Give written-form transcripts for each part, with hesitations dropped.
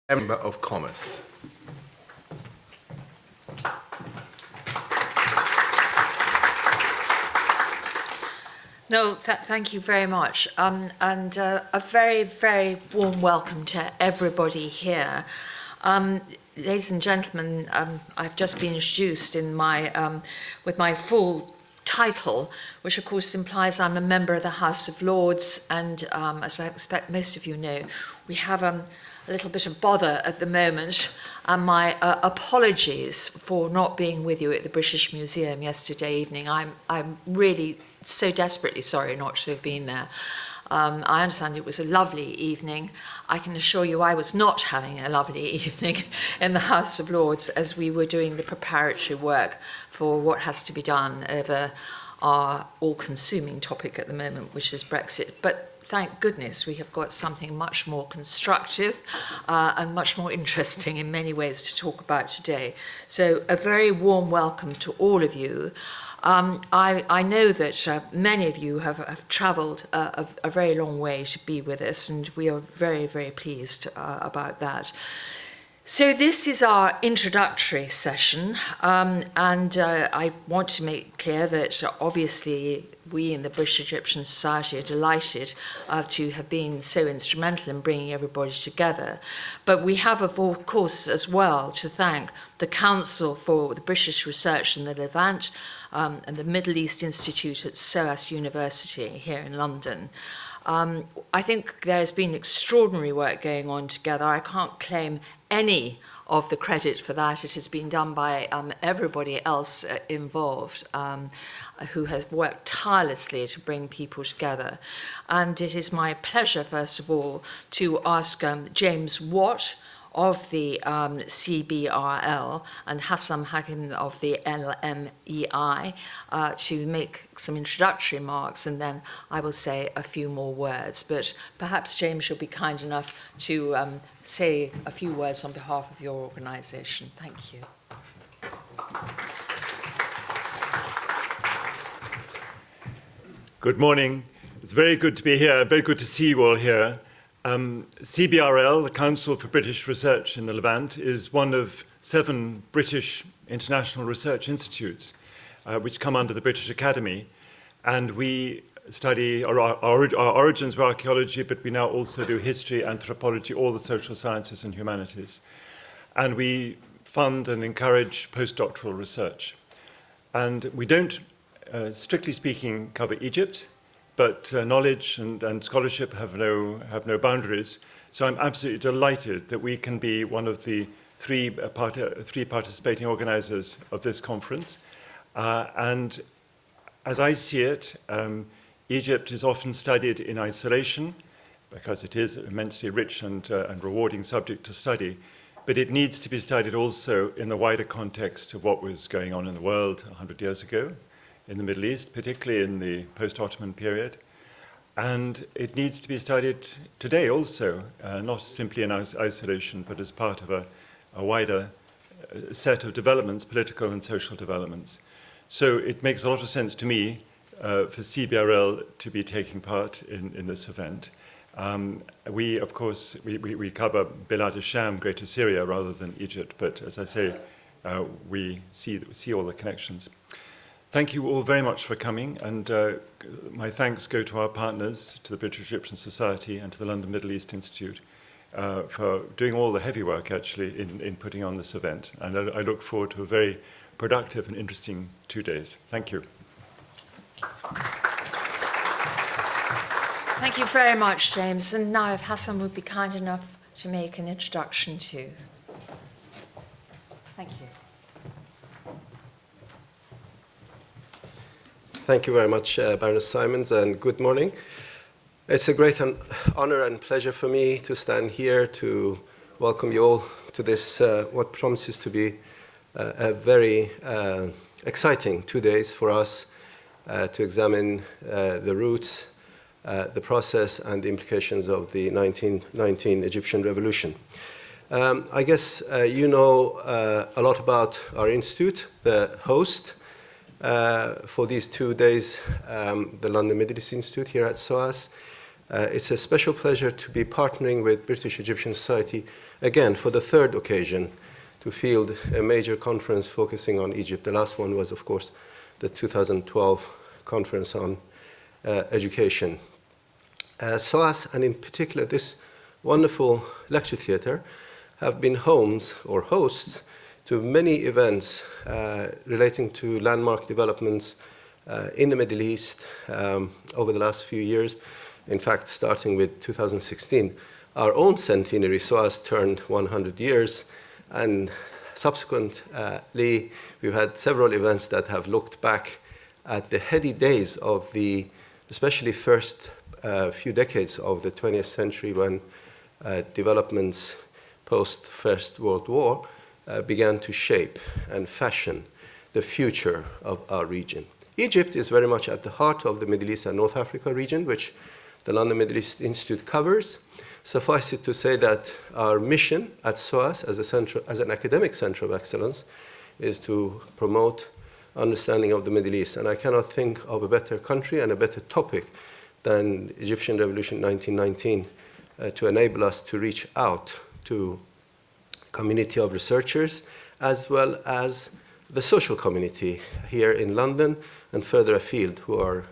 Member of Commerce. No, thank you very much. And a very, very warm welcome to everybody here. Ladies and gentlemen, I've just been introduced in my, with my full title, which of course implies I'm a member of the House of Lords, and as I expect most of you know, we have a little bit of bother at the moment, and my apologies for not being with you at the British Museum yesterday evening. I'm really so desperately sorry not to have been there. I understand it was a lovely evening. I can assure you I was not having a lovely evening in the House of Lords as we were doing the preparatory work for what has to be done over our all-consuming topic at the moment, which is Brexit. But thank goodness we have got something much more constructive and much more interesting in many ways to talk about today. So a very warm welcome to all of you. I know that many of you have travelled a very long way to be with us, and we are very, very pleased about that. So this is our introductory session, and I want to make clear that obviously we in the British Egyptian Society are delighted to have been so instrumental in bringing everybody together. But we have, of course, as well to thank the Council for the British Research in the Levant and the Middle East Institute at SOAS University here in London. I think there's been extraordinary work going on together. I can't claim any of the credit for that. It has been done by everybody else involved who has worked tirelessly to bring people together. And it is my pleasure, first of all, to ask James Watt of the CBRL and Hassan Hakim of the LMEI to make some introductory remarks, and then I will say a few more words. But perhaps James will be kind enough to say a few words on behalf of your organisation. Thank you. Good morning. It's very good to be here, very good to see you all here. CBRL, the Council for British Research in the Levant, is one of 7 British international research institutes which come under the British Academy. And we study, our origins were archaeology, but we now also do history, anthropology, all the social sciences and humanities. And we fund and encourage postdoctoral research. And we don't, strictly speaking, cover Egypt, but knowledge and scholarship have no boundaries. So I'm absolutely delighted that we can be one of the three participating organizers of this conference. And as I see it, Egypt is often studied in isolation because it is an immensely rich and rewarding subject to study, but it needs to be studied also in the wider context of what was going on in the world 100 years ago, in the Middle East, particularly in the post-Ottoman period. And it needs to be studied today also, not simply in isolation, but as part of a wider set of developments, political and social developments. So it makes a lot of sense to me for CBRL to be taking part in this event. We, of course, we cover Bilad al-Sham, Greater Syria, rather than Egypt, but as I say, we see all the connections. Thank you all very much for coming, and my thanks go to our partners, to the British Egyptian Society and to the London Middle East Institute for doing all the heavy work, actually, in putting on this event. And I look forward to a very productive and interesting 2 days. Thank you. Thank you very much, James. And now if Hassan would be kind enough to make an introduction too. Thank you. Thank you very much, Baroness Simons, and good morning. It's a great honor and pleasure for me to stand here to welcome you all to this, what promises to be a very exciting 2 days for us to examine the roots, the process, and the implications of the 1919 Egyptian Revolution. I guess you know a lot about our institute, the host. For these 2 days, the London Middle East Institute here at SOAS. It's a special pleasure to be partnering with British Egyptian Society again for the third occasion to field a major conference focusing on Egypt. The last one was, of course, the 2012 conference on education. SOAS, and in particular this wonderful lecture theatre, have been homes or hosts to many events relating to landmark developments in the Middle East over the last few years. In fact, starting with 2016, our own centenary, SOAS, turned 100 years, and subsequently, we've had several events that have looked back at the heady days of the, especially first few decades of the 20th century, when developments post First World War began to shape and fashion the future of our region. Egypt is very much at the heart of the Middle East and North Africa region, which the London Middle East Institute covers. Suffice it to say that our mission at SOAS as an academic center of excellence is to promote understanding of the Middle East. And I cannot think of a better country and a better topic than Egyptian Revolution 1919 to enable us to reach out to community of researchers as well as the social community here in London and further afield who are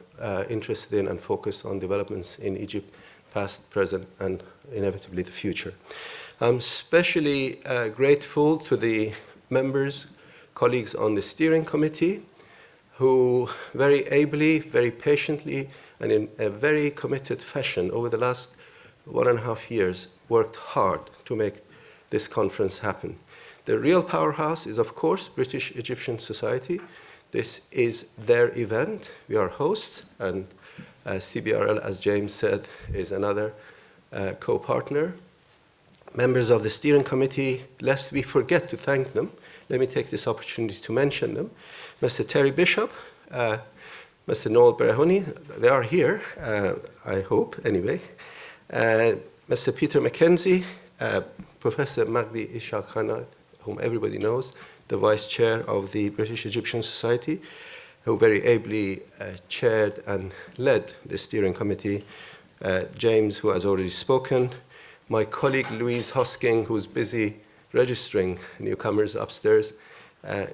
interested in and focused on developments in Egypt, past, present, and inevitably the future. I'm especially grateful to the members, colleagues on the steering committee, who very ably, very patiently, and in a very committed fashion over the last 1.5 years worked hard to make this conference happen. The real powerhouse is, of course, British Egyptian Society. This is their event. We are hosts, and CBRL, as James said, is another co-partner. Members of the steering committee, lest we forget to thank them, let me take this opportunity to mention them. Mr. Terry Bishop, Mr. Noel Berahoni, they are here, I hope, anyway. Mr. Peter Mackenzie, Professor Magdi Ishaq Khanat, whom everybody knows, the Vice Chair of the British Egyptian Society, who very ably chaired and led the steering committee. James, who has already spoken. My colleague Louise Hosking, who's busy registering newcomers upstairs.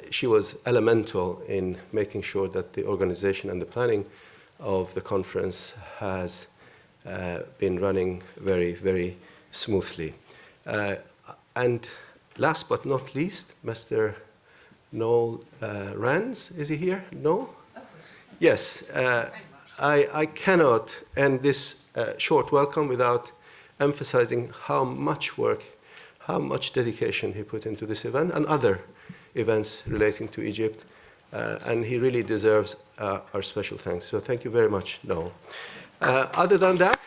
She was elemental in making sure that the organization and the planning of the conference has been running very, very smoothly. And last but not least, Mr. Noel Rands, is he here? No? Yes. I cannot end this short welcome without emphasizing how much work, how much dedication he put into this event and other events relating to Egypt. And he really deserves our special thanks. So thank you very much, Noel. Other than that,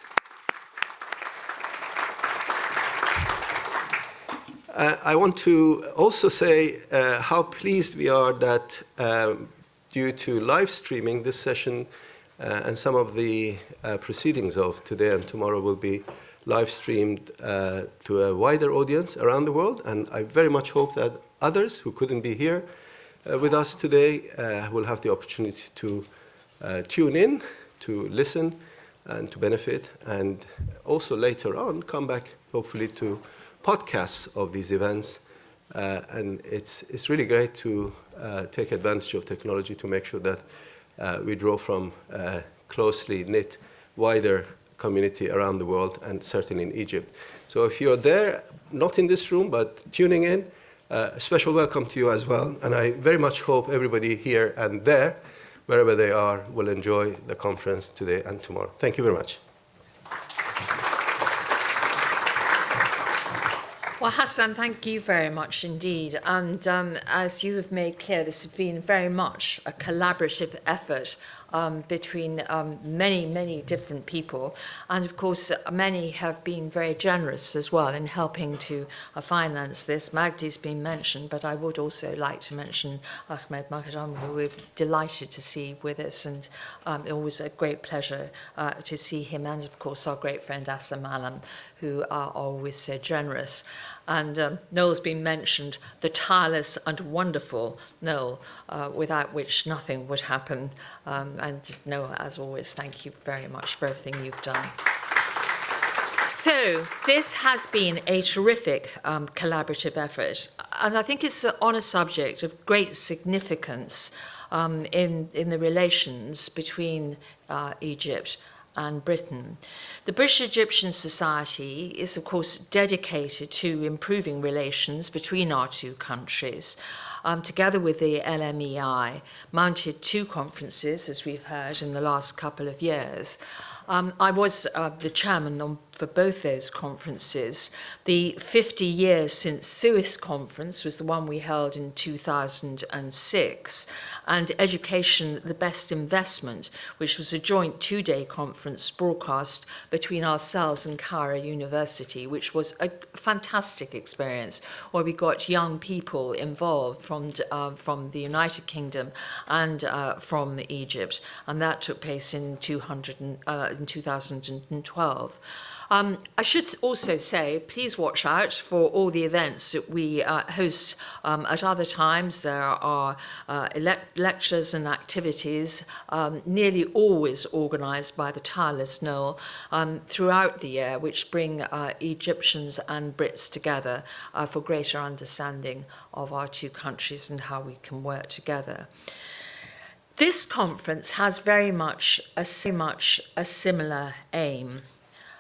I want to also say how pleased we are that due to live streaming, this session and some of the proceedings of today and tomorrow will be live streamed to a wider audience around the world. And I very much hope that others who couldn't be here with us today will have the opportunity to tune in, to listen, and to benefit, and also later on come back, hopefully, to podcasts of these events. And it's really great to take advantage of technology to make sure that we draw from a closely knit, wider community around the world, and certainly in Egypt. So if you're there, not in this room, but tuning in, a special welcome to you as well. And I very much hope everybody here and there, wherever they are, will enjoy the conference today and tomorrow. Thank you very much. Well, Hassan, thank you very much indeed. And as you have made clear, this has been very much a collaborative effort between many, many different people. And of course, many have been very generous as well in helping to finance this. Magdi's been mentioned, but I would also like to mention Ahmed Makadam, who we're delighted to see with us. And always a great pleasure to see him. And of course, our great friend Aslam Alam, who are always so generous. And Noel's been mentioned, the tireless and wonderful Noel, without which nothing would happen. And Noel, as always, thank you very much for everything you've done. So this has been a terrific collaborative effort, and I think it's on a subject of great significance in the relations between Egypt and Britain. The British Egyptian Society is, of course, dedicated to improving relations between our two countries. Together with the LMEI, mounted 2 conferences, as we've heard, in the last couple of years. I was the chairman for both those conferences. The 50 years since Suez Conference was the one we held in 2006, and Education, the Best Investment, which was a joint 2-day conference broadcast between ourselves and Cairo University, which was a fantastic experience, where we got young people involved from the United Kingdom and from Egypt, and that took place in 2012. I should also say, please watch out for all the events that we host at other times. There are lectures and activities, nearly always organised by the tireless Noel, throughout the year, which bring Egyptians and Brits together for greater understanding of our two countries and how we can work together. This conference has very much a similar aim.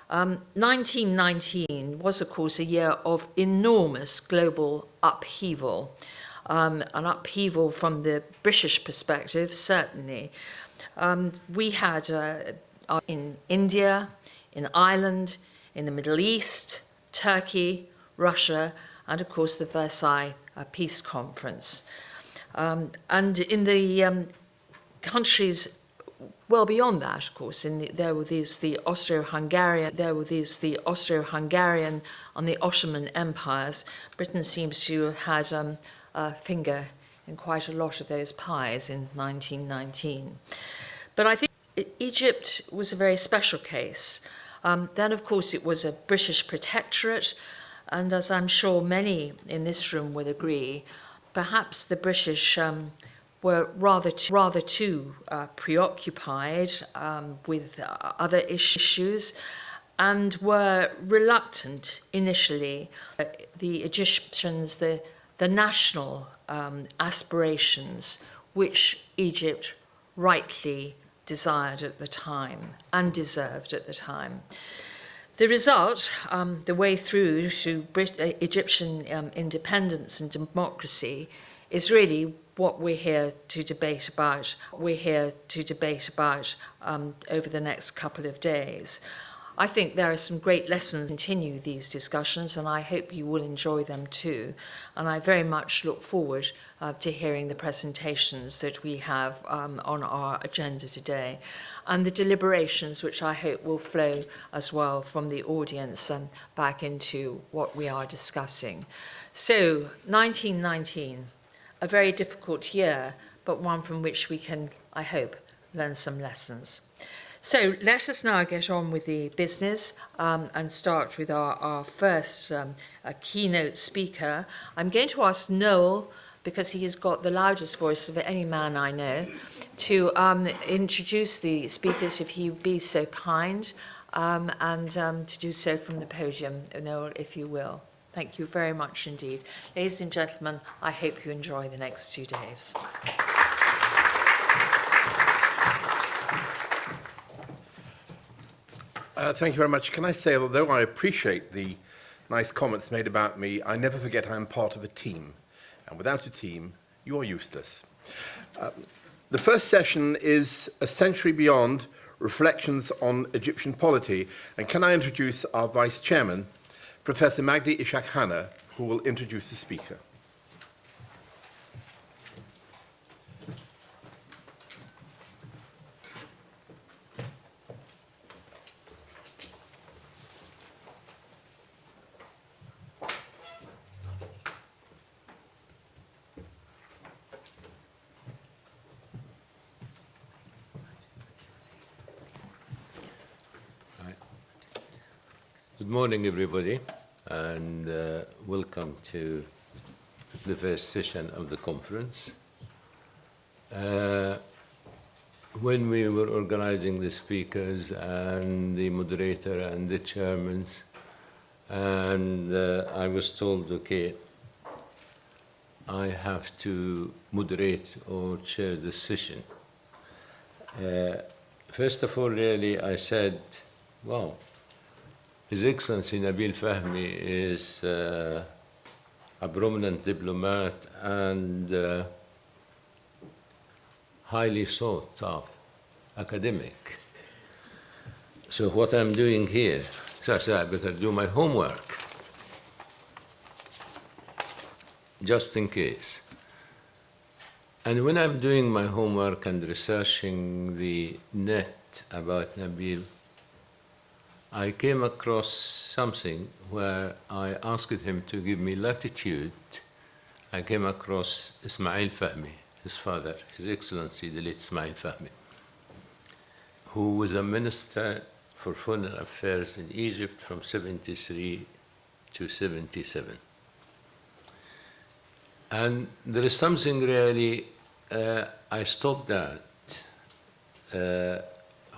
1919 was, of course, a year of enormous global upheaval, an upheaval from the British perspective, certainly. We had in India, in Ireland, in the Middle East, Turkey, Russia, and, of course, the Versailles Peace Conference. And in the countries well beyond that, of course, there were the Austro-Hungarian and the Ottoman empires. Britain seems to have had a finger in quite a lot of those pies in 1919. But I think Egypt was a very special case. Then, of course, it was a British protectorate, and as I'm sure many in this room would agree, perhaps the British were rather too preoccupied with other issues and were reluctant initially. The Egyptians, the national aspirations which Egypt rightly desired at the time and deserved at the time. The result, the way through to Egyptian independence and democracy, is really what we're here to debate about. Over the next couple of days. I think there are some great lessons to continue these discussions, and I hope you will enjoy them too. And I very much look forward to hearing the presentations that we have on our agenda today, and the deliberations which I hope will flow as well from the audience back into what we are discussing. So, 1919. A very difficult year, but one from which we can, I hope, learn some lessons. So let us now get on with the business and start with our first keynote speaker. I'm going to ask Noel, because he has got the loudest voice of any man I know, to introduce the speakers, if he would be so kind, and to do so from the podium, Noel, if you will. Thank you very much indeed. Ladies and gentlemen, I hope you enjoy the next 2 days. Thank you very much. Can I say, although I appreciate the nice comments made about me, I never forget I'm part of a team. And without a team, you are useless. The first session is A Century Beyond, Reflections on Egyptian Polity. And can I introduce our Vice Chairman, Professor Magdi Ishak Hanna, who will introduce the speaker. Good morning, everybody, and welcome to the first session of the conference. when we were organizing the speakers and the moderator and the chairmen, and I was told, okay, I have to moderate or chair this session. First of all, really, I said, wow, His Excellency Nabil Fahmy is a prominent diplomat and highly sought of academic. So what I'm doing here, so I said I better do my homework, just in case. And when I'm doing my homework and researching the net about Nabil, I came across something where I asked him to give me latitude. I came across Ismail Fahmy, his father, His Excellency the late Ismail Fahmy, who was a minister for foreign affairs in Egypt from 73 to 77. And there is something really, I stopped at.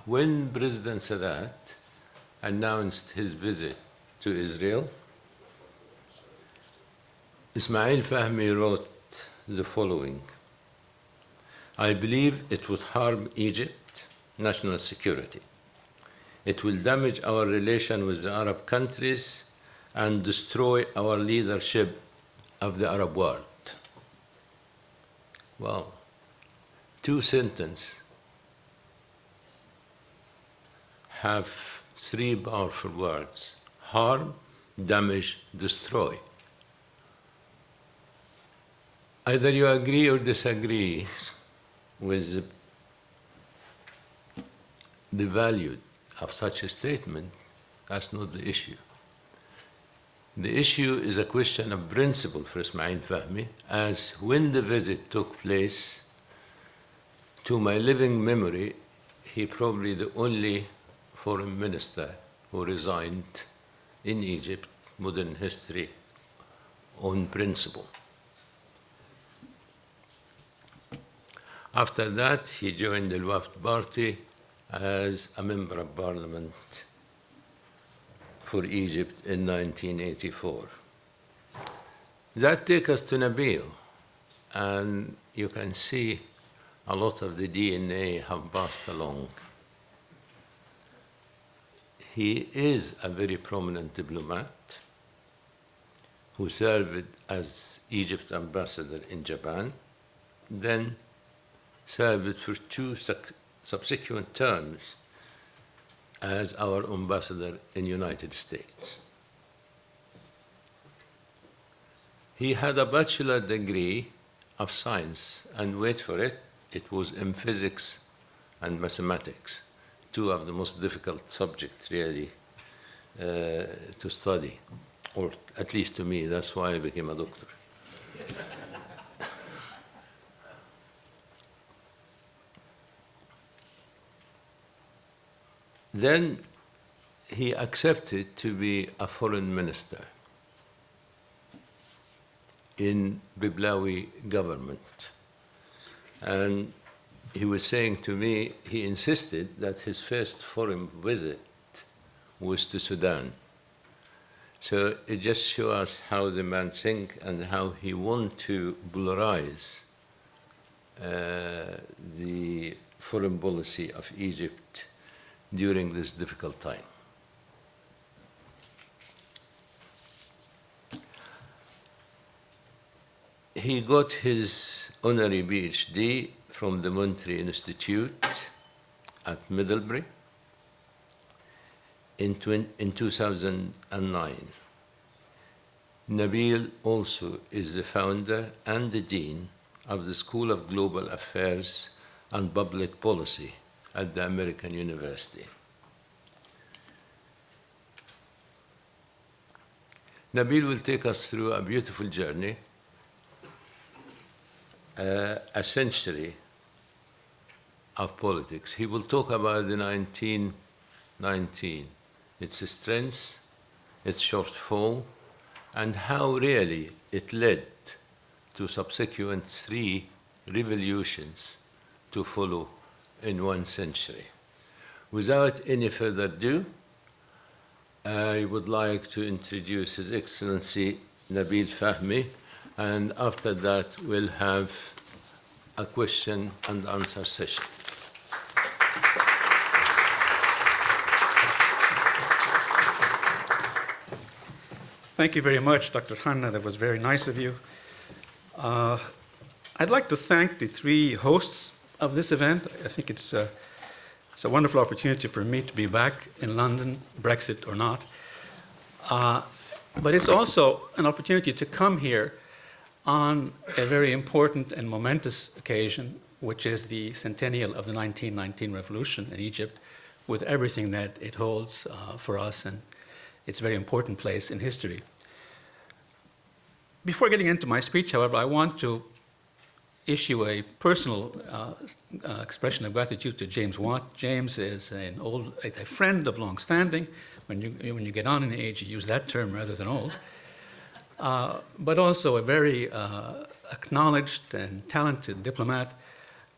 When President Sadat announced his visit to Israel, Ismail Fahmy wrote the following: I believe it would harm Egypt national security. It will damage our relation with the Arab countries and destroy our leadership of the Arab world. Wow. 2 sentences have 3 powerful words: harm, damage, destroy. Either you agree or disagree with the value of such a statement, that's not the issue. The issue is a question of principle for Ismail Fahmy, as when the visit took place, to my living memory, he probably the only foreign minister who resigned in Egypt, modern history, on principle. After that, he joined the Wafd Party as a member of parliament for Egypt in 1984. That takes us to Nabil, and you can see a lot of the DNA have passed along. He is a very prominent diplomat who served as Egypt's ambassador in Japan, then served for 2 subsequent terms as our ambassador in the United States. He had a bachelor degree of science, and wait for it, it was in physics and mathematics, 2 of the most difficult subjects really to study, or at least to me. That's why I became a doctor. Then he accepted to be a foreign minister in Biblawi government. And he was saying to me, he insisted that his first foreign visit was to Sudan. So it just shows us how the man thinks and how he wants to polarize the foreign policy of Egypt during this difficult time. He got his honorary PhD from the Monterey Institute at Middlebury in 2009. Nabil also is the founder and the dean of the School of Global Affairs and Public Policy at the American University. Nabil will take us through a beautiful journey, a century of politics. He will talk about the 1919, its strengths, its shortfall, and how really it led to subsequent 3 revolutions to follow in 1 century. Without any further ado, I would like to introduce His Excellency Nabil Fahmy, and after that we'll have a question and answer session. Thank you very much, Dr. Hanna. That was very nice of you. I'd like to thank the 3 hosts of this event. I think it's a wonderful opportunity for me to be back in London, Brexit or not. But it's also an opportunity to come here on a very important and momentous occasion, which is the centennial of the 1919 revolution in Egypt, with everything that it holds for us and its very important place in history. Before getting into my speech, however, I want to issue a personal expression of gratitude to James Watt. James is a friend of long standing. When you get on in age, you use that term rather than old. But also a very acknowledged and talented diplomat.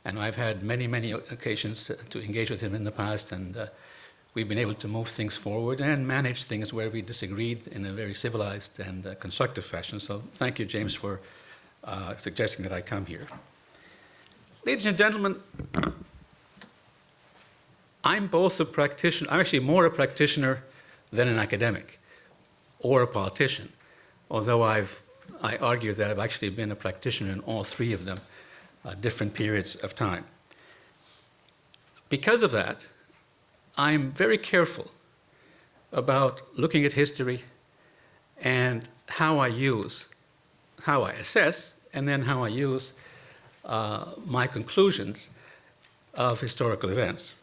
And I've had many, many occasions to engage with him in the past, and we've been able to move things forward and manage things where we disagreed in a very civilized and constructive fashion. So thank you, James, for suggesting that I come here. Ladies and gentlemen, I'm both a practitioner, I'm actually more a practitioner than an academic or a politician, although I argue that I've actually been a practitioner in all 3 of them, different periods of time. Because of that, I'm very careful about looking at history and how I assess, and then how I use my conclusions of historical events.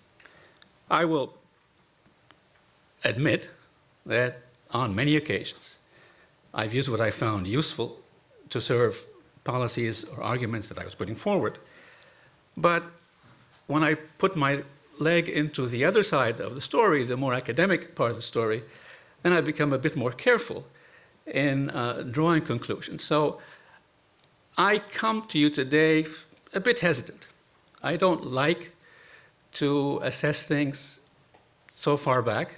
I will admit that on many occasions, I've used what I found useful to serve policies or arguments that I was putting forward. But when I put my leg into the other side of the story, the more academic part of the story, then I become a bit more careful in drawing conclusions. So I come to you today a bit hesitant. I don't like to assess things so far back.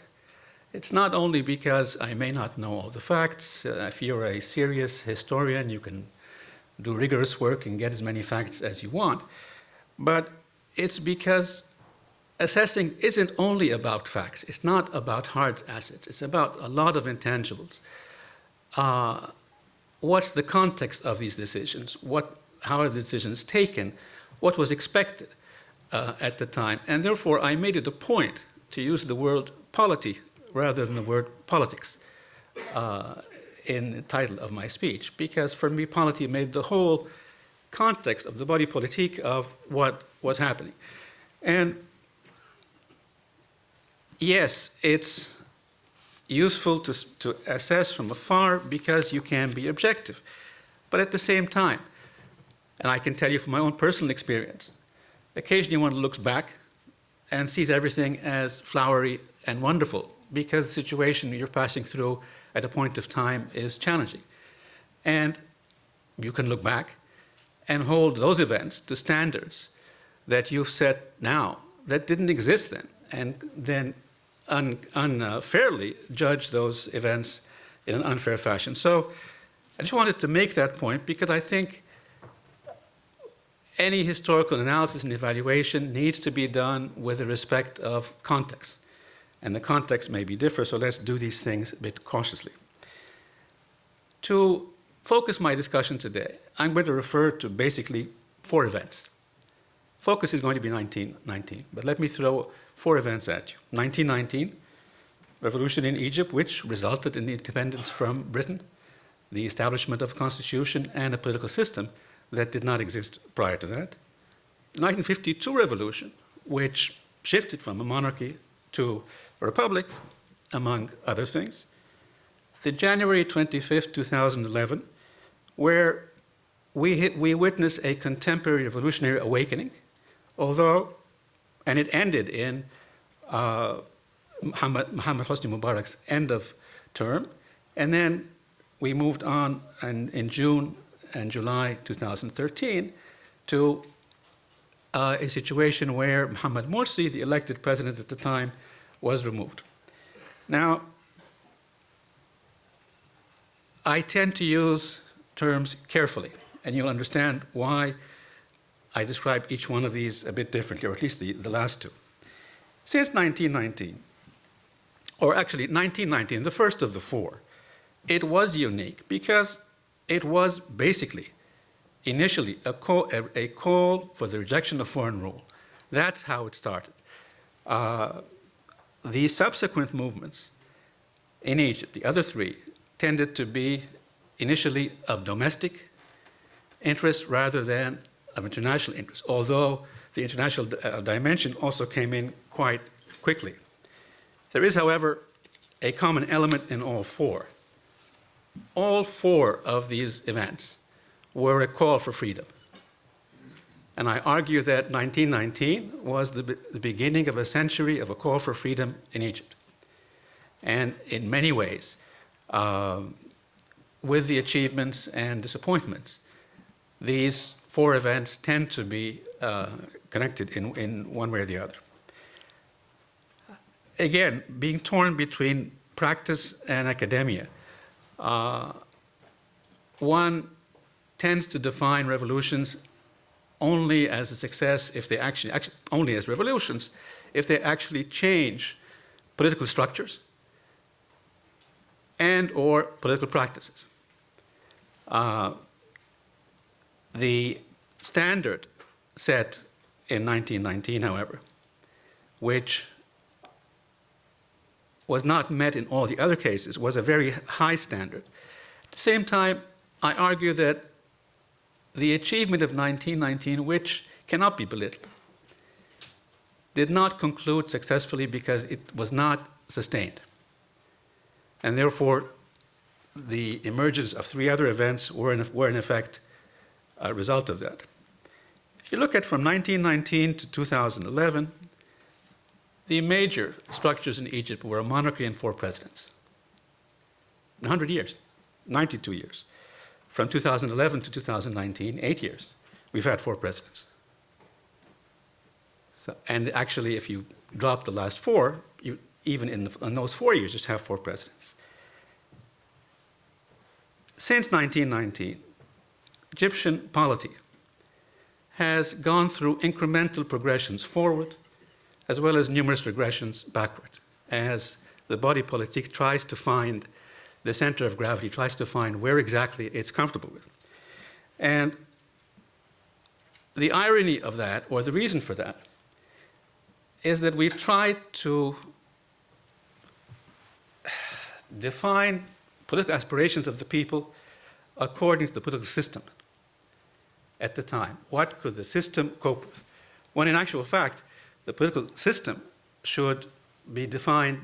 It's not only because I may not know all the facts. If you're a serious historian, you can do rigorous work and get as many facts as you want. But it's because assessing isn't only about facts. It's not about hard assets. It's about a lot of intangibles. What's the context of these decisions? How are the decisions taken? What was expected at the time? And therefore, I made it a point to use the word polity rather than the word politics in the title of my speech, because for me, polity made the whole context of the body politique of what was happening. And yes, it's useful to assess from afar because you can be objective. But at the same time, and I can tell you from my own personal experience, occasionally one looks back and sees everything as flowery and wonderful because the situation you're passing through at a point of time is challenging. And you can look back and hold those events to standards that you've set now that didn't exist then, and then unfairly judge those events in an unfair fashion. So I just wanted to make that point because I think any historical analysis and evaluation needs to be done with the respect of context. And the context may be different, so let's do these things a bit cautiously. To focus my discussion today, I'm going to refer to basically 4 events. Focus is going to be 1919, but let me throw 4 events at you. 1919, revolution in Egypt, which resulted in the independence from Britain, the establishment of a constitution and a political system that did not exist prior to that. 1952 revolution, which shifted from a monarchy to a republic, among other things. The January 25th, 2011, where we witnessed a contemporary revolutionary awakening, and it ended in Mohammad Hosni Mubarak's end of term, and then we moved on in June and July 2013 to a situation where Mohamed Morsi, the elected president at the time, was removed. Now, I tend to use terms carefully, and you'll understand why I describe each one of these a bit differently, or at least the last two. Since 1919, or actually 1919, the first of the four, it was unique because it was basically, initially, a call for the rejection of foreign rule. That's how it started. The subsequent movements in Egypt, the other three, tended to be initially of domestic interest rather than of international interest, although the international dimension also came in quite quickly. There is, however, a common element in all four. All four of these events were a call for freedom. And I argue that 1919 was the beginning of a century of a call for freedom in Egypt. And in many ways, with the achievements and disappointments, these four events tend to be connected in one way or the other. Again, being torn between practice and academia, one tends to define revolutions only as a success if they actually only as revolutions if they actually change political structures and or political practices. The standard set in 1919, however, which was not met in all the other cases, was a very high standard. At the same time, I argue that the achievement of 1919, which cannot be belittled, did not conclude successfully because it was not sustained. And therefore, the emergence of three other events were in effect a result of that. If you look at from 1919 to 2011, the major structures in Egypt were a monarchy and four presidents. 100 years, 92 years. From 2011 to 2019, 8 years, we've had four presidents. So, and actually, if you drop the last four, you, even in those 4 years, just have four presidents. Since 1919, Egyptian polity has gone through incremental progressions forward, as well as numerous regressions backward, as the body politique tries to find the center of gravity, tries to find where exactly it's comfortable with. And the irony of that, or the reason for that, is that we've tried to define political aspirations of the people according to the political system at the time. What could the system cope with? When in actual fact, the political system should be defined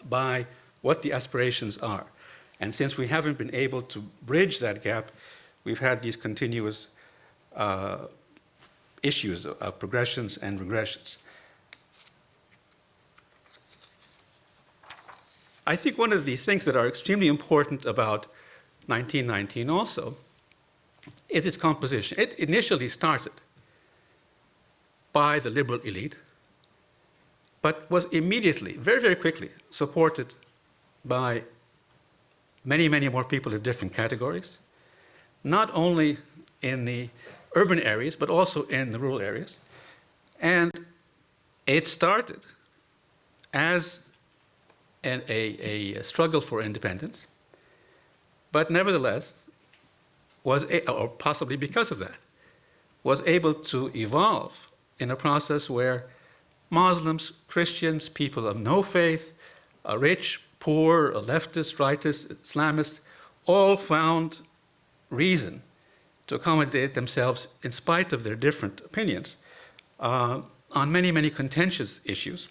by what the aspirations are. And since we haven't been able to bridge that gap, we've had these continuous issues of progressions and regressions. I think one of the things that are extremely important about 1919 also is its composition. It initially started by the liberal elite, but was immediately, very, very quickly, supported by many, many more people of different categories, not only in the urban areas, but also in the rural areas. And it started as a struggle for independence, but nevertheless was, or possibly because of that, was able to evolve in a process where Muslims, Christians, people of no faith, rich, poor, leftist, rightist, Islamists, all found reason to accommodate themselves in spite of their different opinions on many, many contentious issues.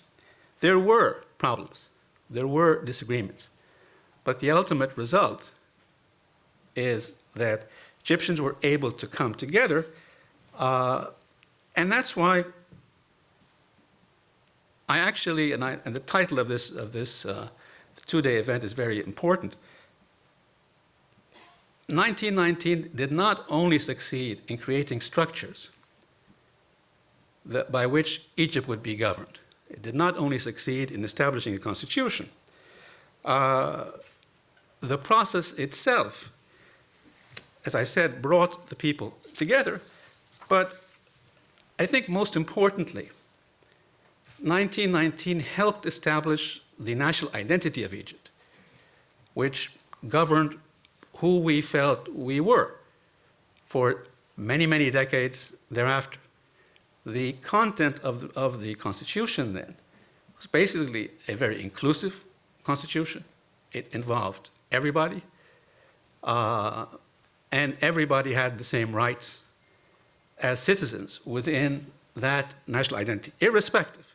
There were problems, there were disagreements, but the ultimate result is that Egyptians were able to come together, and that's why I actually, and the title of this two-day event is very important. 1919 did not only succeed in creating structures by which Egypt would be governed. It did not only succeed in establishing a constitution, the process itself, as I said, brought the people together. But I think most importantly, 1919 helped establish the national identity of Egypt, which governed who we felt we were for many, many decades thereafter. The content of the Constitution then was basically a very inclusive Constitution. It involved everybody, and everybody had the same rights as citizens within that national identity, irrespective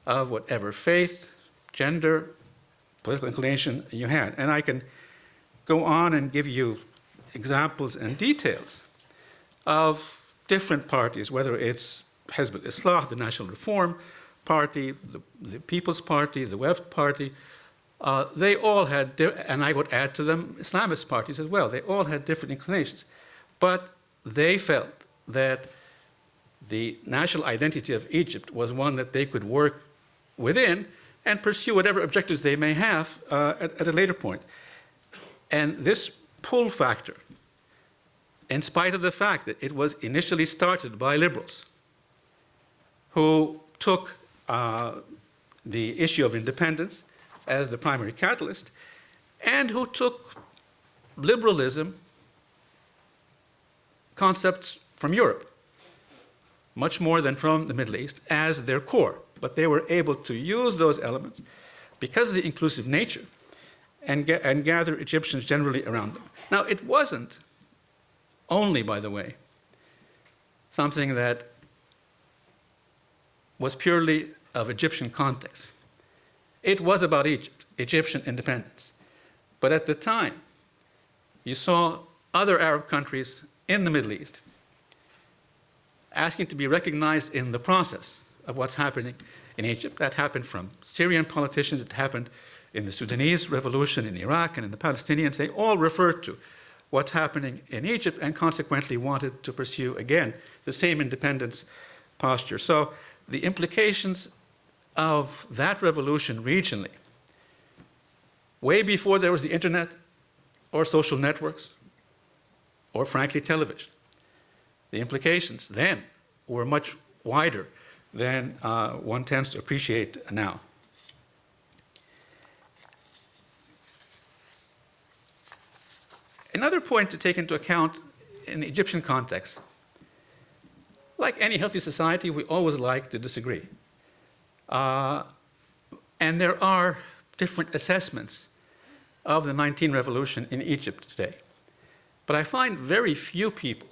of whatever faith, gender, political inclination you had. And I can go on and give you examples and details of different parties, whether it's Hezb al-Islah, the National Reform Party, the People's Party, the Wefd Party. They all had, and I would add to them Islamist parties as well, they all had different inclinations. But they felt that the national identity of Egypt was one that they could work within and pursue whatever objectives they may have at a later point. And this pull factor, in spite of the fact that it was initially started by liberals who took the issue of independence as the primary catalyst, and who took liberalism concepts from Europe, much more than from the Middle East, as their core. But they were able to use those elements because of the inclusive nature and gather Egyptians generally around them. Now, it wasn't only, by the way, something that was purely of Egyptian context. It was about Egypt, Egyptian independence. But at the time, you saw other Arab countries in the Middle East asking to be recognized in the process of what's happening in Egypt. That happened from Syrian politicians, it happened in the Sudanese revolution in Iraq and in the Palestinians. They all referred to what's happening in Egypt and consequently wanted to pursue, again, the same independence posture. So the implications of that revolution regionally, way before there was the internet or social networks or, frankly, television, the implications then were much wider than one tends to appreciate now. Another point to take into account in the Egyptian context, like any healthy society, we always like to disagree. And there are different assessments of the 19 revolution in Egypt today. But I find very few people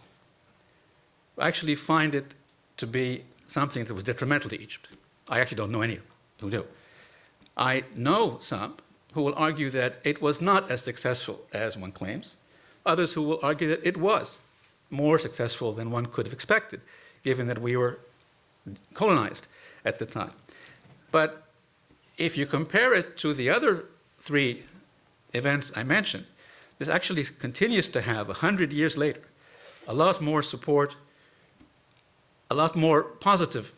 actually find it to be something that was detrimental to Egypt. I actually don't know any who do. I know some who will argue that it was not as successful as one claims, others who will argue that it was more successful than one could have expected, given that we were colonized at the time. But if you compare it to the other three events I mentioned, this actually continues to have, 100 years later, a lot more support, a lot more positive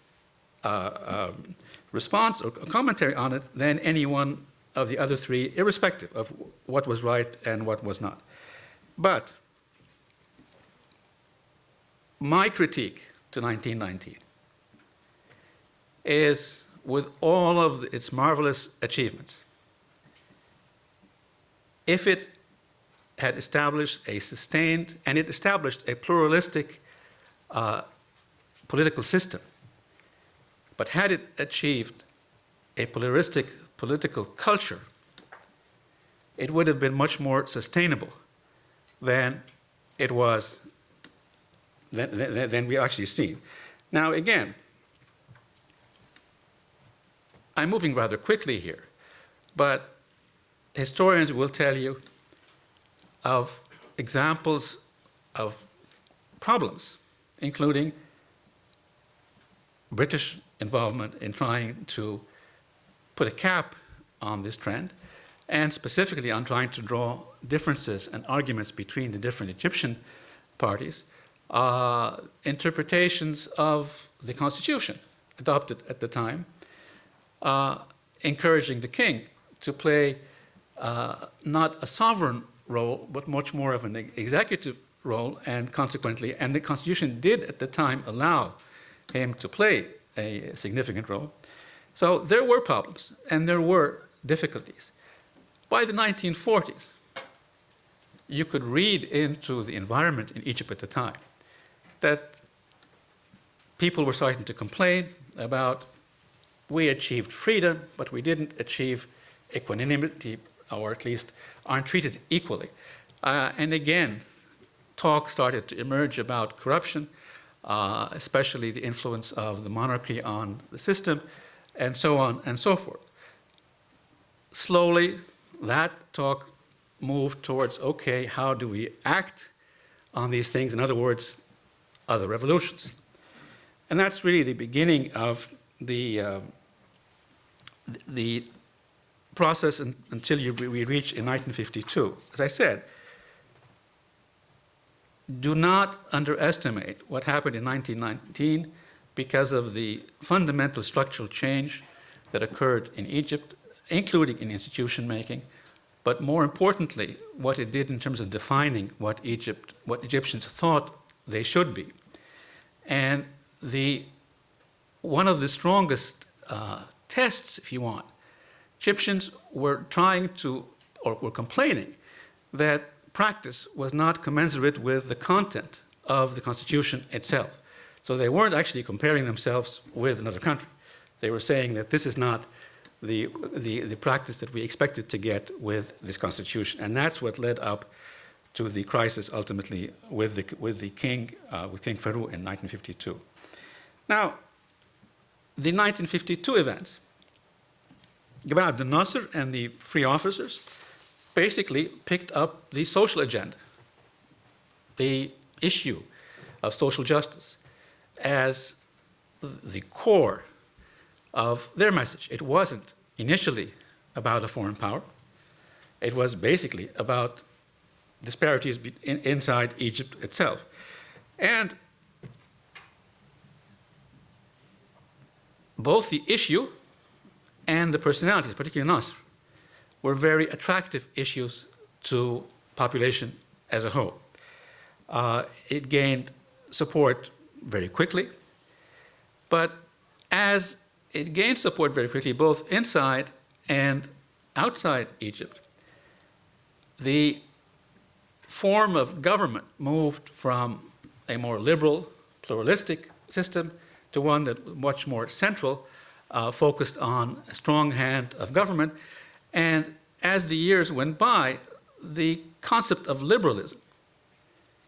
response or commentary on it than any one of the other three, irrespective of what was right and what was not. But my critique to 1919 is, with all of its marvelous achievements, if it had established a sustained, and it established a pluralistic political system, but had it achieved a pluralistic political culture, it would have been much more sustainable than it was, than we actually seen. Now, again, I'm moving rather quickly here, but historians will tell you of examples of problems, including British involvement in trying to put a cap on this trend, and specifically on trying to draw differences and arguments between the different Egyptian parties interpretations of the Constitution adopted at the time, encouraging the king to play not a sovereign role, but much more of an executive role, and consequently, and the Constitution did at the time allow him to play a significant role. So there were problems and there were difficulties. By the 1940s, you could read into the environment in Egypt at the time that people were starting to complain about, we achieved freedom, but we didn't achieve equanimity, or at least aren't treated equally. And again, talk started to emerge about corruption, especially the influence of the monarchy on the system, and so on and so forth. Slowly, that talk moved towards, okay, how do we act on these things? In other words, other revolutions. And that's really the beginning of the process until we reach in 1952. As I said, do not underestimate what happened in 1919 because of the fundamental structural change that occurred in Egypt, including in institution making, but more importantly, what it did in terms of defining what Egyptians thought they should be. And one of the strongest tests, if you want, Egyptians were trying to, or were complaining that practice was not commensurate with the content of the Constitution itself. So they weren't actually comparing themselves with another country. They were saying that this is not the practice that we expected to get with this Constitution. And that's what led up to the crisis ultimately with King Farouk in 1952. Now, the 1952 events, Gamal Abdel Nasser and the free officers basically picked up the social agenda, the issue of social justice, as the core of their message. It wasn't initially about a foreign power. It was basically about disparities inside Egypt itself. And both the issue and the personalities, particularly Nasser, were very attractive issues to population as a whole. It gained support very quickly, but as it gained support very quickly, both inside and outside Egypt, the form of government moved from a more liberal, pluralistic system to one that much more central, focused on a strong hand of government. And as the years went by, the concept of liberalism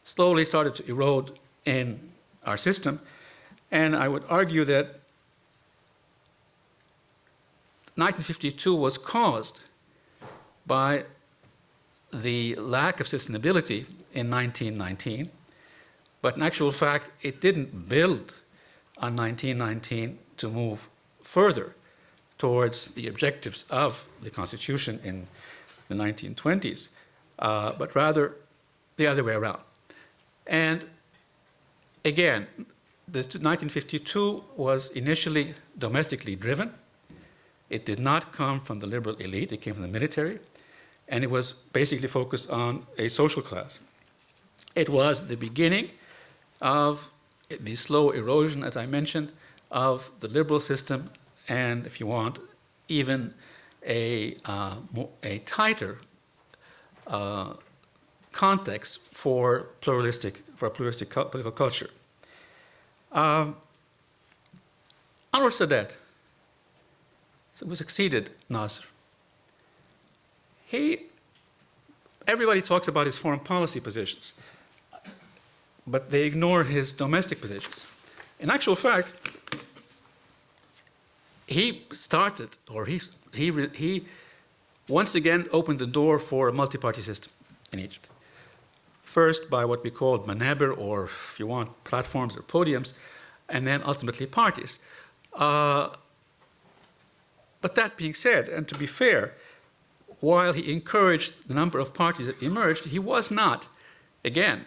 slowly started to erode in our system. And I would argue that 1952 was caused by the lack of sustainability in 1919, but in actual fact, it didn't build on 1919 to move further towards the objectives of the Constitution in the 1920s, but rather the other way around. And again, the 1952 was initially domestically driven. It did not come from the liberal elite, it came from the military, and it was basically focused on a social class. It was the beginning of the slow erosion, as I mentioned, of the liberal system, and if you want, even a tighter context for pluralistic political culture. Anwar Sadat succeeded Nasser. Everybody talks about his foreign policy positions, but they ignore his domestic positions. In actual fact, he started, or he once again opened the door for a multi-party system in Egypt. First by what we called manabir, or if you want, platforms or podiums, and then ultimately parties. But that being said, and to be fair, while he encouraged the number of parties that emerged, he was not, again,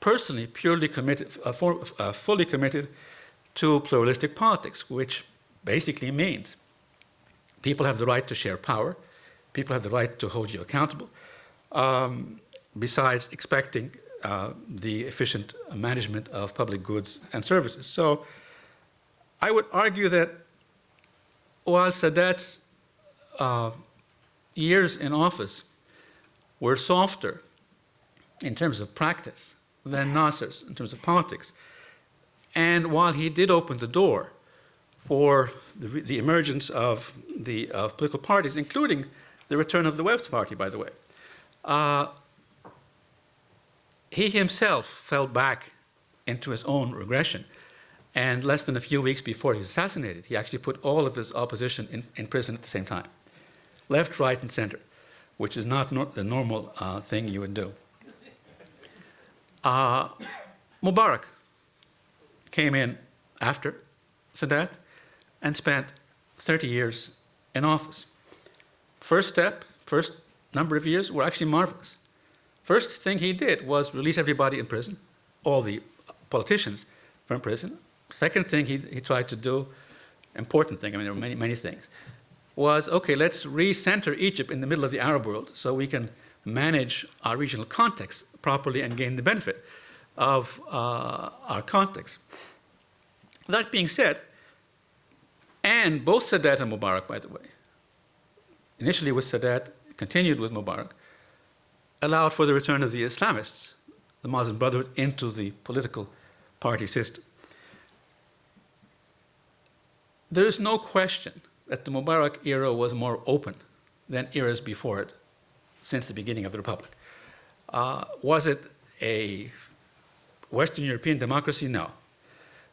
personally purely committed, fully committed to pluralistic politics, which basically means people have the right to share power, people have the right to hold you accountable, besides expecting the efficient management of public goods and services. So I would argue that while Sadat's years in office were softer in terms of practice than Nasser's in terms of politics, and while he did open the door for the emergence of political parties, including the return of the Weft Party, by the way, he himself fell back into his own regression. And less than a few weeks before he was assassinated, he actually put all of his opposition in prison at the same time, left, right, and center, which is not the normal thing you would do. Mubarak came in after Sadat and spent 30 years in office. First number of years were actually marvelous. First thing he did was release everybody in prison, all the politicians from prison. Second thing he tried to do, important thing, I mean, there were many things, was, okay, let's recenter Egypt in the middle of the Arab world so we can manage our regional context properly and gain the benefit of our context. That being said, and both Sadat and Mubarak, by the way, initially with Sadat, continued with Mubarak, allowed for the return of the Islamists, the Muslim Brotherhood, into the political party system. There is no question that the Mubarak era was more open than eras before it, since the beginning of the Republic. Was it a Western European democracy? No.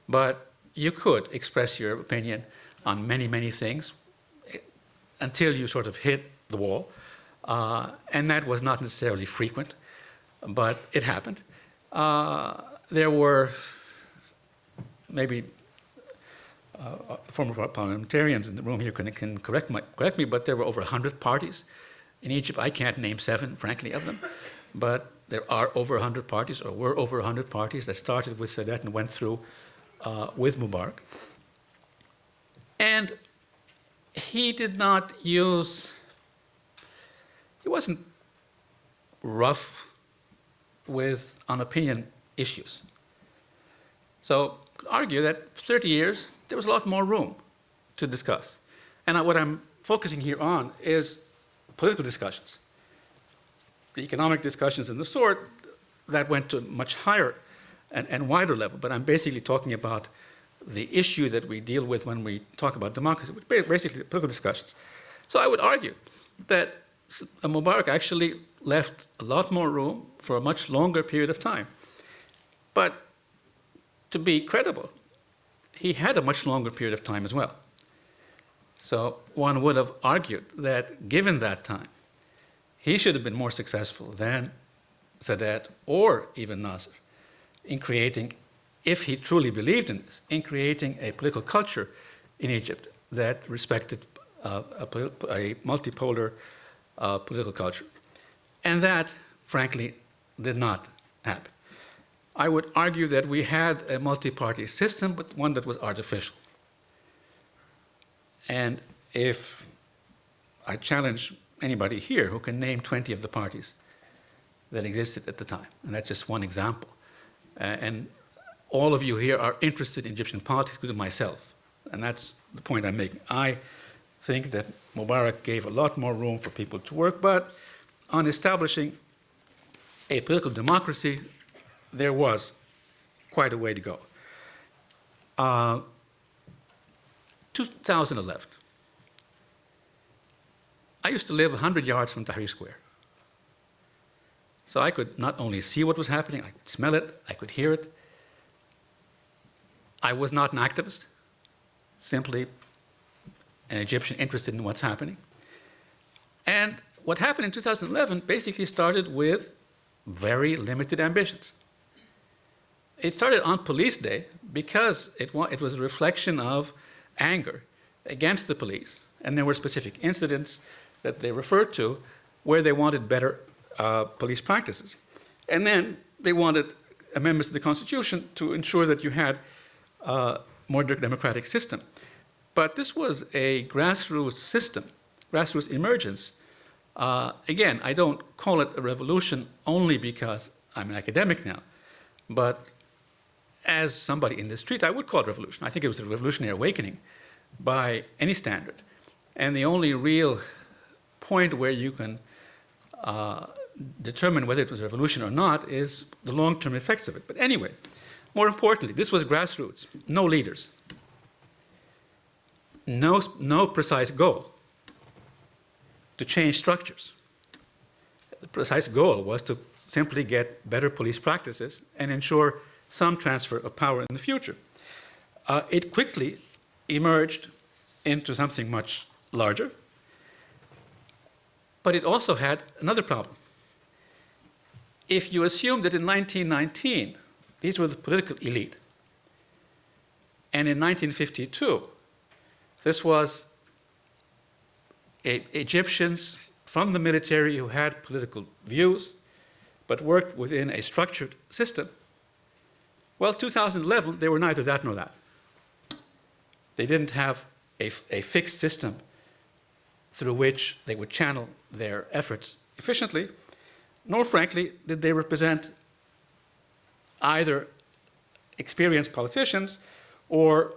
But you could express your opinion on many things until you sort of hit the wall. And that was not necessarily frequent, but it happened. There were maybe former parliamentarians in the room here can correct me, but there were over 100 parties in Egypt. I can't name 7, frankly, of them, but there are over 100 parties, or were over 100 parties that started with Sadat and went through with Mubarak. And he did not use, he wasn't rough on opinion issues. So I could argue that for 30 years, there was a lot more room to discuss. And what I'm focusing here on is political discussions. The economic discussions and the sort that went to a much higher and wider level, but I'm basically talking about the issue that we deal with when we talk about democracy, which is basically political discussions. So I would argue that Mubarak actually left a lot more room for a much longer period of time. But to be credible, he had a much longer period of time as well. So one would have argued that given that time, he should have been more successful than Sadat or even Nasser in creating, if he truly believed in this, in creating a political culture in Egypt that respected a multipolar political culture. And that, frankly, did not happen. I would argue that we had a multi-party system, but one that was artificial. And if I challenge anybody here who can name 20 of the parties that existed at the time, and that's just one example. And all of you here are interested in Egyptian politics, including myself, and that's the point I'm making. I think that Mubarak gave a lot more room for people to work, but on establishing a political democracy, there was quite a way to go. 2011. I used to live 100 yards from Tahrir Square. So I could not only see what was happening, I could smell it, I could hear it. I was not an activist, simply an Egyptian interested in what's happening. And what happened in 2011 basically started with very limited ambitions. It started on Police Day because it was a reflection of anger against the police. And there were specific incidents that they referred to where they wanted better police practices. And then they wanted amendments to the Constitution to ensure that you had a more democratic system. But this was a grassroots system, grassroots emergence. Again, I don't call it a revolution only because I'm an academic now, but as somebody in the street, I would call it a revolution. I think it was a revolutionary awakening by any standard. And the only real point where you can determine whether it was a revolution or not is the long-term effects of it. But anyway, more importantly, this was grassroots, no leaders, no precise goal to change structures. The precise goal was to simply get better police practices and ensure some transfer of power in the future. It quickly emerged into something much larger, but it also had another problem. If you assume that in 1919, these were the political elite, and in 1952, this was Egyptians from the military who had political views, but worked within a structured system. Well, 2011, they were neither that nor that. They didn't have a fixed system through which they would channel their efforts efficiently, nor, frankly, did they represent either experienced politicians or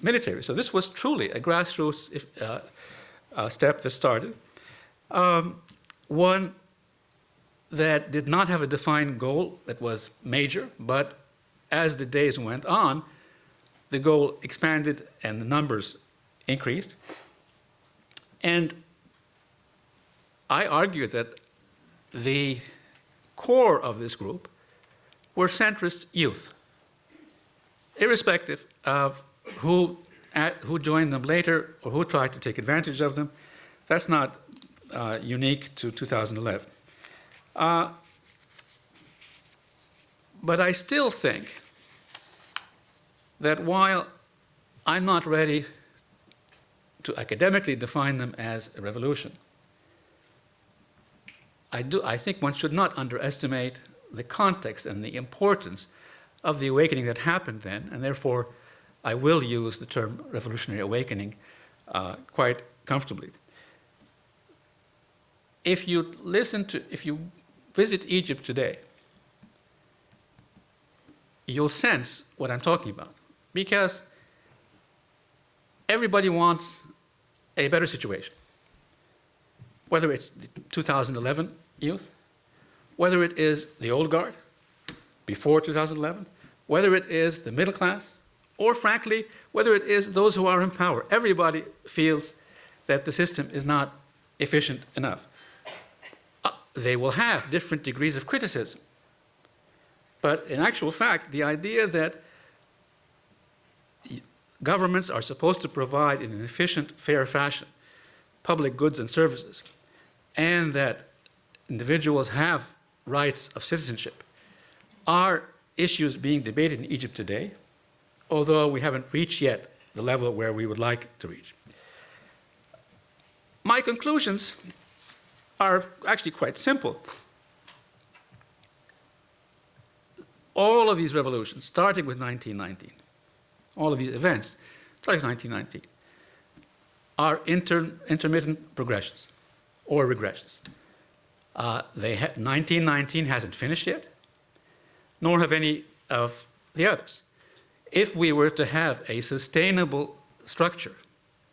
military. So this was truly a grassroots step that started. One that did not have a defined goal that was major, but as the days went on, the goal expanded and the numbers increased. And I argue that the core of this group were centrist youth, irrespective of who joined them later or who tried to take advantage of them. That's not unique to 2011. But I still think that while I'm not ready to academically define them as a revolution, I think one should not underestimate the context and the importance of the awakening that happened then, and therefore I will use the term revolutionary awakening quite comfortably. If you visit Egypt today, you'll sense what I'm talking about, because everybody wants a better situation. Whether it's the 2011 youth, whether it is the old guard before 2011, whether it is the middle class, or frankly, whether it is those who are in power. Everybody feels that the system is not efficient enough. They will have different degrees of criticism. But in actual fact, the idea that governments are supposed to provide in an efficient, fair fashion public goods and services, and that individuals have rights of citizenship, are issues being debated in Egypt today, although we haven't reached yet the level where we would like to reach. My conclusions are actually quite simple. All of these revolutions, starting with 1919, all of these events, starting with 1919, are intermittent progressions or regressions. 1919 hasn't finished yet, nor have any of the others. If we were to have a sustainable structure,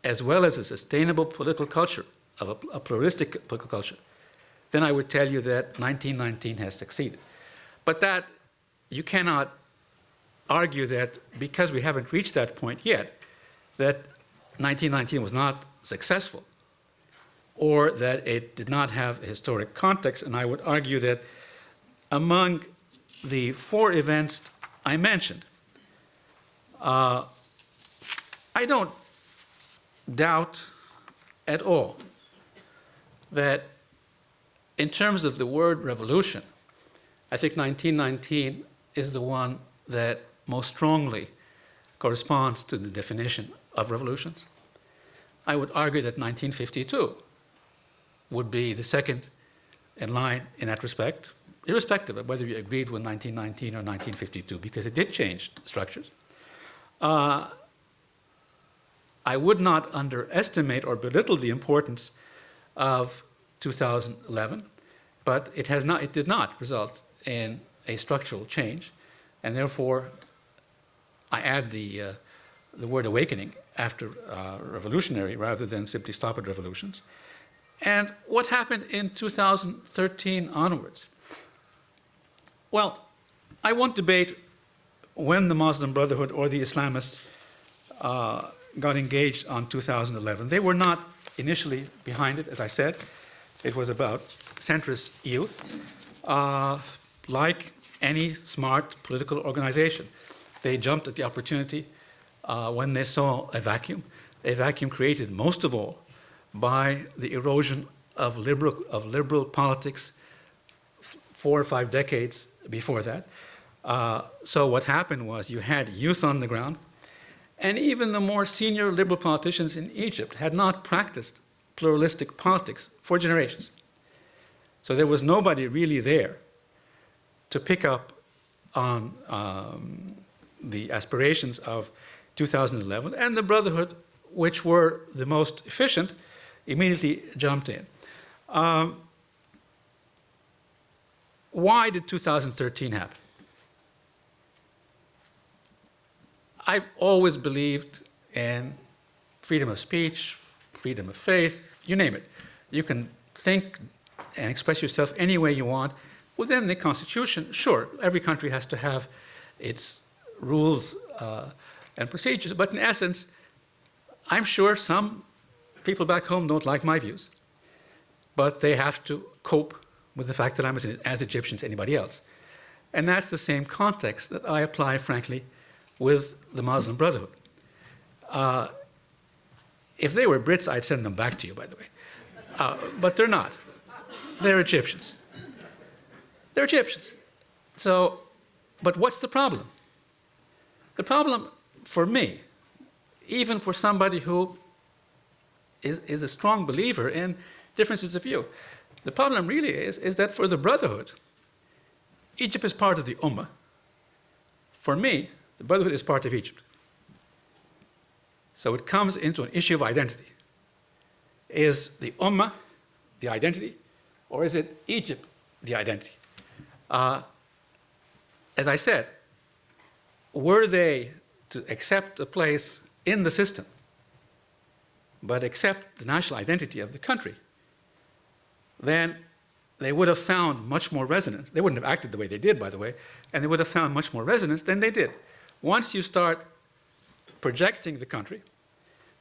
as well as a sustainable political culture, of a pluralistic political culture, then I would tell you that 1919 has succeeded. But that you cannot argue that because we haven't reached that point yet, that 1919 was not successful, or that it did not have a historic context. And I would argue that among the four events I mentioned, I don't doubt at all that in terms of the word revolution, I think 1919 is the one that most strongly corresponds to the definition of revolutions. I would argue that 1952 would be the second in line in that respect, irrespective of whether you agreed with 1919 or 1952, because it did change structures. I would not underestimate or belittle the importance of 2011, but it did not result in a structural change, and therefore I add the word awakening after revolutionary rather than simply stop at revolutions. And what happened in 2013 onwards? Well, I won't debate when the Muslim Brotherhood or the Islamists got engaged on 2011. They were not initially behind it, as I said. It was about centrist youth, like any smart political organization. They jumped at the opportunity when they saw a vacuum created most of all by the erosion of liberal politics 4 or 5 decades before that. So what happened was you had youth on the ground, and even the more senior liberal politicians in Egypt had not practiced pluralistic politics for generations. So there was nobody really there to pick up on the aspirations of 2011, and the Brotherhood, which were the most efficient, immediately jumped in. Why did 2013 happen? I've always believed in freedom of speech, freedom of faith, you name it. You can think and express yourself any way you want. Within the Constitution, sure, every country has to have its rules and procedures, but in essence, I'm sure some people back home don't like my views, but they have to cope with the fact that I'm as Egyptian as anybody else. And that's the same context that I apply, frankly, with the Muslim Brotherhood. If they were Brits, I'd send them back to you, by the way. But they're not. They're Egyptians. They're Egyptians. So, but what's the problem? The problem for me, even for somebody who is a strong believer in differences of view, the problem really is that for the Brotherhood, Egypt is part of the Ummah. For me, the Brotherhood is part of Egypt. So it comes into an issue of identity. Is the Ummah the identity, or is it Egypt the identity? As I said, were they to accept a place in the system, but accept the national identity of the country, then they would have found much more resonance. They wouldn't have acted the way they did, by the way, and they would have found much more resonance than they did. Once you start projecting the country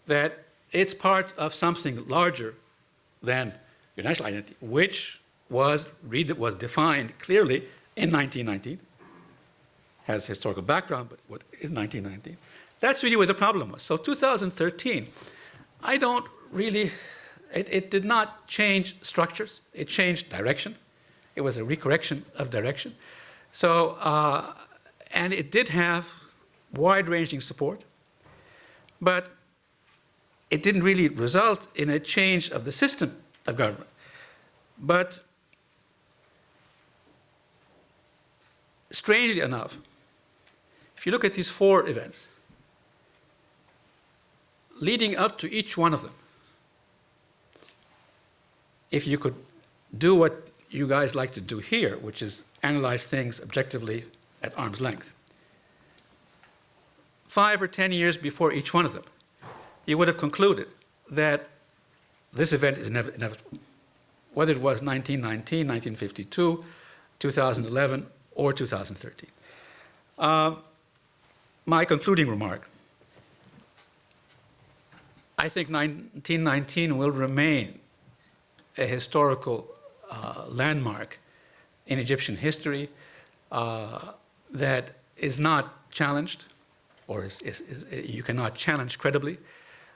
that it's part of something larger than your national identity, which was defined clearly in 1919, has historical background, but what is 1919? That's really where the problem was. So 2013, I don't really, it did not change structures. It changed direction. It was a recorrection of direction. So, and it did have wide-ranging support, but it didn't really result in a change of the system of government. But strangely enough, if you look at these 4 events, leading up to each one of them, if you could do what you guys like to do here, which is analyze things objectively at arm's length, 5 or 10 years before each one of them, you would have concluded that this event is inevitable, whether it was 1919, 1952, 2011, or 2013. My concluding remark, I think 1919 will remain a historical landmark in Egyptian history that is not challenged, or you cannot challenge credibly.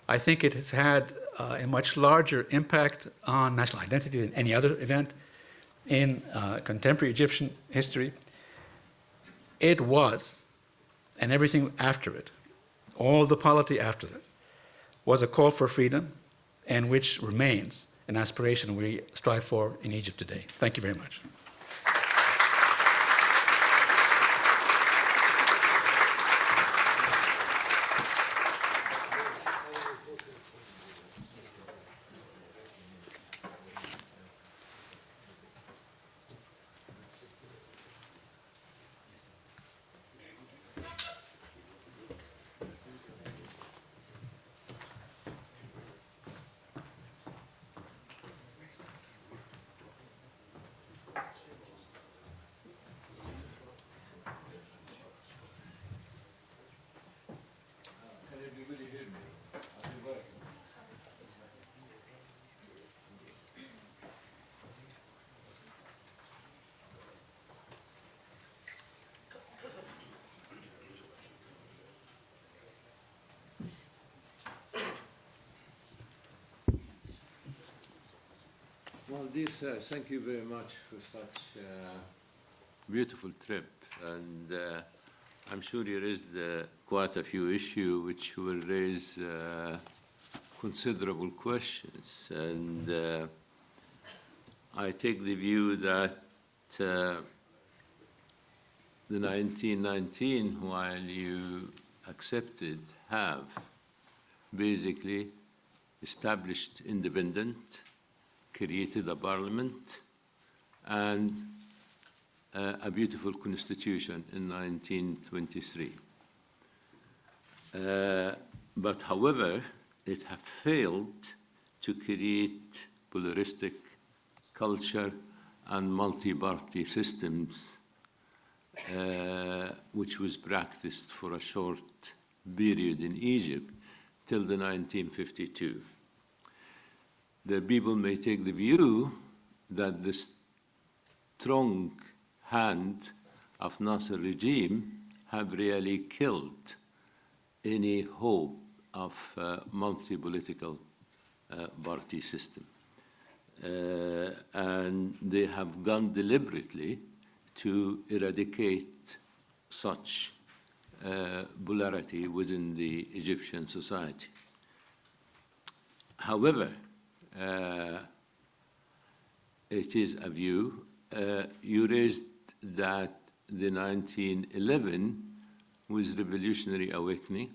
I think it has had a much larger impact on national identity than any other event in contemporary Egyptian history. It was, and everything after it, all the polity after that, was a call for freedom, and which remains an aspiration we strive for in Egypt today. Thank you very much. Well, dear sir, thank you very much for such a beautiful trip. And I'm sure you raised quite a few issues which will raise considerable questions. And I take the view that the 1919, while you accepted, have basically established independent, created a parliament, and a beautiful constitution in 1923. But however, it has failed to create pluralistic culture and multi-party systems, which was practiced for a short period in Egypt till the 1952. The people may take the view that the strong hand of Nasser regime have really killed any hope of multi-political party system. And they have gone deliberately to eradicate such polarity within the Egyptian society. However, it is a view. You raised that the 1911 was revolutionary awakening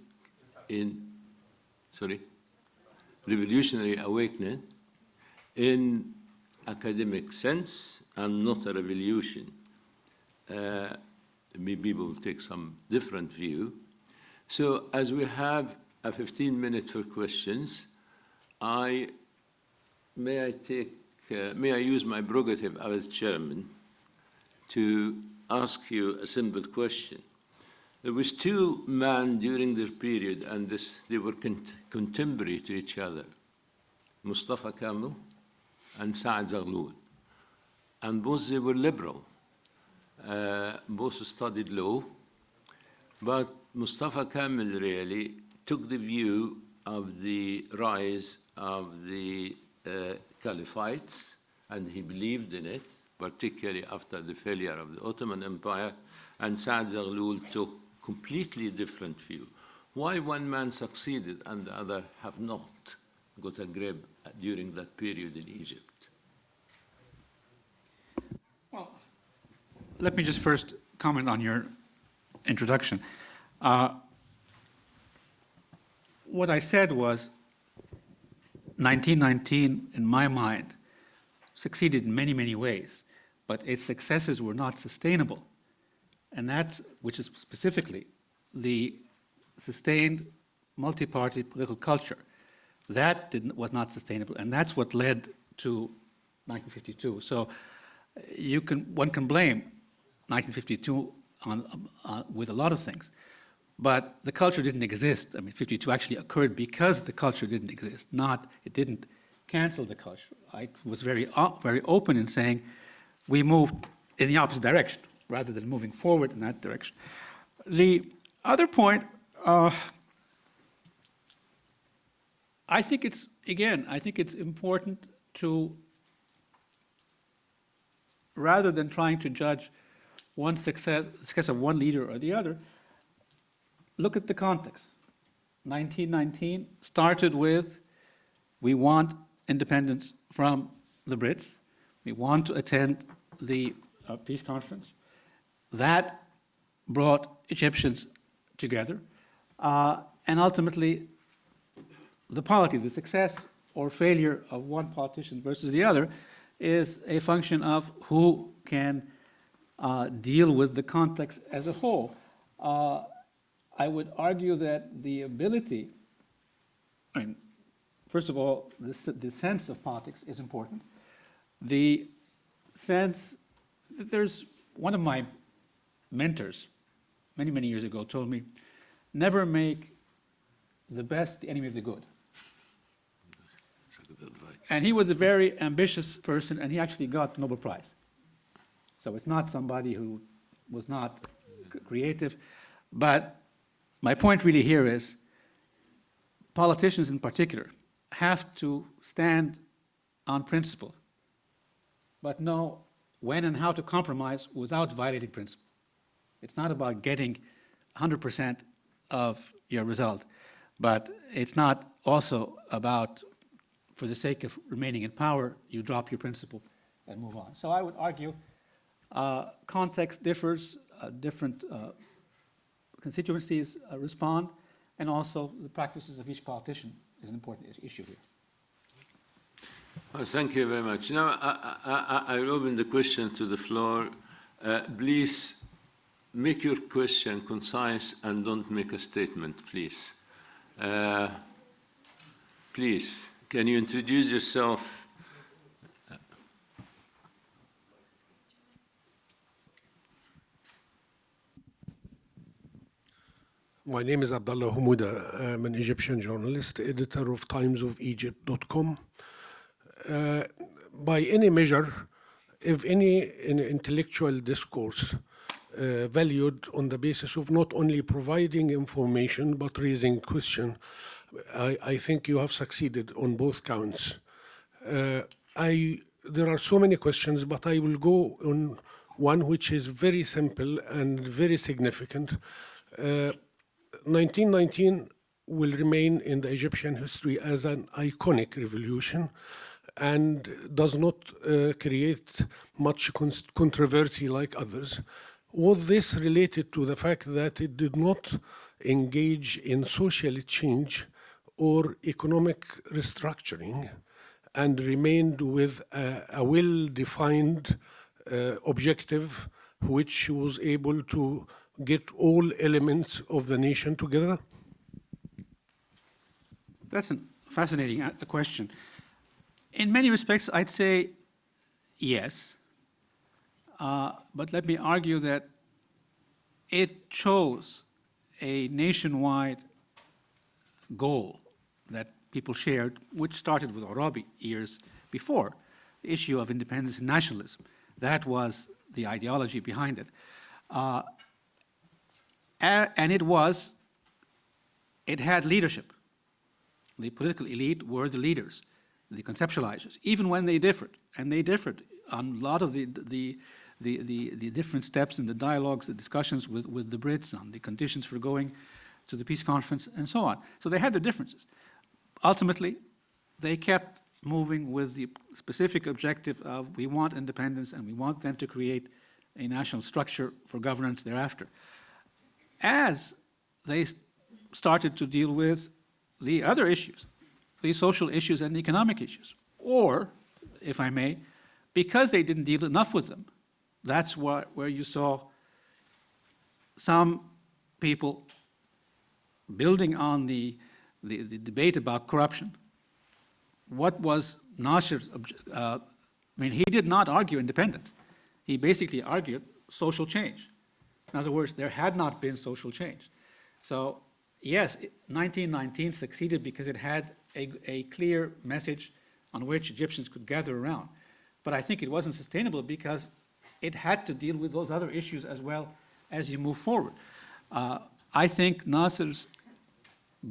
revolutionary awakening in academic sense and not a revolution. Maybe people will take some different view. So as we have a 15 minutes for questions, may I use my prerogative as chairman to ask you a simple question. There was two men during their period, and they were contemporary to each other, Mustafa Kemal and Saad Zaghloul. And both they were liberal. Both studied law, but Mustafa Kemal really took the view of the rise of the caliphates, and he believed in it, particularly after the failure of the Ottoman Empire, and Saad Zaghloul took completely different view. Why one man succeeded and the other have not got a grip during that period in Egypt? Well, let me just first comment on your introduction. What I said was 1919, in my mind, succeeded in many, many ways, but its successes were not sustainable. And which is specifically the sustained multi-party political culture. That was not sustainable, and that's what led to 1952. So one can blame 1952 with a lot of things, but the culture didn't exist. I mean, 52 actually occurred because the culture didn't exist, it didn't cancel the culture. I was very open in saying we moved in the opposite direction rather than moving forward in that direction. The other point, I think it's important to, rather than trying to judge one success of one leader or the other, look at the context. 1919 started with, we want independence from the Brits. We want to attend the peace conference. That brought Egyptians together. And ultimately, the polity, the success or failure of one politician versus the other is a function of who can deal with the context as a whole. I would argue that the ability, first of all, the sense of politics is important. The sense, there's one of my mentors many, many years ago told me, never make the best the enemy of the good. And he was a very ambitious person, and he actually got the Nobel Prize. So it's not somebody who was not creative. But my point really here is politicians in particular have to stand on principle but know when and how to compromise without violating principle. It's not about getting 100% of your result, but it's not also about, for the sake of remaining in power, you drop your principle and move on. So I would argue context differs, different constituencies respond, and also the practices of each politician is an important issue here. Oh, thank you very much. Now, I will open the question to the floor. Please make your question concise and don't make a statement, please. Please, can you introduce yourself? My name is Abdullah Humouda. I'm an Egyptian journalist, editor of timesofegypt.com. By any measure, if any intellectual discourse valued on the basis of not only providing information but raising question, I think you have succeeded on both counts. There are so many questions, but I will go on one which is very simple and very significant. 1919 will remain in the Egyptian history as an iconic revolution and does not create much controversy like others. Was this related to the fact that it did not engage in social change or economic restructuring and remained with a well-defined objective which was able to get all elements of the nation together? That's a fascinating question. In many respects, I'd say yes. But let me argue that it chose a nationwide goal that people shared, which started with Arabi years before, the issue of independence and nationalism. That was the ideology behind it. And it had leadership. The political elite were the leaders, the conceptualizers, even when they differed. And they differed on a lot of the different steps in the dialogues, the discussions with the Brits on the conditions for going to the peace conference and so on. So they had their differences. Ultimately, they kept moving with the specific objective of we want independence and we want them to create a national structure for governance thereafter. As they started to deal with the other issues, the social issues and the economic issues, or, if I may, because they didn't deal enough with them, that's where you saw some people building on the debate about corruption. What was Nasser's he did not argue independence. He basically argued social change. In other words, there had not been social change. So, yes, 1919 succeeded because it had a clear message on which Egyptians could gather around. But I think it wasn't sustainable because it had to deal with those other issues as well as you move forward. I think Nasser's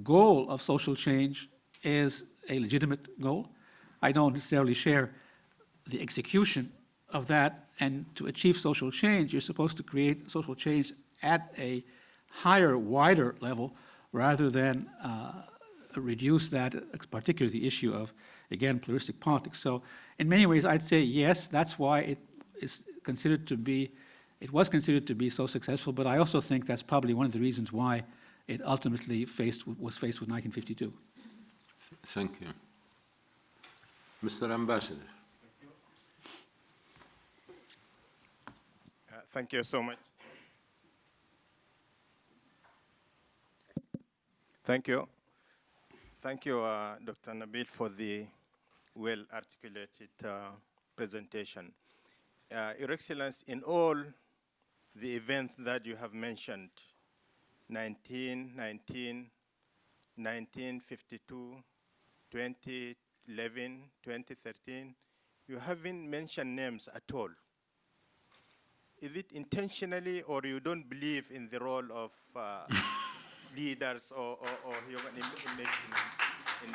goal of social change is a legitimate goal. I don't necessarily share the execution of that, and to achieve social change, you're supposed to create social change at a higher, wider level rather than reduce that, particularly the issue of, again, pluralistic politics. So in many ways, I'd say yes, that's why it was considered to be so successful, but I also think that's probably one of the reasons why it ultimately was faced with 1952. Thank you. Mr. Ambassador. Thank you so much. Thank you. Thank you, Dr. Nabil, for the well-articulated presentation. Your Excellency, in all the events that you have mentioned, 1919, 1952, 2011, 2013, you haven't mentioned names at all. Is it intentionally, or you don't believe in the role of leaders or human engagement? in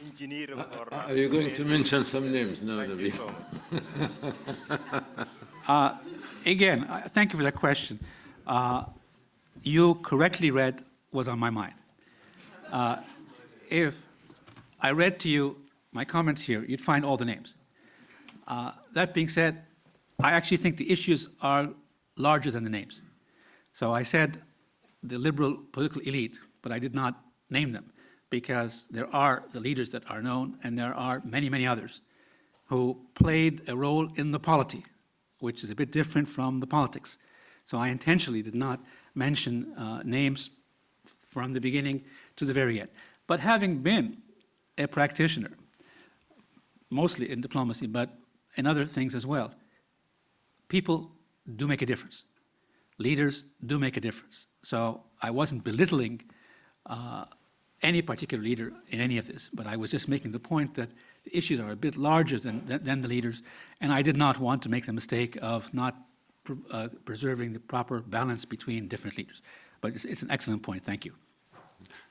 engineering or... Are you going to mention some names? No, Thank you Nabil. so much. Again, thank you for that question. You correctly read what's on my mind. If I read to you my comments here, you'd find all the names. That being said, I actually think the issues are larger than the names. So I said the liberal political elite, but I did not name them because there are the leaders that are known and there are many, many others who played a role in the polity, which is a bit different from the politics. So I intentionally did not mention names from the beginning to the very end. But having been a practitioner, mostly in diplomacy, but in other things as well, people do make a difference. Leaders do make a difference. So I wasn't belittling any particular leader in any of this, but I was just making the point that the issues are a bit larger than the leaders, and I did not want to make the mistake of not preserving the proper balance between different leaders. But it's an excellent point. Thank you.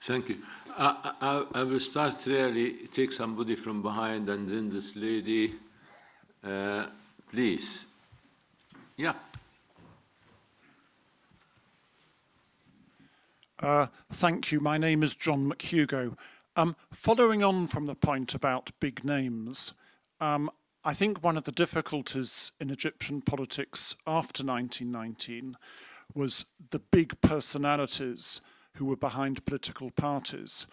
Thank you. I will start really, take somebody from behind and then this lady, please. Yeah. Thank you. My name is John McHugo. Following on from the point about big names, I think one of the difficulties in Egyptian politics after 1919 was the big personalities who were behind political parties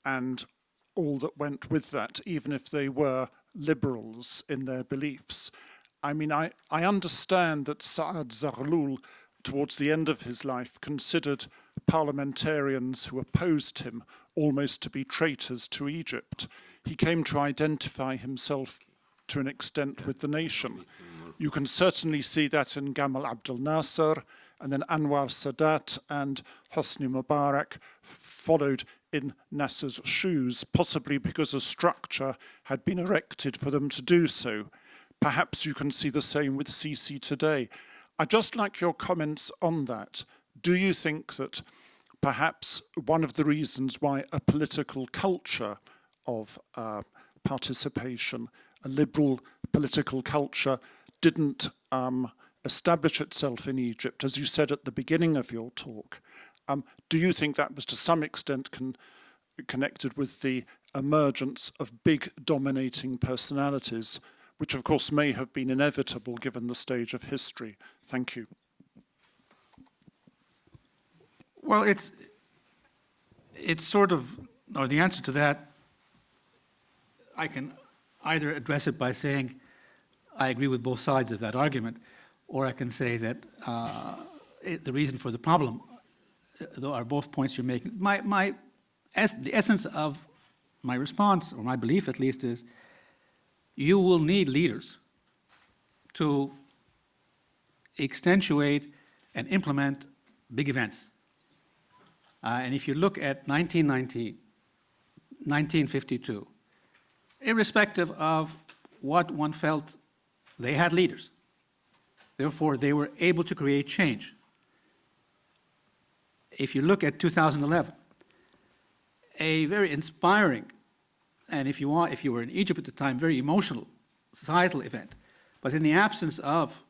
and all that went with that, even if they were liberals in their beliefs. I mean, I understand that Saad Zaghloul, towards the end of his life, considered parliamentarians who opposed him almost to be traitors to Egypt. He came to identify himself to an extent with the nation. You can certainly see that in Gamal Abdel Nasser, and then Anwar Sadat and Hosni Mubarak followed in Nasser's shoes, possibly because a structure had been erected for them to do so. Perhaps you can see the same with Sisi today. I'd just like your comments on that. Do you think that perhaps one of the reasons why a political culture of participation, a liberal political culture, didn't establish itself in Egypt, as you said at the beginning of your talk, do you think that was to some extent connected with the emergence of big dominating personalities, which of course may have been inevitable given the stage of history? Thank you. Well, it's sort of, or the answer to that, I can either address it by saying I agree with both sides of that argument, or I can say that the reason for the problem, though, are both points you're making. The essence of my response, or my belief at least, is you will need leaders to accentuate and implement big events. And if you look at 1919, 1952, irrespective of what one felt, they had leaders. Therefore, they were able to create change. If you look at 2011, a very inspiring, and if you were in Egypt at the time, very emotional societal event. But in the absence of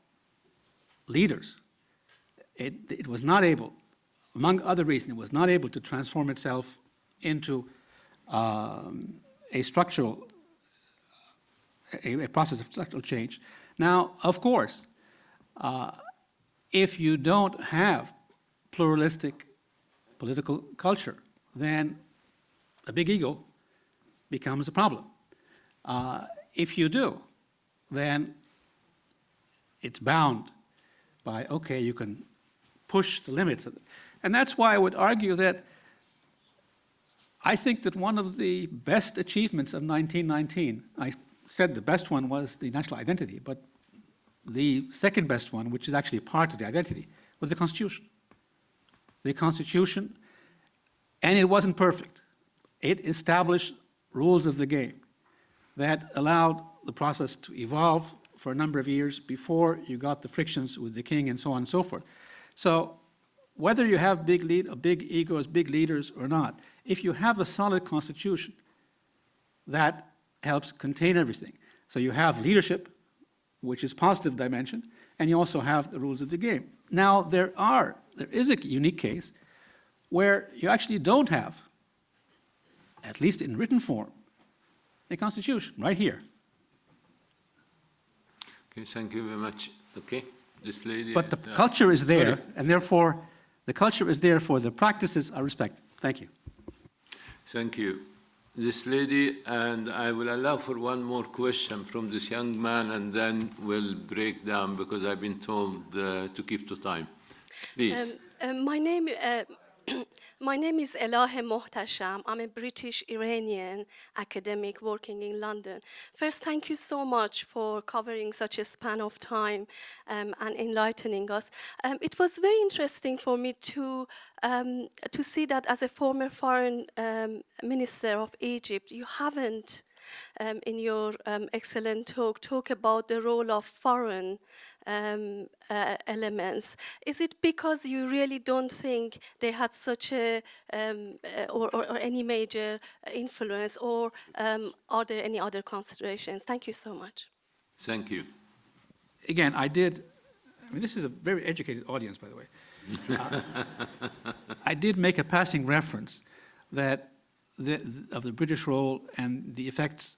leaders, it was not able, among other reasons, it was not able to transform itself into a process of structural change. Now, of course, if you don't have pluralistic political culture, then a big ego becomes a problem. If you do, then it's bound by, okay, you can push the limits of it. And that's why I would argue that I think that one of the best achievements of 1919, I said the best one was the national identity, but the second best one, which is actually part of the identity, was the Constitution. The Constitution, and it wasn't perfect. It established rules of the game that allowed the process to evolve for a number of years before you got the frictions with the king and so on and so forth. So whether you have big egos, big leaders or not, if you have a solid constitution, that helps contain everything. So you have leadership, which is positive dimension, and you also have the rules of the game. Now, there is a unique case where you actually don't have, at least in written form, a constitution, right here. Okay, thank you very much. Okay, this lady. But the culture is there, and therefore, the culture is there for the practices are respected. Thank you. Thank you. This lady, and I will allow for one more question from this young man, and then we'll break down because I've been told to keep to time. Please. My name is Elahe Mohtasham. I'm a British Iranian academic working in London. First, thank you so much for covering such a span of time and enlightening us. It was very interesting for me to see that as a former foreign minister of Egypt, you haven't in your excellent talk about the role of foreign elements. Is it because you really don't think they had such a or any major influence, or are there any other considerations? Thank you so much. Thank you. Again, this is a very educated audience, by the way. I did make a passing reference that of the British role and the effects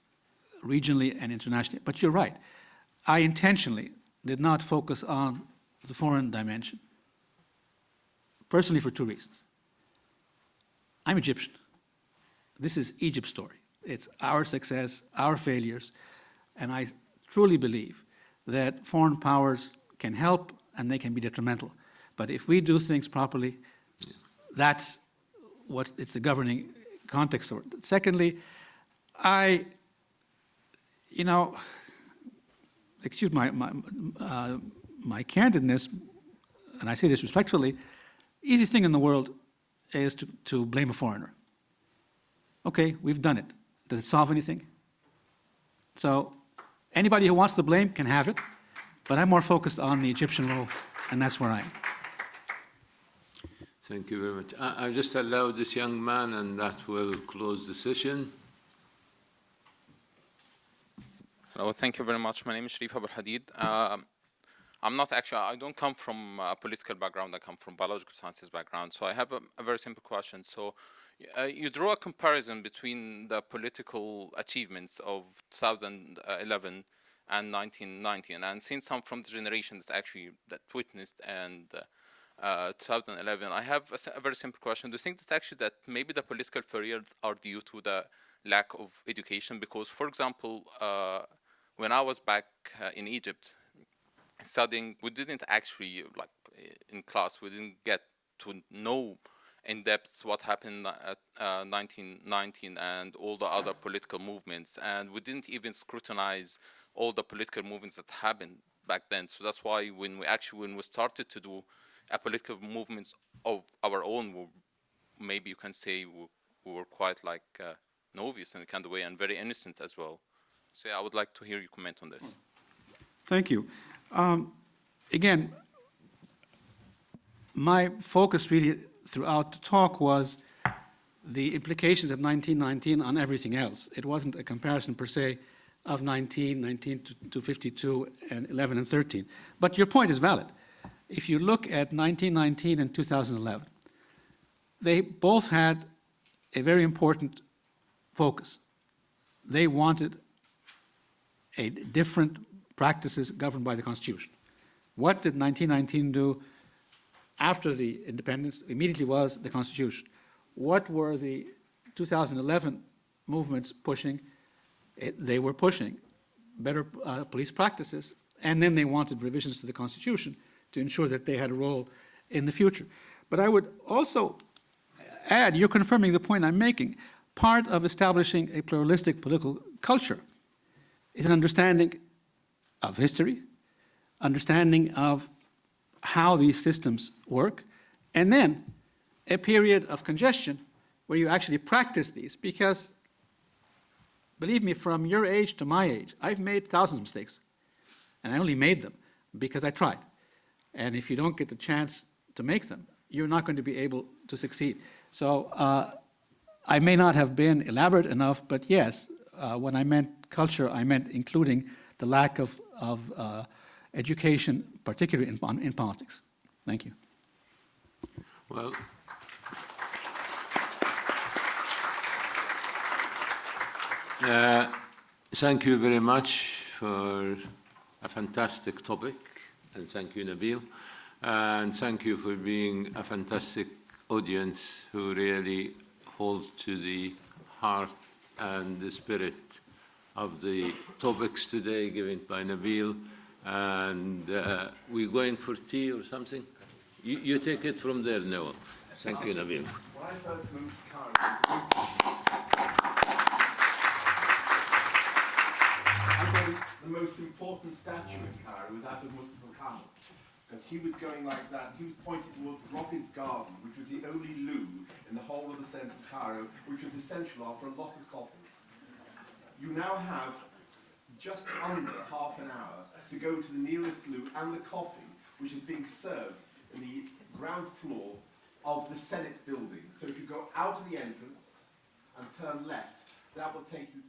regionally and internationally. But you're right. I intentionally did not focus on the foreign dimension, personally for two reasons. I'm Egyptian. This is Egypt's story. It's our success, our failures, and I truly believe that foreign powers can help and they can be detrimental. But if we do things properly, that's what it's the governing context. Secondly, excuse my candidness, and I say this respectfully, easiest thing in the world is to blame a foreigner. Okay, we've done it. Does it solve anything? So anybody who wants to blame can have it, but I'm more focused on the Egyptian role, and that's where I am. Thank you very much. I just allow this young man, and that will close the session. Hello, thank you very much. My name is Sharif Abul Hadid. I don't come from a political background. I come from biological sciences background. So I have a very simple question. So you draw a comparison between the political achievements of 2011 and 1990, and I've seen some from the generation that witnessed and 2011. I have a very simple question. Do you think that maybe the political failures are due to the lack of education? Because, for example, when I was back in Egypt studying, we didn't actually, in class, we didn't get to know in depth what happened at 1919 and all the other political movements, and we didn't even scrutinize all the political movements that happened back then. So that's why when we started to do a political movement of our own, maybe you can say we were quite novice in a kind of way and very innocent as well. So I would like to hear you comment on this. Thank you. Again, my focus really throughout the talk was the implications of 1919 on everything else. It wasn't a comparison per se of 19 to 52 and 11 and 13. But your point is valid. If you look at 1919 and 2011, they both had a very important focus. They wanted a different practices governed by the Constitution. What did 1919 do after the independence? Immediately was the Constitution. What were the 2011 movements pushing? They were pushing better police practices, and then they wanted revisions to the Constitution to ensure that they had a role in the future. But I would also add, you're confirming the point I'm making, part of establishing a pluralistic political culture is an understanding of history, understanding of how these systems work, and then a period of congestion where you actually practice these. Because, believe me, from your age to my age, I've made thousands of mistakes, and I only made them because I tried. And if you don't get the chance to make them, you're not going to be able to succeed. So I may not have been elaborate enough, but yes, when I meant culture, I meant including the lack of education, particularly in politics. Thank you. Well, thank you very much for a fantastic topic, and thank you, Nabil, and thank you for being a fantastic audience who really hold to the heart and the spirit of the topics today given by Nabil. And we're going for tea or something? You take it from there, Noel. Thank you, Nabil. When I first moved to Cairo, I thought the most important statue in Cairo was that of Mustafa Kemal, because he was going like that. He was pointing towards Robbie's Garden, which was the only loo in the whole of the centre of Cairo, which was essential after a lot of coffees. You now have just under half an hour to go to the nearest loo and the coffee, which is being served in the ground floor of the Senate building. So if you go out of the entrance and turn left, that will take you to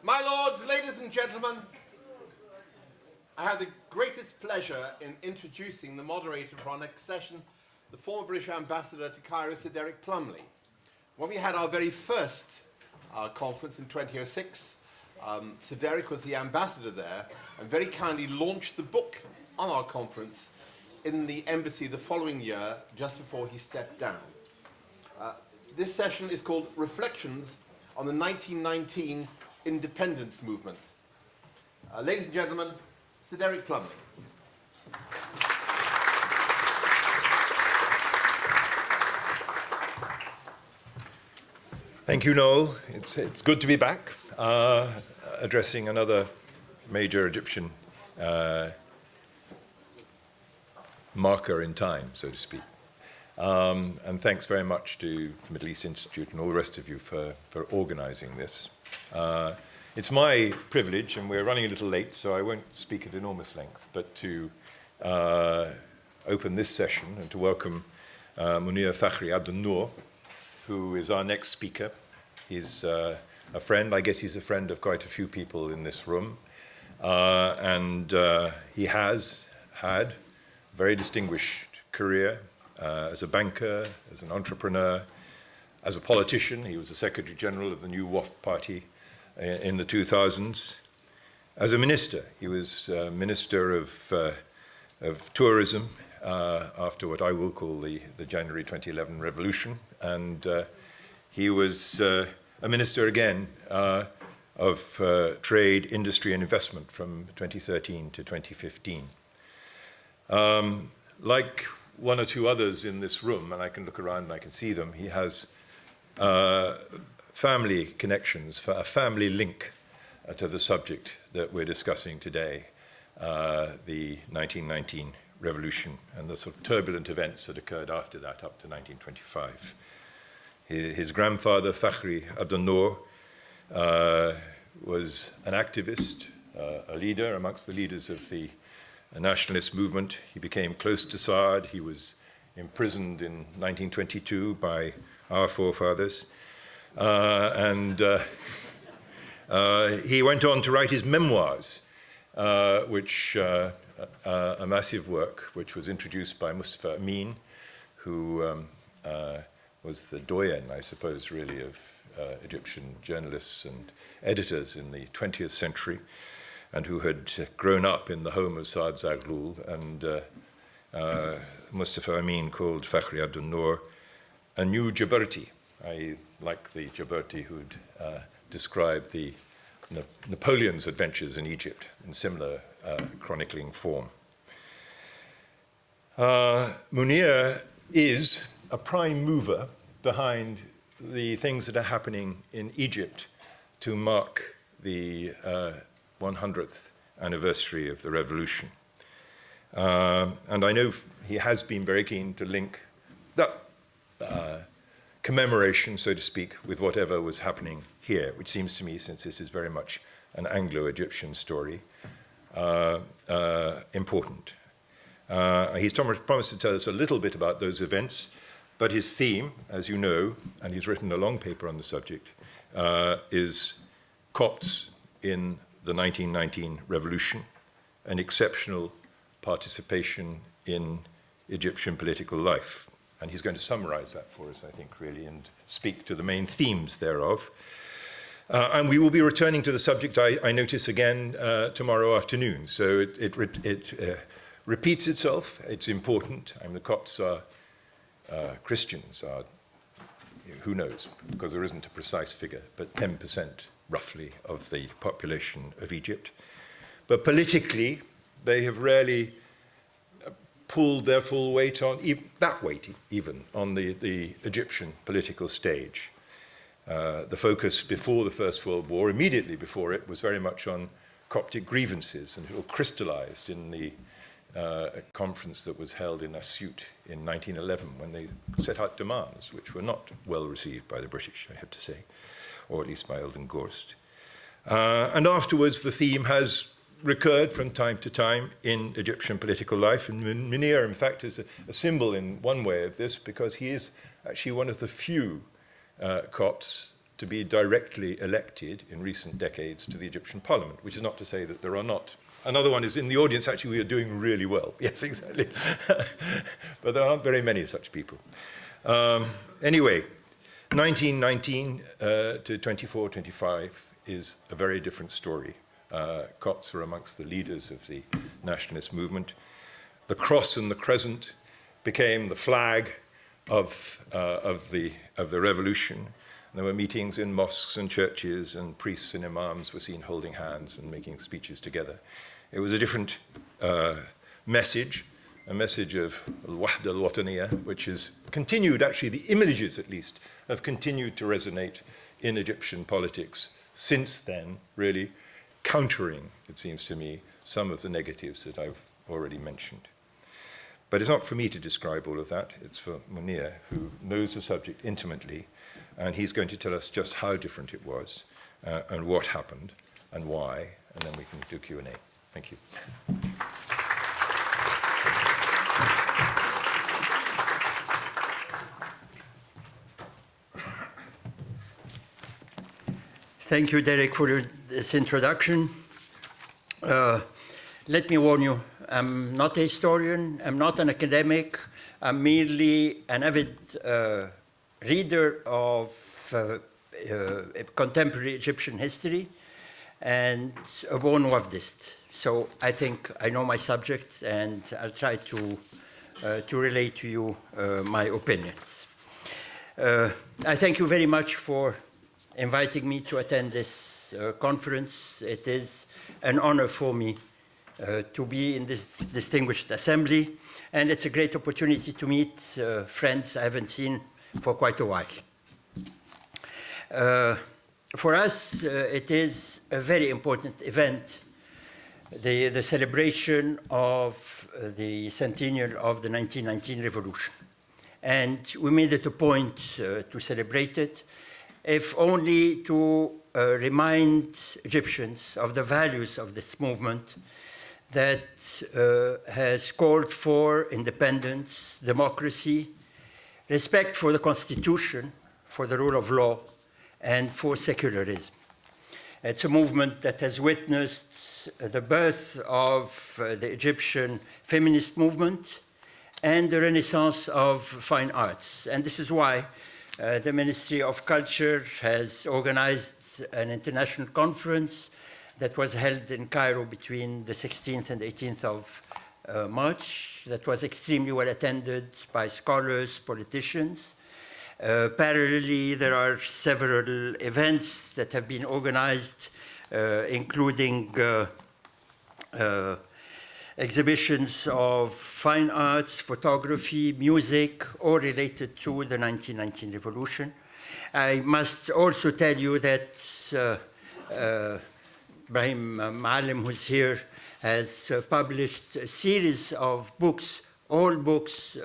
My lords, ladies and gentlemen, I have the greatest pleasure in introducing the moderator for our next session, the former British ambassador to Cairo, Sir Derek Plumley. When we had our very first conference in 2006, Sir Derek was the ambassador there and very kindly launched the book on our conference in the embassy the following year, just before he stepped down. This session is called Reflections on the 1919 Independence Movement. Ladies and gentlemen, Sir Derek Plumley. Thank you, Noel. It's good to be back, addressing another major Egyptian marker in time, so to speak. And thanks very much to the Middle East Institute and all the rest of you for organizing this. It's my privilege, and we're running a little late, so I won't speak at enormous length, but to open this session and to welcome Munir Fakhri Abdel-Nour, who is our next speaker. He's a friend. I guess he's a friend of quite a few people in this room. And he has had a very distinguished career as a banker, as an entrepreneur, as a politician. He was the Secretary General of the new Wafd Party in the 2000s. As a minister, he was Minister of Tourism after what I will call the January 2011 revolution. And he was a minister again of trade, industry and investment from 2013 to 2015. Like one or two others in this room, and I can look around and I can see them, he has family connections, a family link to the subject that we're discussing today, the 1919 revolution and the sort of turbulent events that occurred after that up to 1925. His grandfather, Fakhri Abdel-Nour, was an activist, a leader amongst the leaders of the nationalist movement. He became close to Saad. He was imprisoned in 1922 by our forefathers. He went on to write his memoirs, which a massive work, which was introduced by Mustafa Amin, who was the doyen, I suppose, really, of Egyptian journalists and editors in the 20th century, and who had grown up in the home of Saad Zaghloul. And Mustafa Amin called Fakhri Abdel-Nour a new Jaberti. I like the Jaberti who'd described the Napoleon's adventures in Egypt in similar chronicling form. Munir is a prime mover behind the things that are happening in Egypt to mark the 100th anniversary of the revolution. And I know he has been very keen to link that commemoration, so to speak, with whatever was happening here, which seems to me, since this is very much an Anglo-Egyptian story, important. He's promised to tell us a little bit about those events, but his theme, as you know, and he's written a long paper on the subject, is Copts in the 1919 revolution, an exceptional participation in Egyptian political life. And he's going to summarize that for us, I think, really, and speak to the main themes thereof. And we will be returning to the subject, I notice, again tomorrow afternoon. So it repeats itself. It's important. I mean, the Copts are Christians, are, who knows, because there isn't a precise figure, but 10% roughly of the population of Egypt. But politically, they have rarely pulled their full weight on, that weight even, on the Egyptian political stage. The focus before the First World War, immediately before it, was very much on Coptic grievances, and it all crystallized in the conference that was held in Asyut in 1911, when they set out demands which were not well received by the British, I have to say, or at least by Eldon Gorst. And afterwards, the theme has recurred from time to time in Egyptian political life. And Munir, in fact, is a symbol in one way of this, because he is actually one of the few Copts to be directly elected in recent decades to the Egyptian parliament, which is not to say that there are not. Another one is in the audience, actually, we are doing really well. Yes, exactly. But there aren't very many such people. Anyway, 1919 to 24, 25 is a very different story. Copts were amongst the leaders of the nationalist movement. The cross and the crescent became the flag of the revolution. There were meetings in mosques and churches, and priests and imams were seen holding hands and making speeches together. It was a different message, a message of al-Wahda al-Wataniyah, which has continued, actually, the images at least, have continued to resonate in Egyptian politics since then, really countering, it seems to me, some of the negatives that I've already mentioned. But it's not for me to describe all of that. It's for Munir, who knows the subject intimately, and he's going to tell us just how different it was, and what happened, and why, and then we can do Q&A. Thank you. Thank you, Derek, for this introduction. Let me warn you, I'm not a historian, I'm not an academic, I'm merely an avid reader of contemporary Egyptian history and a born Wafdist. So I think I know my subject, and I'll try to relate to you my opinions. I thank you very much for inviting me to attend this conference. It is an honor for me to be in this distinguished assembly, and it's a great opportunity to meet friends I haven't seen for quite a while. For us, it is a very important event, the celebration of the centennial of the 1919 revolution. And we made it a point to celebrate it, if only to remind Egyptians of the values of this movement that has called for independence, democracy, respect for the Constitution, for the rule of law, and for secularism. It's a movement that has witnessed the birth of the Egyptian feminist movement and the renaissance of fine arts. And this is why the Ministry of Culture has organized an international conference that was held in Cairo between the 16th and 18th of March, that was extremely well attended by scholars, politicians. Parallelly, there are several events that have been organized, including exhibitions of fine arts, photography, music, all related to the 1919 revolution. I must also tell you that Ibrahim Maalim, who's here, has published a series of books, all books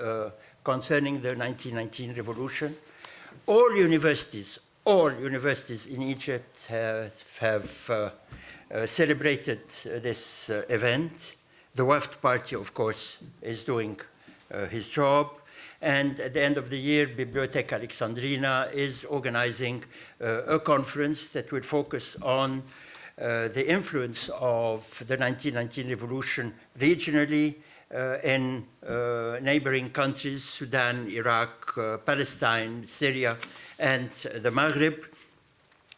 concerning the 1919 revolution. All universities in Egypt have celebrated this event. The Wafd Party, of course, is doing his job. And at the end of the year, Bibliotheca Alexandrina is organizing a conference that will focus on the influence of the 1919 revolution regionally in neighboring countries, Sudan, Iraq, Palestine, Syria, and the Maghreb,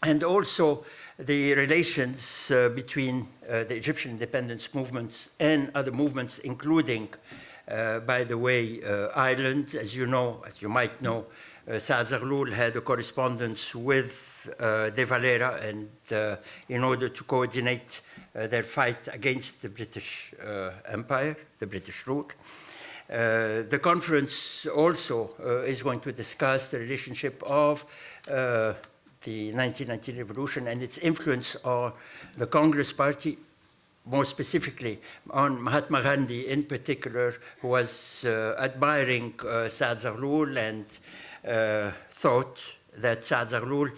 and also the relations between the Egyptian independence movements and other movements, including, by the way, Ireland. As you know, as you might know, Saad Zaghloul had a correspondence with De Valera, and in order to coordinate their fight against the British Empire, the British rule. The conference also is going to discuss the relationship of the 1919 revolution and its influence on the Congress Party, more specifically on Mahatma Gandhi in particular, who was admiring Saad Zaghloul and thought that Saad Zaghloul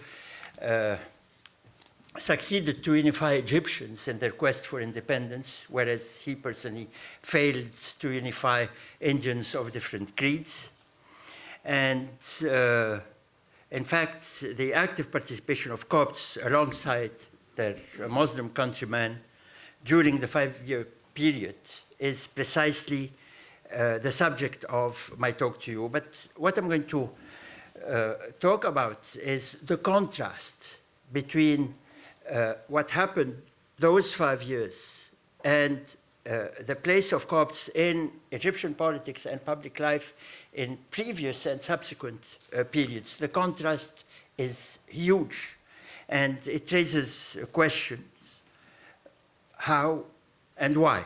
succeeded to unify Egyptians in their quest for independence, whereas he personally failed to unify Indians of different creeds. And In fact, the active participation of Copts alongside their Muslim countrymen during the 5-year period is precisely the subject of my talk to you. But what I'm going to talk about is the contrast between what happened those 5 years and the place of Copts in Egyptian politics and public life in previous and subsequent periods. The contrast is huge, and it raises questions: how and why?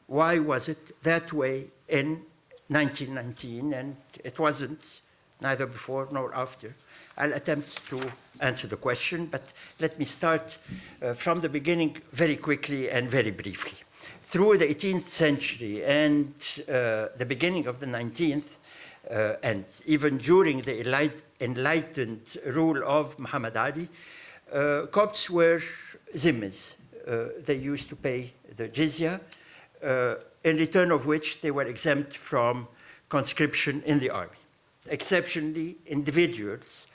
Why was it that way in 1919, and it wasn't neither before nor after? I'll attempt to answer the question, but let me start from the beginning very quickly and very briefly. Through the 18th century and the beginning of the 19th, and even during the enlightened rule of Muhammad Ali, Copts were zimmis. They used to pay the jizya, in return of which they were exempt from conscription in the army. Exceptionally, individuals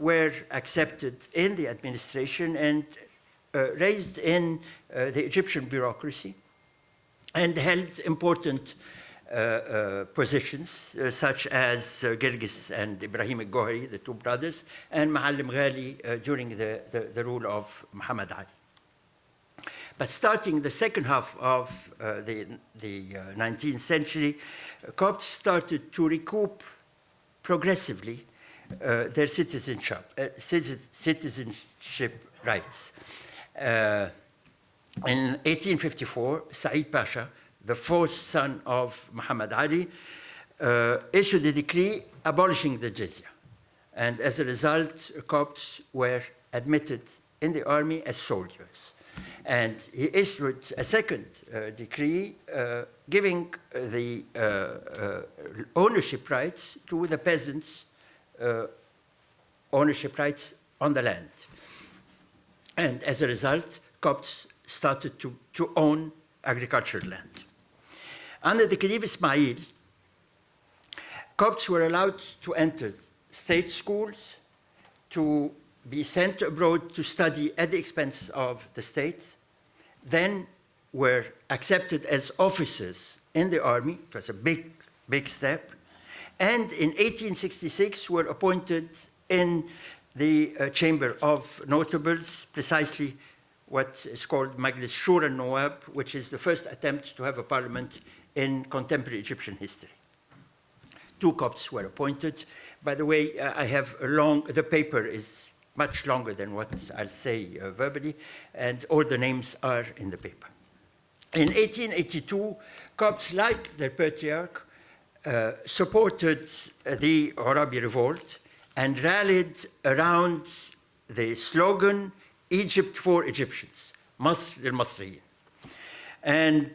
were accepted in the administration and raised in the Egyptian bureaucracy and held important positions, such as Girgis and Ibrahim al-Gohari, the two brothers, and Ma'allim Ghali during the rule of Muhammad Ali. But starting the second half of the 19th century, Copts started to recoup progressively their citizenship rights. In 1854, Said Pasha, the fourth son of Muhammad Ali, issued a decree abolishing the jizya. And as a result, Copts were admitted in the army as soldiers. And he issued a second decree giving the ownership rights to the peasants, ownership rights on the land. And as a result, Copts started to own agricultural land. Under the Caliph Ismail, Copts were allowed to enter state schools, to be sent abroad to study at the expense of the state, then were accepted as officers in the army. It was a big, big step. And in 1866 were appointed in the Chamber of Notables, precisely what is called Majlis Shura al-Nawab, which is the first attempt to have a parliament in contemporary Egyptian history. 2 Copts were appointed. By the way, I have the paper is much longer than what I'll say verbally, and all the names are in the paper. In 1882, Copts, like their patriarch, supported the Arabi revolt and rallied around the slogan, Egypt for Egyptians, Masr lil-Masriyin. And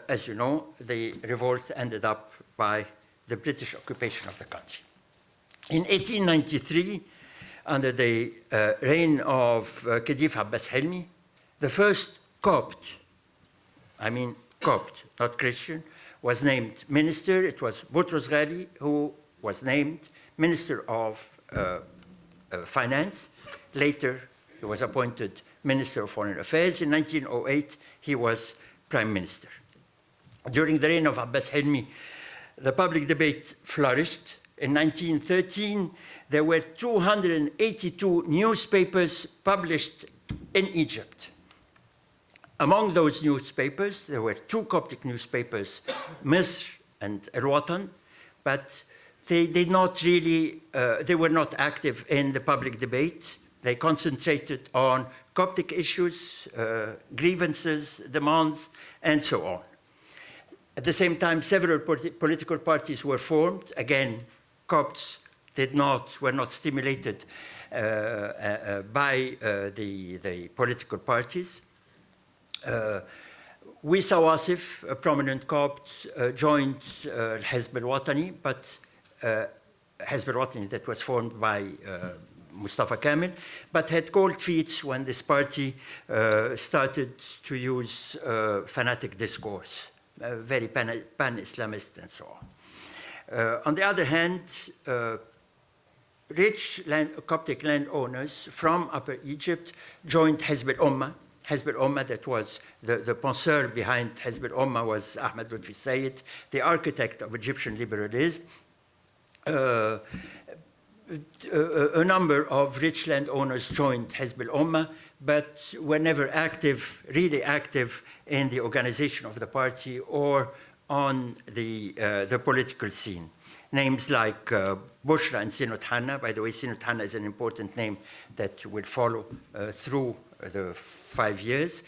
as you know, the revolt ended up by the British occupation of the country. In 1893, under the reign of Khedive Abbas Helmi, the first Copt, Copt, not Christian, was named minister. It was Boutros Ghali who was named Minister of Finance. Later, he was appointed Minister of Foreign Affairs. In 1908, he was Prime Minister. During the reign of Abbas Helmi, the public debate flourished. In 1913, there were 282 newspapers published in Egypt. Among those newspapers, there were 2 Coptic newspapers, Misr and Al-Watan, but they did not really, they were not active in the public debate. They concentrated on Coptic issues, grievances, demands, and so on. At the same time, several political parties were formed. Again, Copts were not stimulated by the political parties. Wissa Wasif, a prominent Copt, joined Hizb al-Watani, but Hizb al-Watani that was formed by Mustafa Kamel, but had cold feet when this party started to use fanatic discourse, very pan-Islamist and so on. On the other hand, rich Coptic landowners from Upper Egypt joined Hizb al-Ummah. Hizb al-Ummah, that was the penseur behind Hizb al-Ummah was Ahmed Lutfi Sayyid, the architect of Egyptian liberalism. A number of rich landowners joined Hizb al-Ummah, but were never active, really active in the organization of the party or on the political scene. Names like Bushra and Sinut Hanna. By the way, Sinut Hanna is an important name that will follow through the 5 years.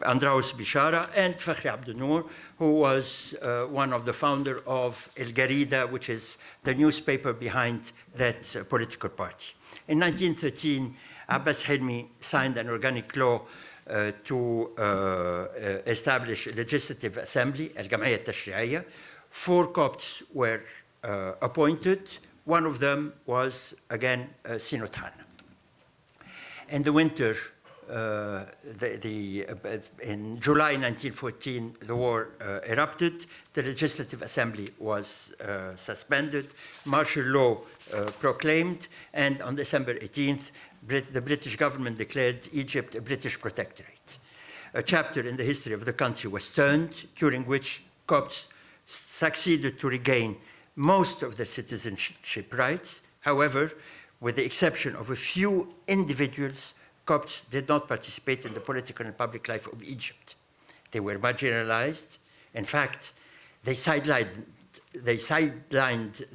Andraus Bishara and Fakhri Abdel Noor, who was one of the founders of El Garida, which is the newspaper behind that political party. In 1913, Abbas Helmi signed an organic law to establish a legislative assembly, Al-Jam'iyya Al-Tashri'iyya. 4 Copts were appointed. One of them was, again, Sinut Hanna. In the winter, in July 1914, the war erupted. The Legislative Assembly was suspended. Martial law proclaimed, and on December 18th, the British government declared Egypt a British protectorate. A chapter in the history of the country was turned, during which Copts succeeded to regain most of their citizenship rights. However, with the exception of a few individuals, Copts did not participate in the political and public life of Egypt. They were marginalized. In fact, they sidelined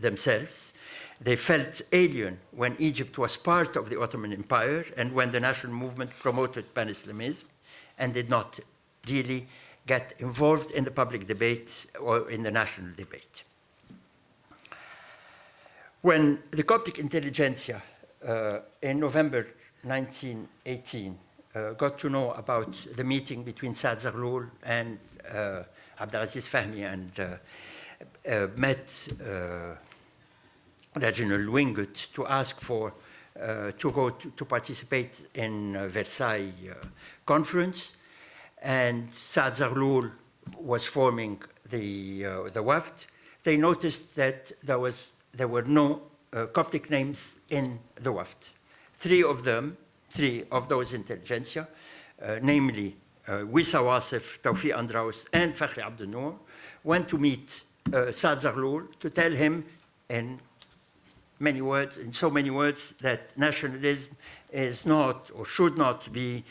themselves. They felt alien when Egypt was part of the Ottoman Empire and when the national movement promoted pan-Islamism, and did not really get involved in the public debate or in the national debate. When the Coptic intelligentsia in November 1918 got to know about the meeting between Saad Zaghloul and Abdelaziz Fahmy and met Reginald Wingott to ask for to go to participate in Versailles conference, and Saad Zaghloul was forming the Wafd. They noticed that there were no Coptic names in the Wafd. 3 of those intelligentsia, namely Wissa Wasif, Tawfiq Andraus, and Fakhri Abdel Noor, went to meet Saad Zaghloul to tell him in so many words, that nationalism is not or should not be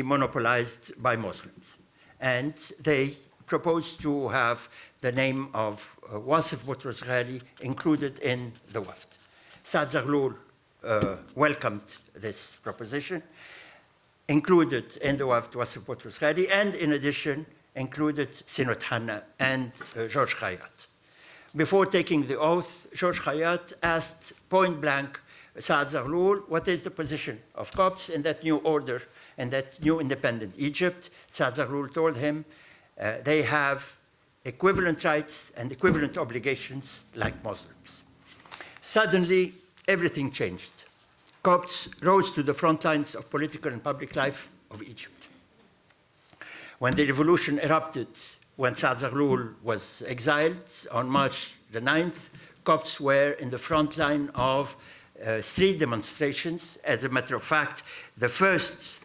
monopolized by Muslims. And they proposed to have the name of Wasif Boutros Ghali included in the Wafd. Saad Zaghloul welcomed this proposition, included in the Wafd Wasif Boutros Ghali, and in addition included Sinut Hanna and Georges Khayat. Before taking the oath, Georges Khayat asked point blank Saad Zaghloul, what is the position of Copts in that new order, in that new independent Egypt? Saad Zaghloul told him they have equivalent rights and equivalent obligations like Muslims. Suddenly, everything changed. Copts rose to the front lines of political and public life of Egypt. When the revolution erupted, when Saad Zaghloul was exiled on March the 9th, Copts were in the front line of street demonstrations. As a matter of fact, the first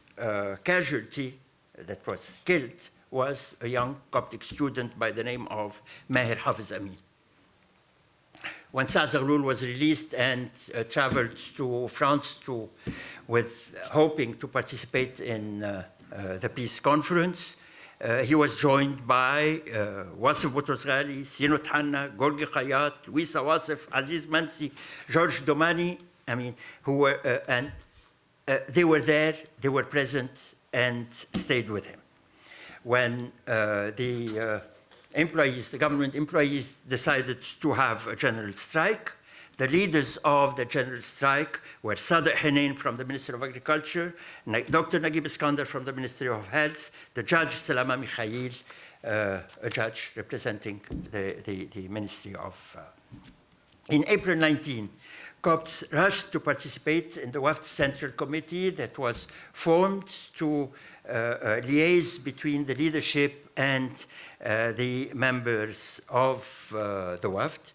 casualty that was killed was a young Coptic student by the name of Maher Hafiz Amin. When Saad Zaghloul was released and traveled to France hoping to participate in the peace conference, he was joined by Wasif Boutros Ghali, Sinut Hanna, Gorgi Khayat, Wissa Wasif, Aziz Mansi, Georges Domani, who were, and they were there, they were present, and stayed with him. When the government employees decided to have a general strike, the leaders of the general strike were Sadiq Hanain from the Ministry of Agriculture, Dr. Naguib Iskander from the Ministry of Health, the judge Salama Mikhail, a judge representing the Ministry of... In April 19, Copts rushed to participate in the Wafd Central Committee that was formed to liaise between the leadership and the members of the Wafd.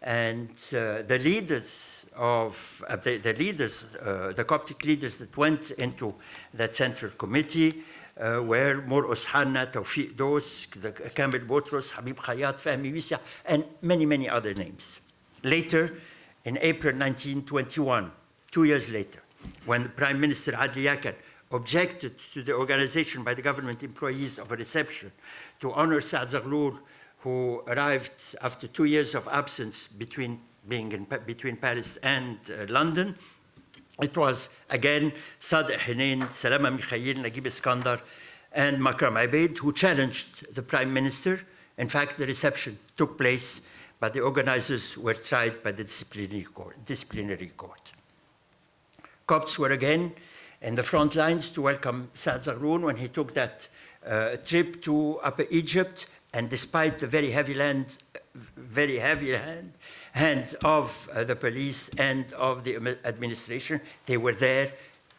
And the leaders of the Coptic leaders that went into that central committee were Morus Hanna, Tawfiq Dosk, Kamil Boutros, Habib Khayyat, Fahmi Wissa, and many, many other names. Later, in April 1921, 2 years later, when Prime Minister Adli Yakan objected to the organization by the government employees of a reception to honor Saad Zaghloul, who arrived after 2 years of absence between Paris and London, it was again Sadiq Hunain, Salama Mikhail, Naguib Iskandar, and Makram Abeid who challenged the Prime Minister. In fact, the reception took place, but the organizers were tried by the disciplinary court. Copts were again in the front lines to welcome Saad Zaghloul when he took that trip to Upper Egypt, and despite the very heavy hand of the police and of the administration, they were there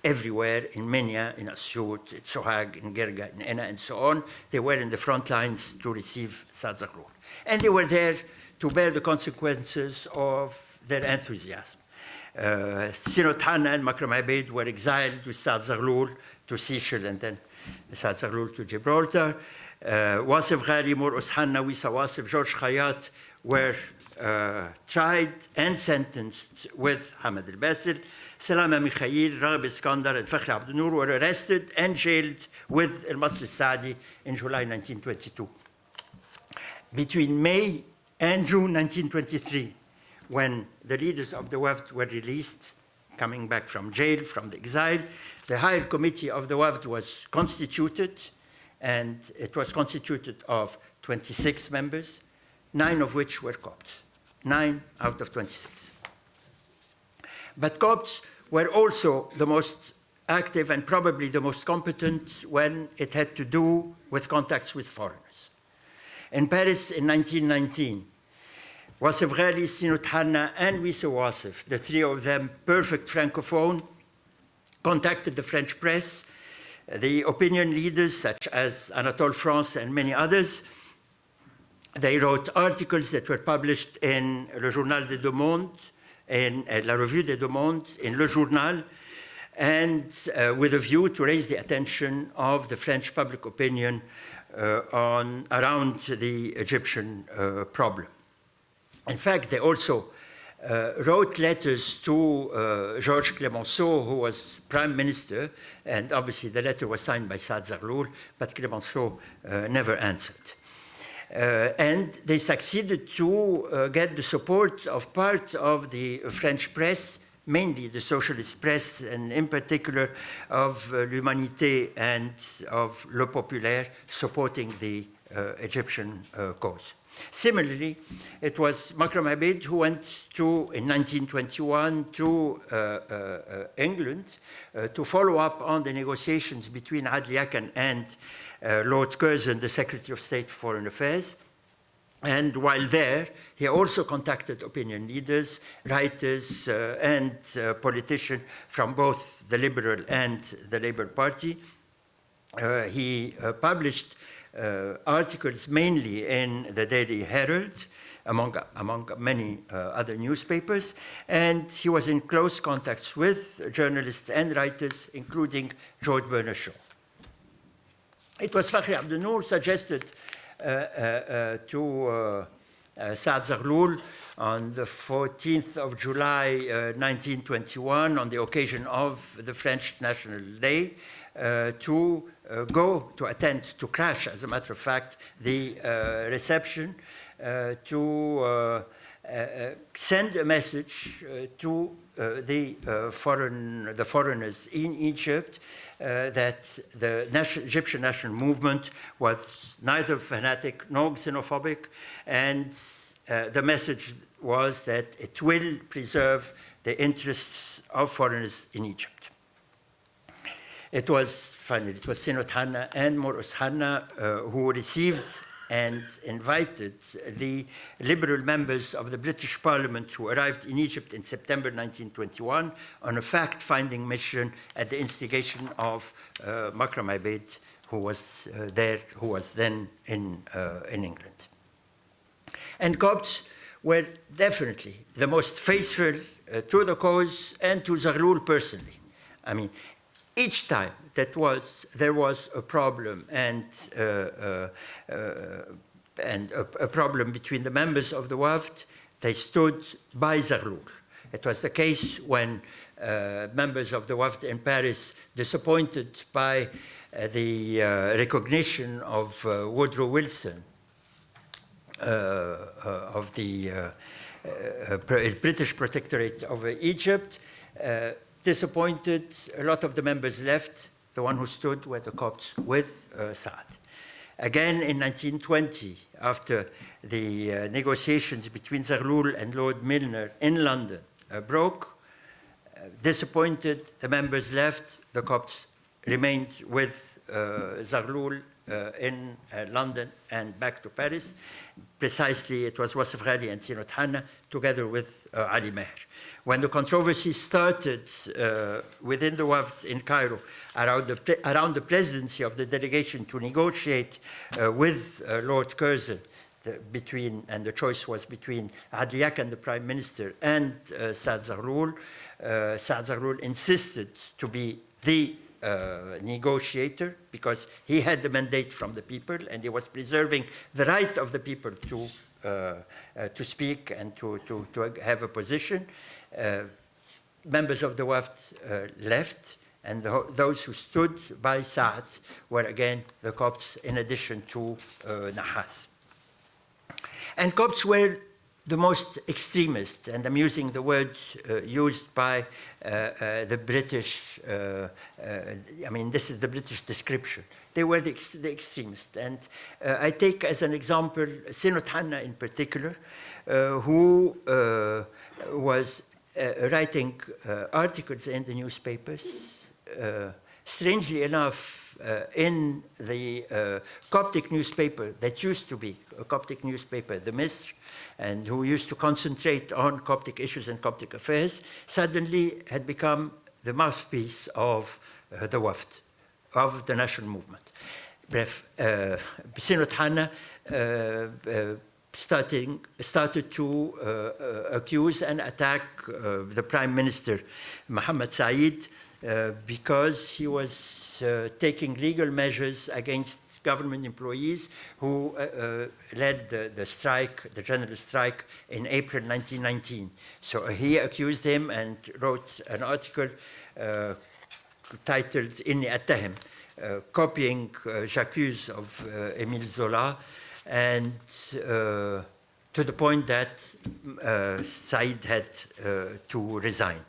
everywhere, in Minya, in Asyut, in Sohag, in Gerga, in Ena, and so on. They were in the front lines to receive Saad Zaghloul. And they were there to bear the consequences of their enthusiasm. Sinot Hanna and Makram Abeid were exiled with Saad Zaghloul to Seychelles and then Saad Zaghloul to Gibraltar. Wasef Ghali, Morus Hanna, Wissa Wasef, George Khayyat were tried and sentenced with Hamad al-Basil. Salama Mikhail, Raghib Iskandar, and Fakhri Abdel Noor were arrested and jailed with al-Masri al-Saadi in July 1922. Between May and June 1923, when the leaders of the Wafd were released, coming back from jail, from the exile, the higher committee of the Wafd was constituted, and it was constituted of 26 members, 9 of which were Copts. 9 out of 26. But Copts were also the most active and probably the most competent when it had to do with contacts with foreigners. In Paris in 1919, Wasef Ghali, Sinot Hanna, and Wissa Wasef, the three of them perfect Francophone, contacted the French press, the opinion leaders such as Anatole France and many others. They wrote articles that were published in Le Journal des Deux Mondes, in La Revue des Deux Mondes, in Le Journal, and with a view to raise the attention of the French public opinion around the Egyptian problem. In fact, they also wrote letters to Georges Clemenceau, who was prime minister, and obviously the letter was signed by Saad Zaghloul, but Clemenceau never answered. And they succeeded to get the support of part of the French press, mainly the socialist press, and in particular of L'Humanité and of Le Populaire, supporting the Egyptian cause. Similarly, it was Makram Abeid who went in 1921 to England to follow up on the negotiations between Adli Yakan and Lord Curzon, the Secretary of State for Foreign Affairs. And while there, he also contacted opinion leaders, writers, and politicians from both the Liberal and the Labour Party. He published articles mainly in the Daily Herald, among many other newspapers, and he was in close contacts with journalists and writers, including George Bernard Shaw. It was Fakhri Abdel Noor suggested to Saad Zaghloul on the 14th of July 1921, on the occasion of the French National Day, to go to attend, to crash, as a matter of fact, the reception, to send a message to the foreigners in Egypt that the Egyptian national movement was neither fanatic nor xenophobic, and the message was that it will preserve the interests of foreigners in Egypt. It was Sinot Hanna and Morus Hanna who received and invited the liberal members of the British Parliament who arrived in Egypt in September 1921 on a fact-finding mission at the instigation of Makram Abeid, who was then in England. And Copts were definitely the most faithful to the cause and to Zaghloul personally. I mean, each time there was a problem and a problem between the members of the Wafd, they stood by Zaghloul. It was the case when members of the Wafd in Paris, disappointed by the recognition of Woodrow Wilson of the British Protectorate over Egypt, disappointed, a lot of the members left. The one who stood were the Copts with Saad. Again, in 1920, after the negotiations between Zaghloul and Lord Milner in London broke, disappointed, the members left, the Copts remained with Zaghloul in London and back to Paris. Precisely, it was Wasef Ghali and Sinot Hanna together with Ali Mehr. When the controversy started within the Wafd in Cairo around the presidency of the delegation to negotiate with Lord Curzon, and the choice was between Adiak and the Prime Minister and Saad Zaghloul. Saad Zaghloul insisted to be the negotiator because he had the mandate from the people and he was preserving the right of the people to speak and to have a position. Members of the Wafd left, and those who stood by Saad were again the Copts in addition to Nahas. And Copts were the most extremist, and I'm using the word used by the British, I mean, this is the British description. They were the extremists. And I take as an example Sinot Hanna in particular, who was writing articles in the newspapers. Strangely enough, in the Coptic newspaper that used to be a Coptic newspaper, the Misr, and who used to concentrate on Coptic issues and Coptic affairs, suddenly had become the mouthpiece of the Wafd, of the national movement. Sinot Hanna started to accuse and attack the Prime Minister, Mohammed Said, because he was taking legal measures against government employees who led the strike, the general strike, in April 1919. So he accused him and wrote an article titled Inni Attahim, copying J'accuse of Émile Zola, and to the point that Said had to resign.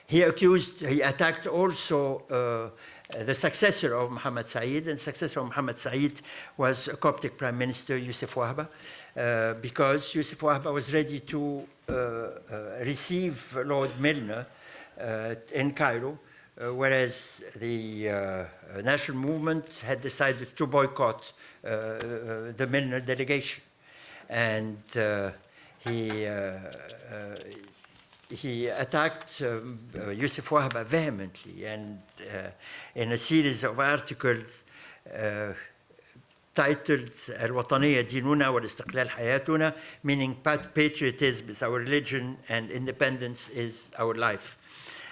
He attacked also the successor of Mohammed Said, and successor of Mohammed Said was a Coptic Prime Minister, Youssef Wahba, because Youssef Wahba was ready to receive Lord Milner in Cairo, whereas the national movement had decided to boycott the Milner delegation. And he attacked Youssef Wahba vehemently, and in a series of articles titled Al-Wataniyya Dinuna wal-Istiqlal Hayatuna, meaning patriotism is our religion and independence is our life.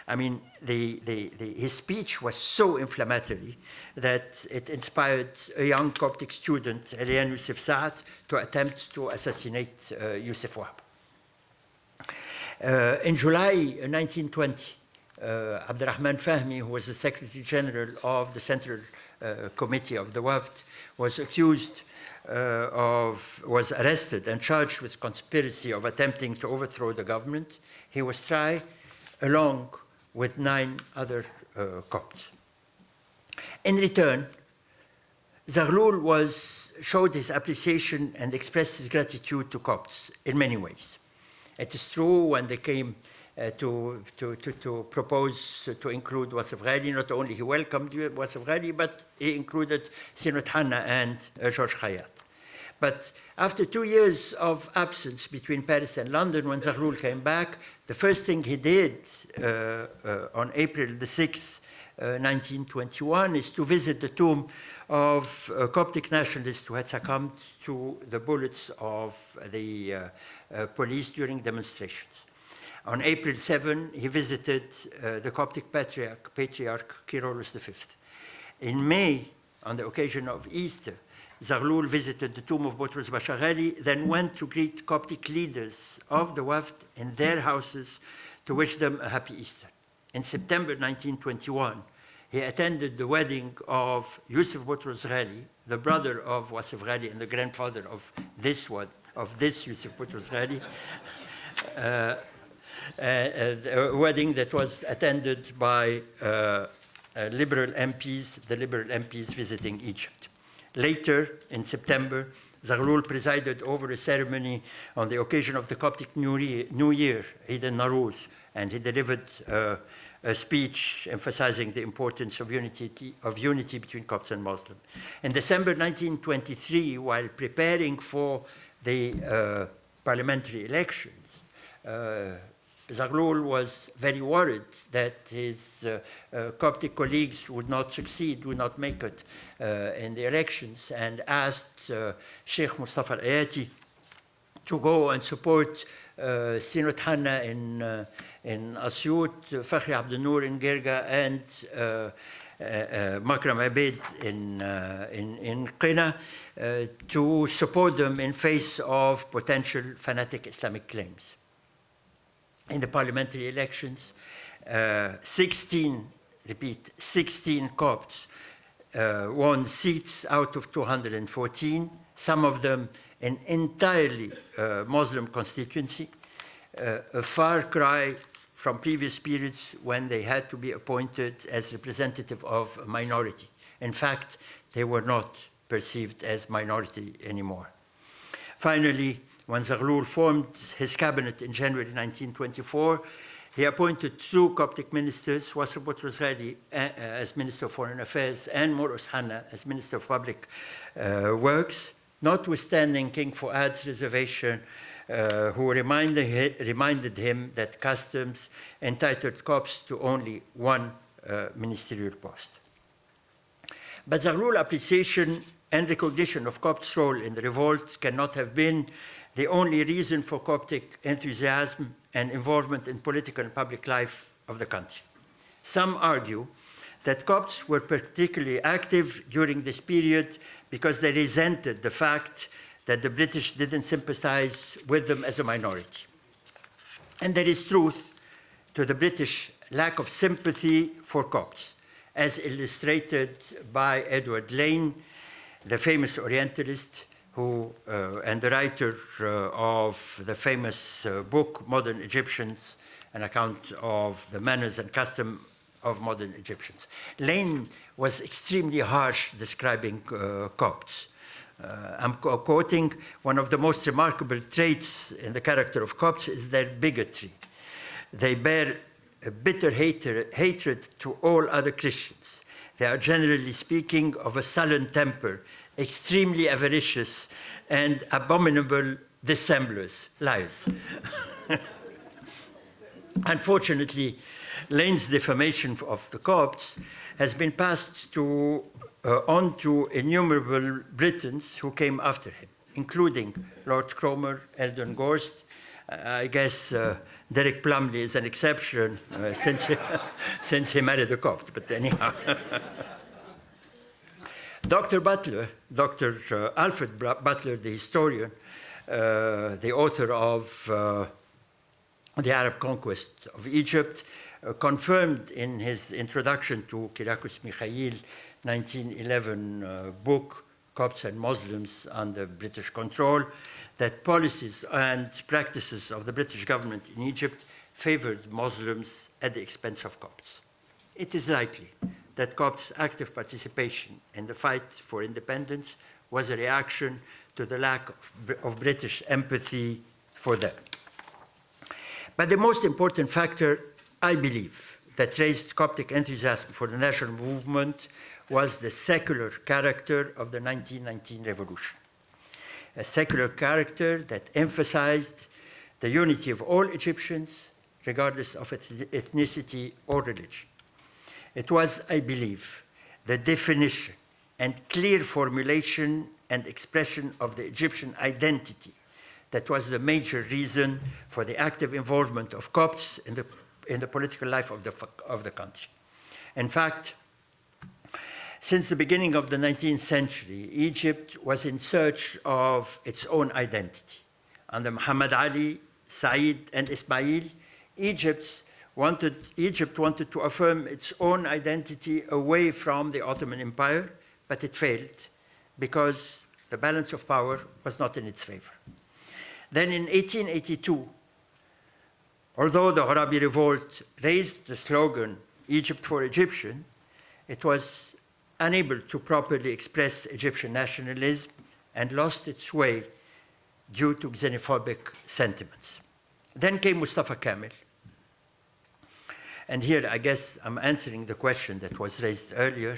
I mean, his speech was so inflammatory that it inspired a young Coptic student, Elian Youssef Saad, to attempt to assassinate Youssef Wahba. In July 1920, Abdurrahman Fahmi, who was the Secretary General of the Central Committee of the Wafd, was arrested and charged with conspiracy of attempting to overthrow the government. He was tried along with 9 other Copts. In return, Zaghloul showed his appreciation and expressed his gratitude to Copts in many ways. It is true when they came to propose to include Wasef Ghali, not only he welcomed Wasef Ghali, but he included Sinot Hanna and Georges Khayat. But after 2 years of absence between Paris and London, when Zaghloul came back, the first thing he did on April the 6th, 1921, is to visit the tomb of a Coptic nationalist who had succumbed to the bullets of the police during demonstrations. On April 7, he visited the Coptic Patriarch Kyrillos V. In May, on the occasion of Easter, Zaghloul visited the tomb of Boutros Bashaghali, then went to greet Coptic leaders of the Wafd in their houses to wish them a happy Easter. In September 1921, he attended the wedding of Yusuf Boutros Ghali, the brother of Wasef Ghali and the grandfather of this Yusuf Boutros Ghali, a wedding that was attended by liberal MPs, the liberal MPs visiting Egypt. Later, in September, Zaghloul presided over a ceremony on the occasion of the Coptic New Year, Eid al-Nowruz, and he delivered a speech emphasizing the importance of unity between Copts and Muslims. In December 1923, while preparing for the parliamentary elections, Zaghloul was very worried that his Coptic colleagues would not succeed, would not make it in the elections, and asked Sheikh Mustafa al-Ayati to go and support Sinut Hanna in Asyut, Fakhri Abdel Noor in Gerga, and Makram Abed in Qina, to support them in face of potential fanatic Islamic claims. In the parliamentary elections, 16 Copts won seats out of 214, some of them an entirely Muslim constituency, a far cry from previous periods when they had to be appointed as representative of a minority. In fact, they were not perceived as minority anymore. Finally, when Zaghloul formed his cabinet in January 1924, he appointed 2 Coptic ministers, Wasef Boutros Ghali as Minister of Foreign Affairs and Moros Hanna as Minister of Public Works, notwithstanding King Fuad's reservation, who reminded him that customs entitled Copts to only 1 ministerial post. But Zaghloul's appreciation and recognition of Copts' role in the revolt cannot have been the only reason for Coptic enthusiasm and involvement in political and public life of the country. Some argue that Copts were particularly active during this period because they resented the fact that the British didn't sympathize with them as a minority. And there is truth to the British lack of sympathy for Copts, as illustrated by Edward Lane, the famous Orientalist, and the writer of the famous book, Modern Egyptians, an account of the manners and custom of modern Egyptians. Lane was extremely harsh describing Copts. I'm quoting, one of the most remarkable traits in the character of Copts is their bigotry. They bear a bitter hatred to all other Christians. They are, generally speaking, of a sullen temper, extremely avaricious, and abominable dissemblers, liars. Unfortunately, Lane's defamation of the Copts has been passed on to innumerable Britons who came after him, including Lord Cromer, Eldon Gorst. I guess Derek Plumley is an exception since he married a Copt, but anyhow. Dr. Alfred Butler, the historian, the author of The Arab Conquest of Egypt, confirmed in his introduction to Kyriakos Mikhail 1911 book, Copts and Muslims Under British Control, that policies and practices of the British government in Egypt favored Muslims at the expense of Copts. It is likely that Copts' active participation in the fight for independence was a reaction to the lack of British empathy for them. But the most important factor, I believe, that raised Coptic enthusiasm for the national movement was the secular character of the 1919 revolution. A secular character that emphasized the unity of all Egyptians, regardless of ethnicity or religion. It was, I believe, the definition and clear formulation and expression of the Egyptian identity that was the major reason for the active involvement of Copts in the political life of the country. In fact, since the beginning of the 19th century, Egypt was in search of its own identity. Under Muhammad Ali, Said, and Ismail, Egypt wanted to affirm its own identity away from the Ottoman Empire, but it failed because the balance of power was not in its favor. Then in 1882, although the Arabi Revolt raised the slogan, Egypt for Egyptian, it was unable to properly express Egyptian nationalism and lost its way due to xenophobic sentiments. Then came Mustafa Kemal. And here, I guess I'm answering the question that was raised earlier.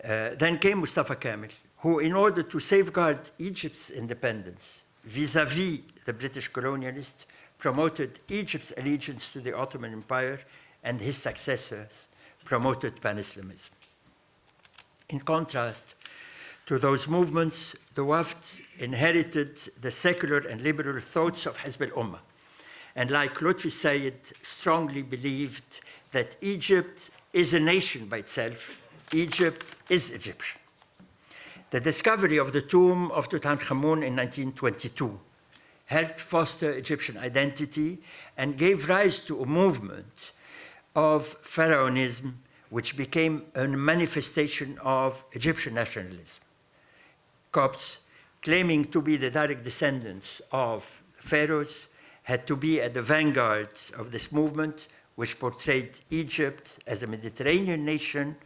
Then came Mustafa Kemal, who, in order to safeguard Egypt's independence vis-à-vis the British colonialists, promoted Egypt's allegiance to the Ottoman Empire, and his successors promoted pan-Islamism. In contrast to those movements, the Wafd inherited the secular and liberal thoughts of Hizb al-Ummah, and like Lutfi Sayyid, strongly believed that Egypt is a nation by itself. Egypt is Egyptian. The discovery of the tomb of Tutankhamun in 1922 helped foster Egyptian identity and gave rise to a movement of pharaonism, which became a manifestation of Egyptian nationalism. Copts, claiming to be the direct descendants of pharaohs, had to be at the vanguard of this movement, which portrayed Egypt as a Mediterranean nation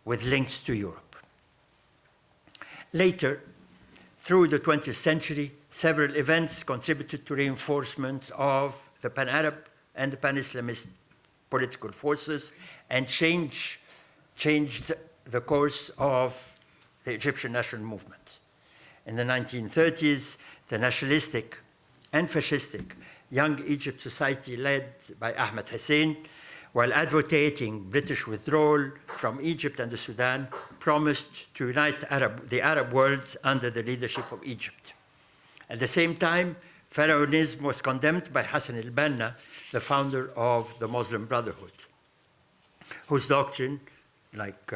with links to Europe. Later, through the 20th century, several events contributed to reinforcement of the pan-Arab and the pan-Islamist political forces and changed the course of the Egyptian national movement. In the 1930s, the nationalistic and fascistic Young Egypt Society, led by Ahmed Hussein, while advocating British withdrawal from Egypt and the Sudan, promised to unite the Arab world under the leadership of Egypt. At the same time, pharaonism was condemned by Hassan al-Banna, the founder of the Muslim Brotherhood, whose doctrine, like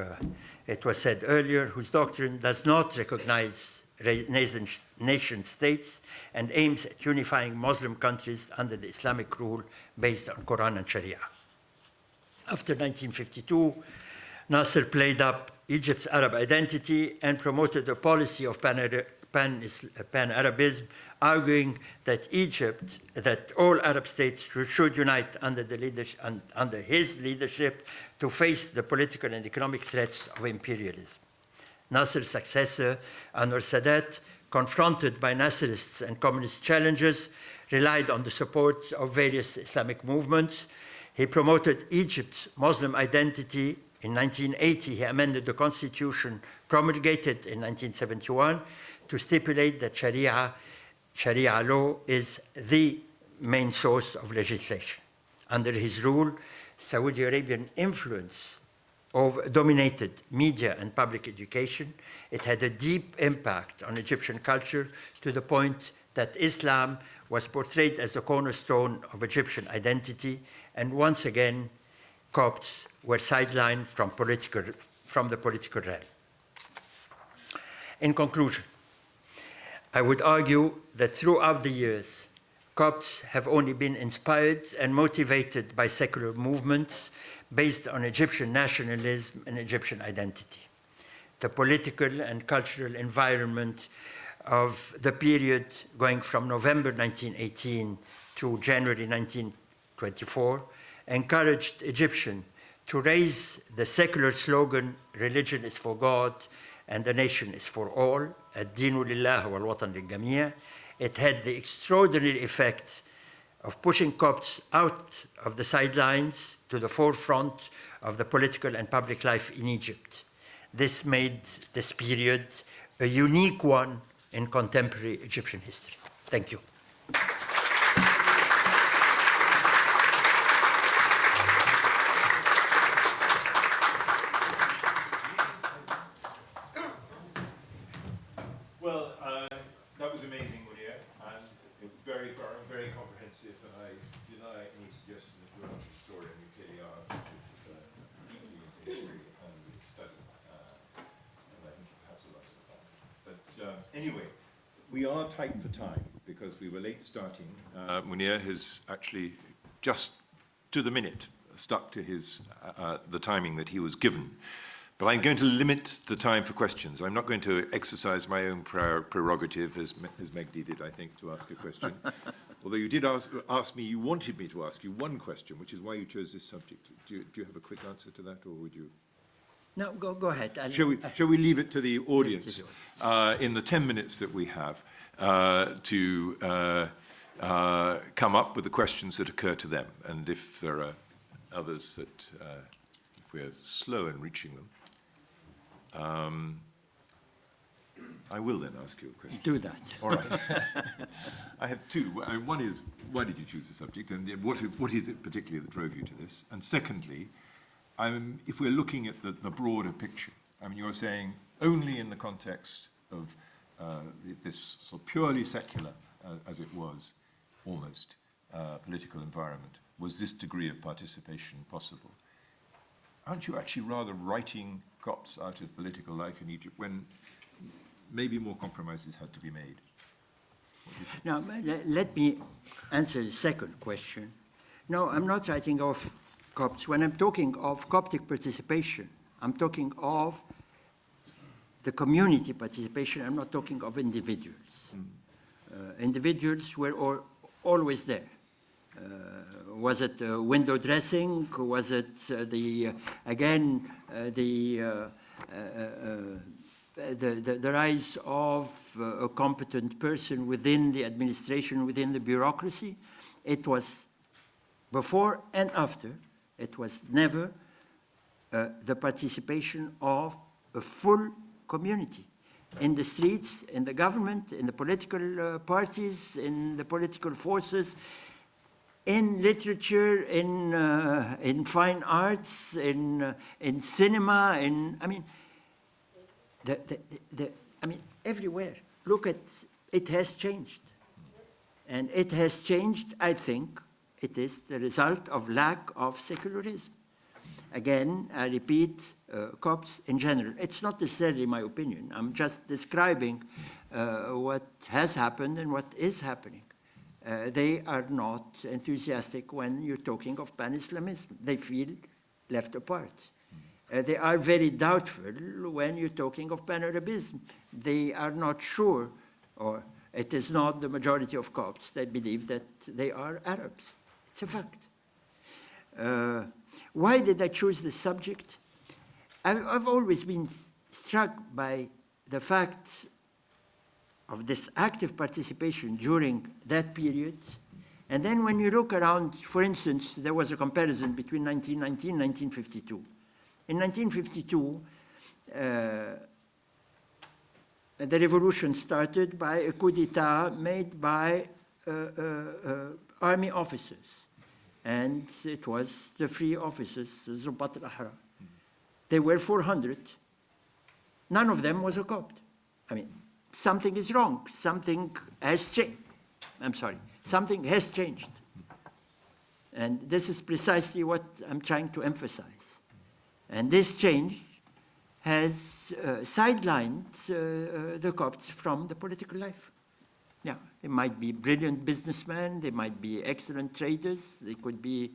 it was said earlier, whose doctrine does not recognize nation states and aims at unifying Muslim countries under the Islamic rule based on Quran and Sharia. After 1952, Nasser played up Egypt's Arab identity and promoted a policy of pan-Arabism, arguing that all Arab states should unite under his leadership to face the political and economic threats of imperialism. Nasser's successor, Anwar Sadat, confronted by Nasserists and communist challengers, relied on the support of various Islamic movements. He promoted Egypt's Muslim identity. In 1980, he amended the constitution promulgated in 1971 to stipulate that Sharia law is the main source of legislation. Under his rule, Saudi Arabian influence dominated media and public education. It had a deep impact on Egyptian culture to the point that Islam was portrayed as the cornerstone of Egyptian identity, and once again, Copts were sidelined from the political realm. In conclusion, I would argue that throughout the years, Copts have only been inspired and motivated by secular movements based on Egyptian nationalism and Egyptian identity. The political and cultural environment of the period going from November 1918 to January 1924 encouraged Egyptians to raise the secular slogan, religion is for God and the nation is for all, ad-dinu lillah wal watan lil jamii'. It had the extraordinary effect of pushing Copts out of the sidelines to the forefront of the political and public life in Egypt. This made this period a unique one in contemporary Egyptian history. Thank you. Anyway, we are tight for time because we were late starting. Munir has actually just to the minute stuck to his the timing that he was given. But I'm going to limit the time for questions. I'm not going to exercise my own prerogative, as Megdi did, I think, to ask a question. Although you did ask me, you wanted me to ask you one question, which is why you chose this subject. Do you have a quick answer to that, or would you? No, go ahead. Shall we leave it to the audience in the 10 minutes that we have to come up with the questions that occur to them? And if there are others that, if we're slow in reaching them, I will then ask you a question. Do that. All right. I have two. One is, why did you choose the subject? And what is it particularly that drove you to this? And secondly, if we're looking at the broader picture, I mean, you're saying only in the context of this sort of purely secular, as it was, almost, political environment, was this degree of participation possible? Aren't you actually rather writing Copts out of political life in Egypt when maybe more compromises had to be made? Now, let me answer the second question. No, I'm not writing off Copts. When I'm talking of Coptic participation, I'm talking of the community participation. I'm not talking of individuals. Individuals were always there. Was it window dressing? Was it the rise of a competent person within the administration, within the bureaucracy? It was before and after. It was never the participation of a full community in the streets, in the government, in the political parties, in the political forces, in literature, in fine arts, in cinema, I mean, everywhere. Look at it has changed, and it has changed. I think it is the result of lack of secularism. Again, I repeat, Copts in general. It's not necessarily my opinion. I'm just describing what has happened and what is happening. They are not enthusiastic when you're talking of pan-Islamism. They feel left apart. They are very doubtful when you're talking of pan-Arabism. They are not sure, or it is not the majority of Copts that believe that they are Arabs. It's a fact. Why did I choose this subject? I've always been struck by the fact of this active participation during that period. And then when you look around, for instance, there was a comparison between 1919 and 1952. In 1952, the revolution started by a coup d'etat made by army officers. And it was the free officers, Zubat al-Ahrar. There were 400. None of them was a Copt. I mean, something is wrong. Something has changed. I'm sorry. Something has changed. And this is precisely what I'm trying to emphasize. And this change has sidelined the Copts from the political life. Yeah, they might be brilliant businessmen, they might be excellent traders, they could be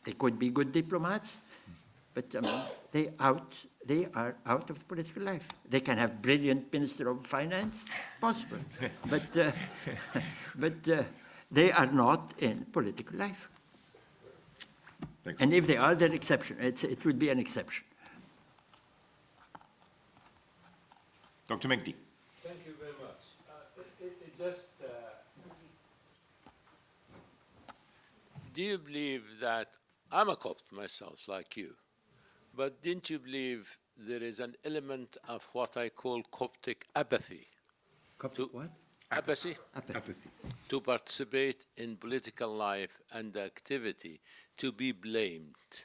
good diplomats, but they are out of political life. They can have brilliant Minister of Finance, possible, but they are not in political life. Thanks. And if they are, they're exception. It would be an exception. Dr. Megdi. Thank you very much. Do you believe that I'm a Copt myself, like you, but didn't you believe there is an element of what I call Coptic apathy? Coptic what? Apathy. Apathy. To participate in political life and activity, to be blamed.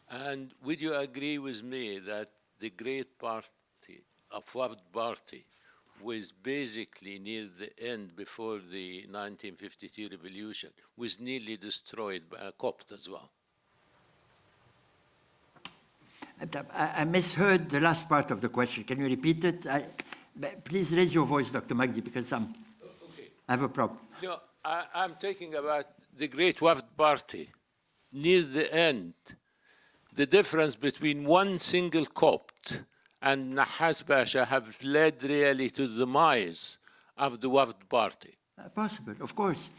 And would you agree with me that the great party of Wafd Party was basically near the end, before the 1952 revolution, was nearly destroyed by a Copt as well? I misheard the last part of the question. Can you repeat it? But please raise your voice, Dr. Magdi, because I have a problem. No, I'm talking about the Great Wafd Party. Near the end, the difference between one single Copt and Nahas Pasha have led really to the demise of the Wafd Party. Possible, of course.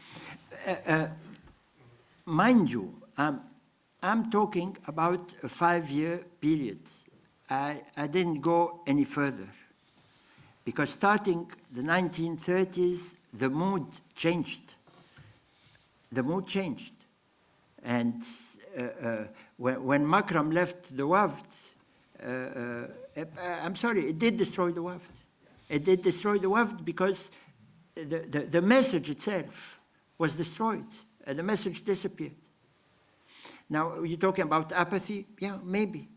Mind you, I'm talking about a 5-year period. I didn't go any further because starting the 1930s, the mood changed. The mood changed. And when Makram left the Wafd, I'm sorry, it did destroy the Wafd. It did destroy the Wafd because the message itself was destroyed. The message disappeared. Now, you're talking about apathy? Yeah, maybe.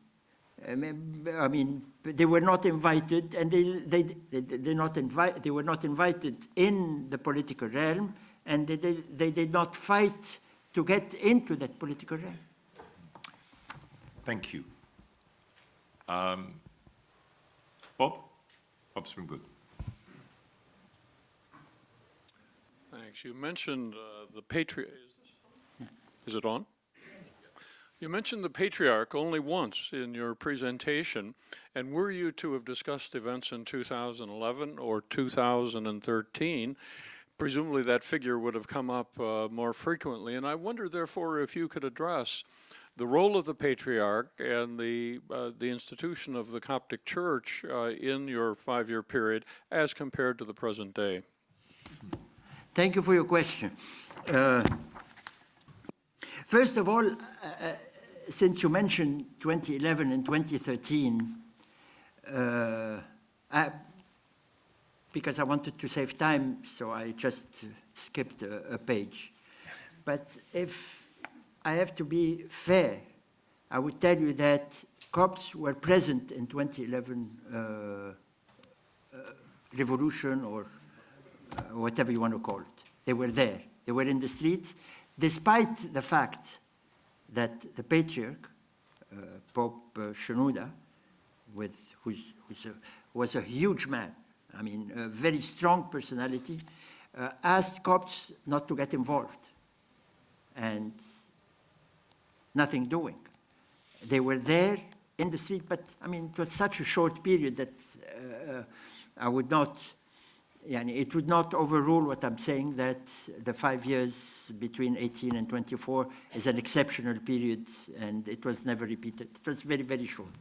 I mean, they were not invited, and they were not invited in the political realm, and they did not fight to get into that political realm. Thank you. Bob Springwood. Thanks. You mentioned the patriarch. Is it on? You mentioned the patriarch only once in your presentation, and were you to have discussed events in 2011 or 2013, presumably that figure would have come up more frequently. And I wonder, therefore, if you could address the role of the patriarch and the institution of the Coptic Church in your 5-year period as compared to the present day. Thank you for your question. First of all, since you mentioned 2011 and 2013, because I wanted to save time, so I just skipped a page. But if I have to be fair, I would tell you that Copts were present in 2011 revolution or whatever you want to call it. They were there. They were in the streets, despite the fact that the patriarch, Pope Shenouda, was a huge man, I mean, a very strong personality, asked Copts not to get involved, and nothing doing. They were there in the street, but I mean, it was such a short period that I would not, it would not overrule what I'm saying, that the 5 years between 18 and 24 is an exceptional period, and it was never repeated. It was very, very short.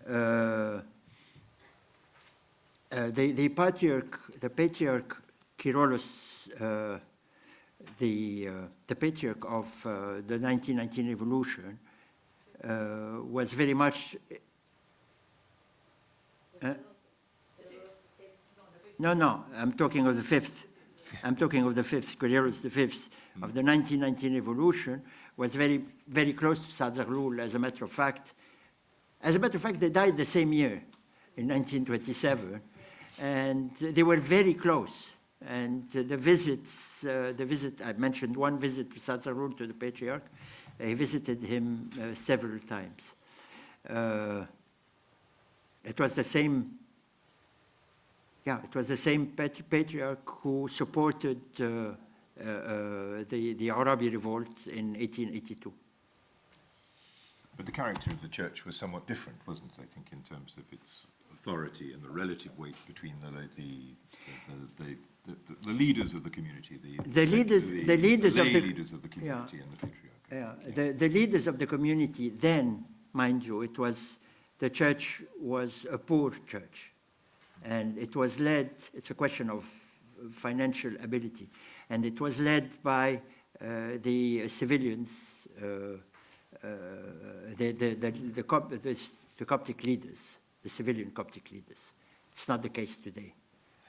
The patriarch Kyrillos, the patriarch of the 1919 revolution, was very much. No, I'm talking of the fifth. I'm talking of the fifth, Kyrillos the fifth of the 1919 revolution, was very, very close to Saad Zaghloul, as a matter of fact. As a matter of fact, they died the same year, in 1927, and they were very close. And the visit, I mentioned one visit to Saad Zaghloul, to the patriarch. He visited him several times. It was the same. Yeah, it was the same patriarch who supported the Arabi revolt in 1882. But the character of the church was somewhat different, wasn't it, I think, in terms of its authority and the relative weight between the leaders of the community, the leaders of the community and the patriarch. Yeah, the leaders of the community then, mind you, the church was a poor church. And it was led, it's a question of financial ability, and it was led by the civilians, the Coptic leaders, the civilian Coptic leaders. It's not the case today.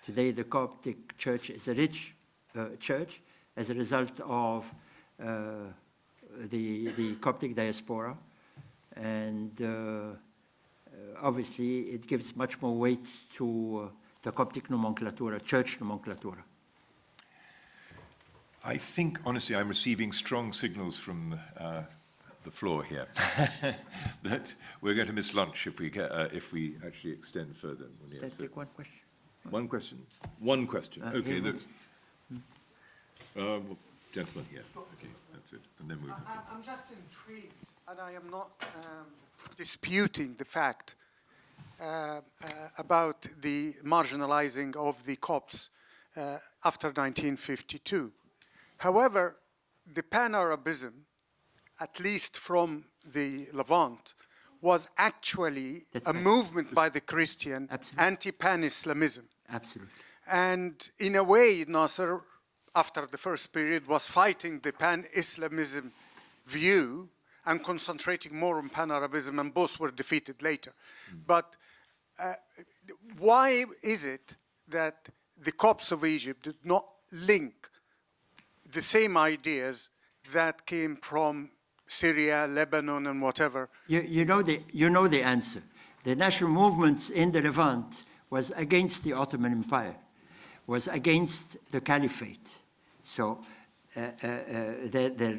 Today, the Coptic church is a rich church as a result of the Coptic diaspora, and obviously, it gives much more weight to the Coptic nomenclatura, church nomenclatura. I think, honestly, I'm receiving strong signals from the floor here that we're going to miss lunch if we actually extend further. Let's take one question. One question? One question. Okay. Gentleman here. Okay, that's it. And then we'll continue. I'm just intrigued, and I am not disputing the fact about the marginalizing of the Copts after 1952. However, the Pan-Arabism, at least from the Levant, was actually a movement by the Christian, anti-Pan-Islamism. Absolutely. And in a way, Nasser, after the first period, was fighting the Pan-Islamism view and concentrating more on Pan-Arabism, and both were defeated later. But why is it that the Copts of Egypt did not link the same ideas that came from Syria, Lebanon, and whatever? You know the answer. The national movements in the Levant was against the Ottoman Empire, was against the Caliphate. So their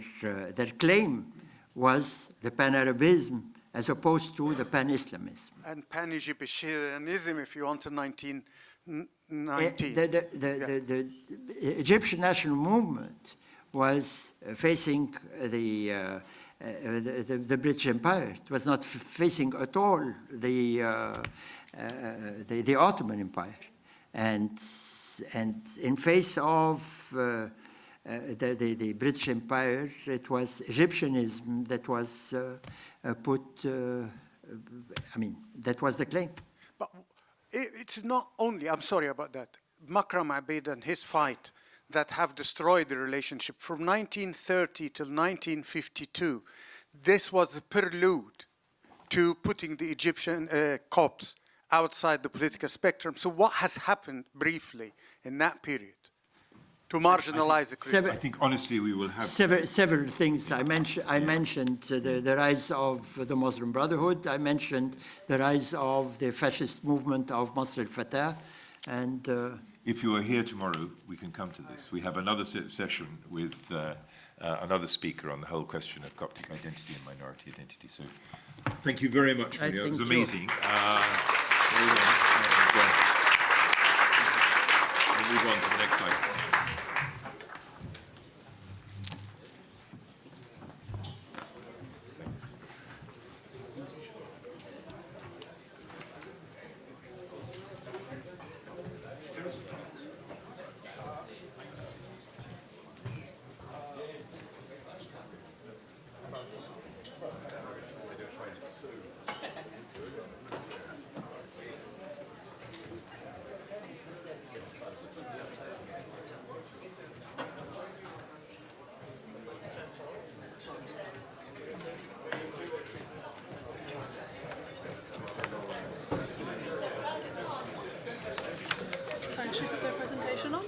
claim was the Pan-Arabism as opposed to the Pan-Islamism. And Pan-Egyptianism, if you want, in 1990. The Egyptian national movement was facing the British Empire. It was not facing at all the Ottoman Empire. And in face of the British Empire, it was Egyptianism that was that was the claim. But it's not only, I'm sorry about that, Makram Abed and his fight that have destroyed the relationship. From 1930 till 1952, this was a prelude to putting the Egyptian Copts outside the political spectrum. So what has happened briefly in that period to marginalize the Christians? I think honestly we will have several things. I mentioned the rise of the Muslim Brotherhood. I mentioned the rise of the fascist movement of Masr al-Fatah. And if you are here tomorrow, we can come to this. We have another session with another speaker on the whole question of Coptic identity and minority identity. So thank you very much, Munir. It was amazing. We'll move on to the next item. Sorry, should we put their presentation on?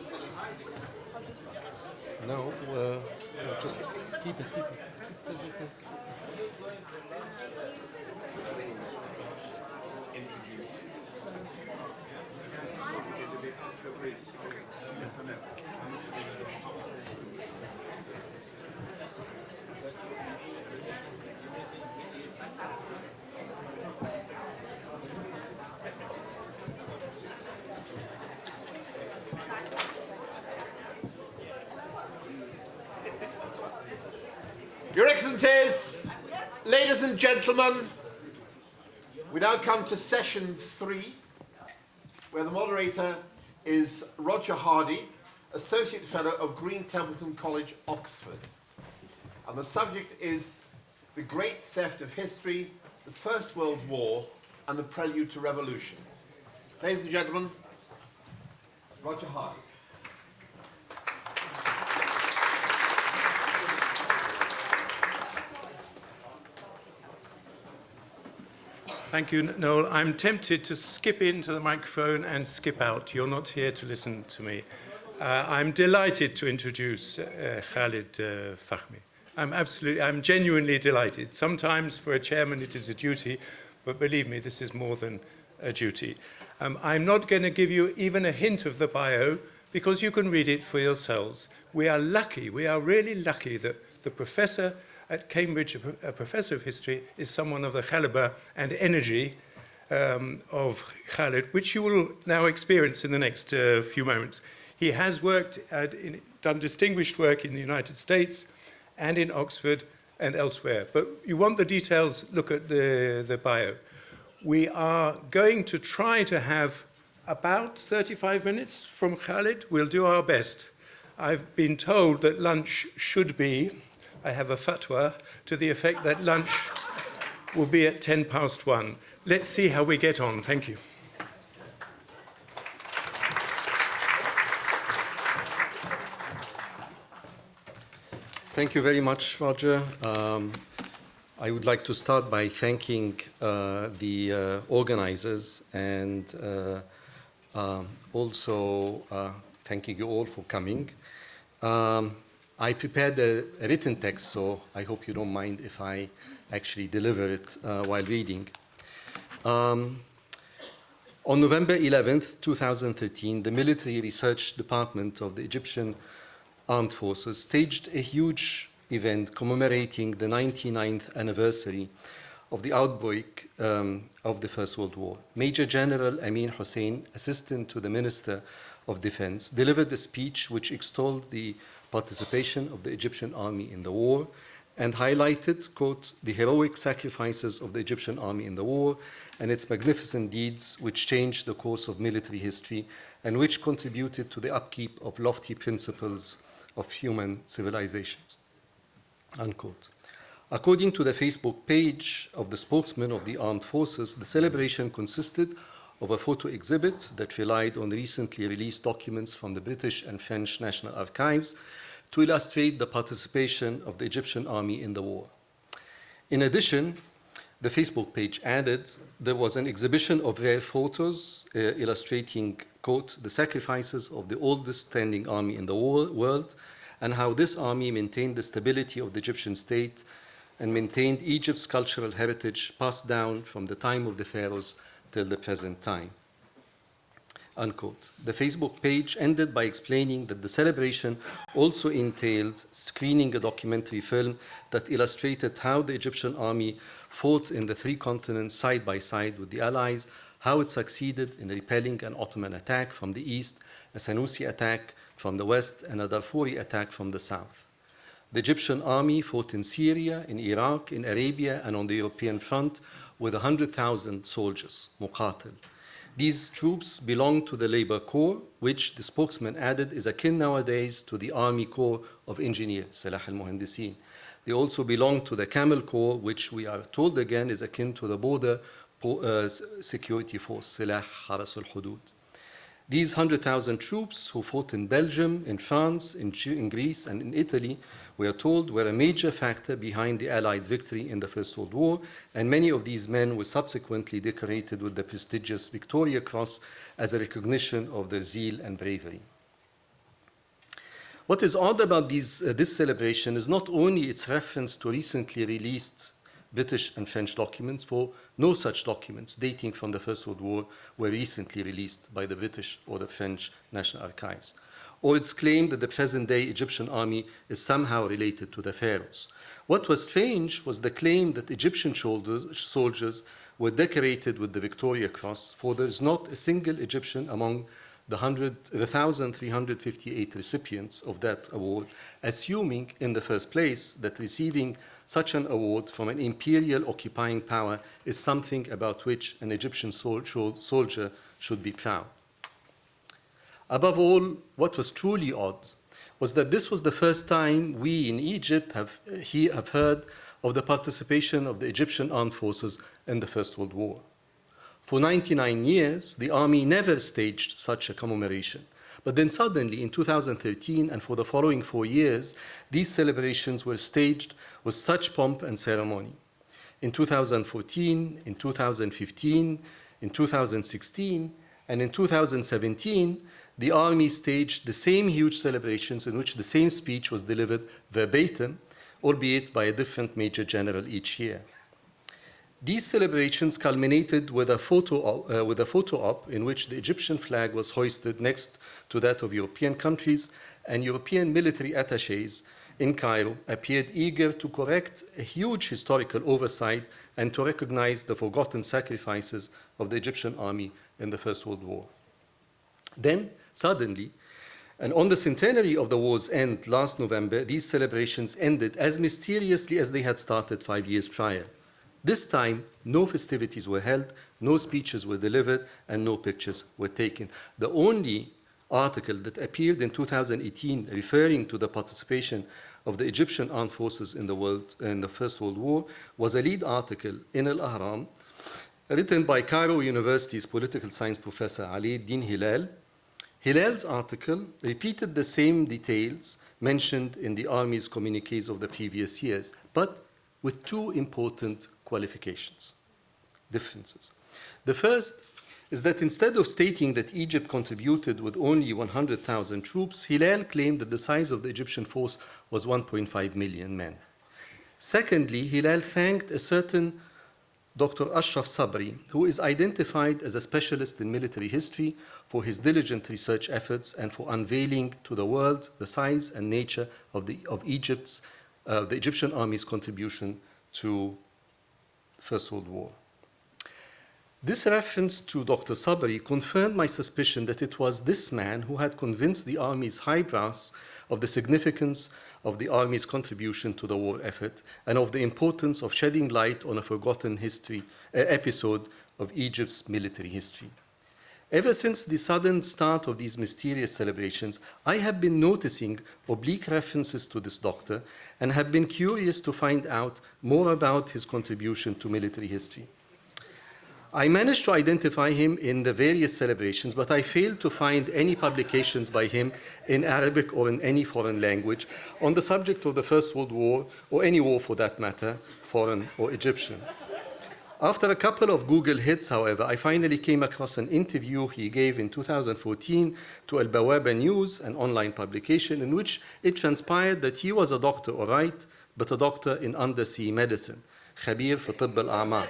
No, just keep it. Your Excellencies, ladies and gentlemen, we now come to session 3, where the moderator is Roger Hardy, Associate Fellow of Green Templeton College, Oxford. And the subject is the great theft of history, the First World War, and the prelude to revolution. Ladies and gentlemen, Roger Hardy. Thank you, Noel. I'm tempted to skip into the microphone and skip out. You're not here to listen to me. I'm delighted to introduce Khalid Fahmy. I'm genuinely delighted. Sometimes for a chairman it is a duty, but believe me, this is more than a duty. I'm not going to give you even a hint of the bio because you can read it for yourselves. We are lucky, we are really lucky that the professor at Cambridge, a professor of history, is someone of the caliber and energy of Khalid, which you will now experience in the next few moments. He has worked done distinguished work in the United States and in Oxford and elsewhere. But you want the details, look at the bio. We are going to try to have about 35 minutes from Khalid. We'll do our best. I've been told that lunch should be, I have a fatwa to the effect that lunch will be at 1:10. Let's see how we get on. Thank you. Thank you very much, Roger. I would like to start by thanking the organizers and also thanking you all for coming. I prepared a written text, so I hope you don't mind if I actually deliver it while reading. On November 11th, 2013, the Military Research Department of the Egyptian Armed Forces staged a huge event commemorating the 99th anniversary of the outbreak of the First World War. Major General Amin Hussein, assistant to the Minister of Defense, delivered a speech which extolled the participation of the Egyptian army in the war and highlighted, quote, the heroic sacrifices of the Egyptian army in the war and its magnificent deeds which changed the course of military history and which contributed to the upkeep of lofty principles of human civilizations, unquote. According to the Facebook page of the spokesman of the armed forces, the celebration consisted of a photo exhibit that relied on recently released documents from the British and French National Archives to illustrate the participation of the Egyptian army in the war. In addition, the Facebook page added there was an exhibition of rare photos illustrating, quote, the sacrifices of the oldest standing army in the world and how this army maintained the stability of the Egyptian state and maintained Egypt's cultural heritage passed down from the time of the pharaohs till the present time, unquote. The Facebook page ended by explaining that the celebration also entailed screening a documentary film that illustrated how the Egyptian army fought in the three continents side by side with the Allies, how it succeeded in repelling an Ottoman attack from the east, a Sanusi attack from the west, and a Darfuri attack from the south. The Egyptian army fought in Syria, in Iraq, in Arabia, and on the European front with 100,000 soldiers, muqatil. These troops belong to the Labor Corps, which the spokesman added is akin nowadays to the Army Corps of Engineers, Salah al-Muhandisin. They also belong to the Camel Corps, which we are told again is akin to the Border Security Force, Salah Haras al-Hudud. These 100,000 troops who fought in Belgium, in France, in Greece, and in Italy, we are told, were a major factor behind the Allied victory in the First World War, and many of these men were subsequently decorated with the prestigious Victoria Cross as a recognition of their zeal and bravery. What is odd about this celebration is not only its reference to recently released British and French documents, for no such documents dating from the First World War were recently released by the British or the French National Archives, or its claim that the present-day Egyptian army is somehow related to the pharaohs. What was strange was the claim that Egyptian soldiers were decorated with the Victoria Cross, for there is not a single Egyptian among the 1,358 recipients of that award, assuming in the first place that receiving such an award from an imperial occupying power is something about which an Egyptian soldier should be proud. Above all, what was truly odd was that this was the first time we in Egypt have heard of the participation of the Egyptian armed forces in the First World War. For 99 years, the army never staged such a commemoration. But then suddenly, in 2013 and for the following 4 years, these celebrations were staged with such pomp and ceremony. In 2014, in 2015, in 2016, and in 2017, the army staged the same huge celebrations in which the same speech was delivered verbatim, albeit by a different major general each year. These celebrations culminated with a photo op in which the Egyptian flag was hoisted next to that of European countries, and European military attachés in Cairo appeared eager to correct a huge historical oversight and to recognize the forgotten sacrifices of the Egyptian army in the First World War. Then, suddenly, and on the centenary of the war's end last November, these celebrations ended as mysteriously as they had started 5 years prior. This time, no festivities were held, no speeches were delivered, and no pictures were taken. The only article that appeared in 2018 referring to the participation of the Egyptian armed forces in the First World War was a lead article in Al-Ahram written by Cairo University's political science professor Ali Din Hilal. Hilal's article repeated the same details mentioned in the Army's communiques of the previous years, but with two important differences. The first is that instead of stating that Egypt contributed with only 100,000 troops, Hilal claimed that the size of the Egyptian force was 1.5 million men. Secondly, Hilal thanked a certain Dr. Ashraf Sabri, who is identified as a specialist in military history, for his diligent research efforts and for unveiling to the world the size and nature of the Egyptian army's contribution to the First World War. This reference to Dr. Sabri confirmed my suspicion that it was this man who had convinced the army's high brass of the significance of the army's contribution to the war effort and of the importance of shedding light on a forgotten episode of Egypt's military history. Ever since the sudden start of these mysterious celebrations, I have been noticing oblique references to this doctor and have been curious to find out more about his contribution to military history. I managed to identify him in the various celebrations, but I failed to find any publications by him in Arabic or in any foreign language on the subject of the First World War, or any war for that matter, foreign or Egyptian. After a couple of Google hits, however, I finally came across an interview he gave in 2014 to Al Bawaba News, an online publication, in which it transpired that he was a doctor, all right, but a doctor in undersea medicine, Khabir fi Tibb al-A'maq.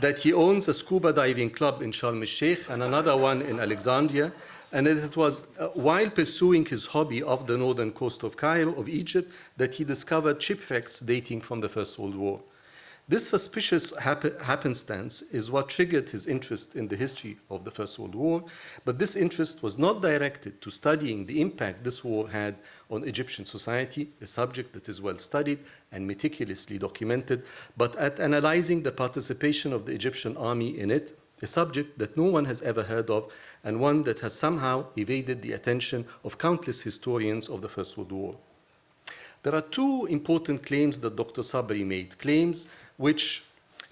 That he owns a scuba diving club in Sharm el-Sheikh and another one in Alexandria, and that it was while pursuing his hobby off the northern coast of Cairo, of Egypt, that he discovered shipwrecks dating from the First World War. This suspicious happenstance is what triggered his interest in the history of the First World War, but this interest was not directed to studying the impact this war had on Egyptian society, a subject that is well studied and meticulously documented, but at analyzing the participation of the Egyptian army in it, a subject that no one has ever heard of and one that has somehow evaded the attention of countless historians of the First World War. There are two important claims that Dr. Sabri made, claims which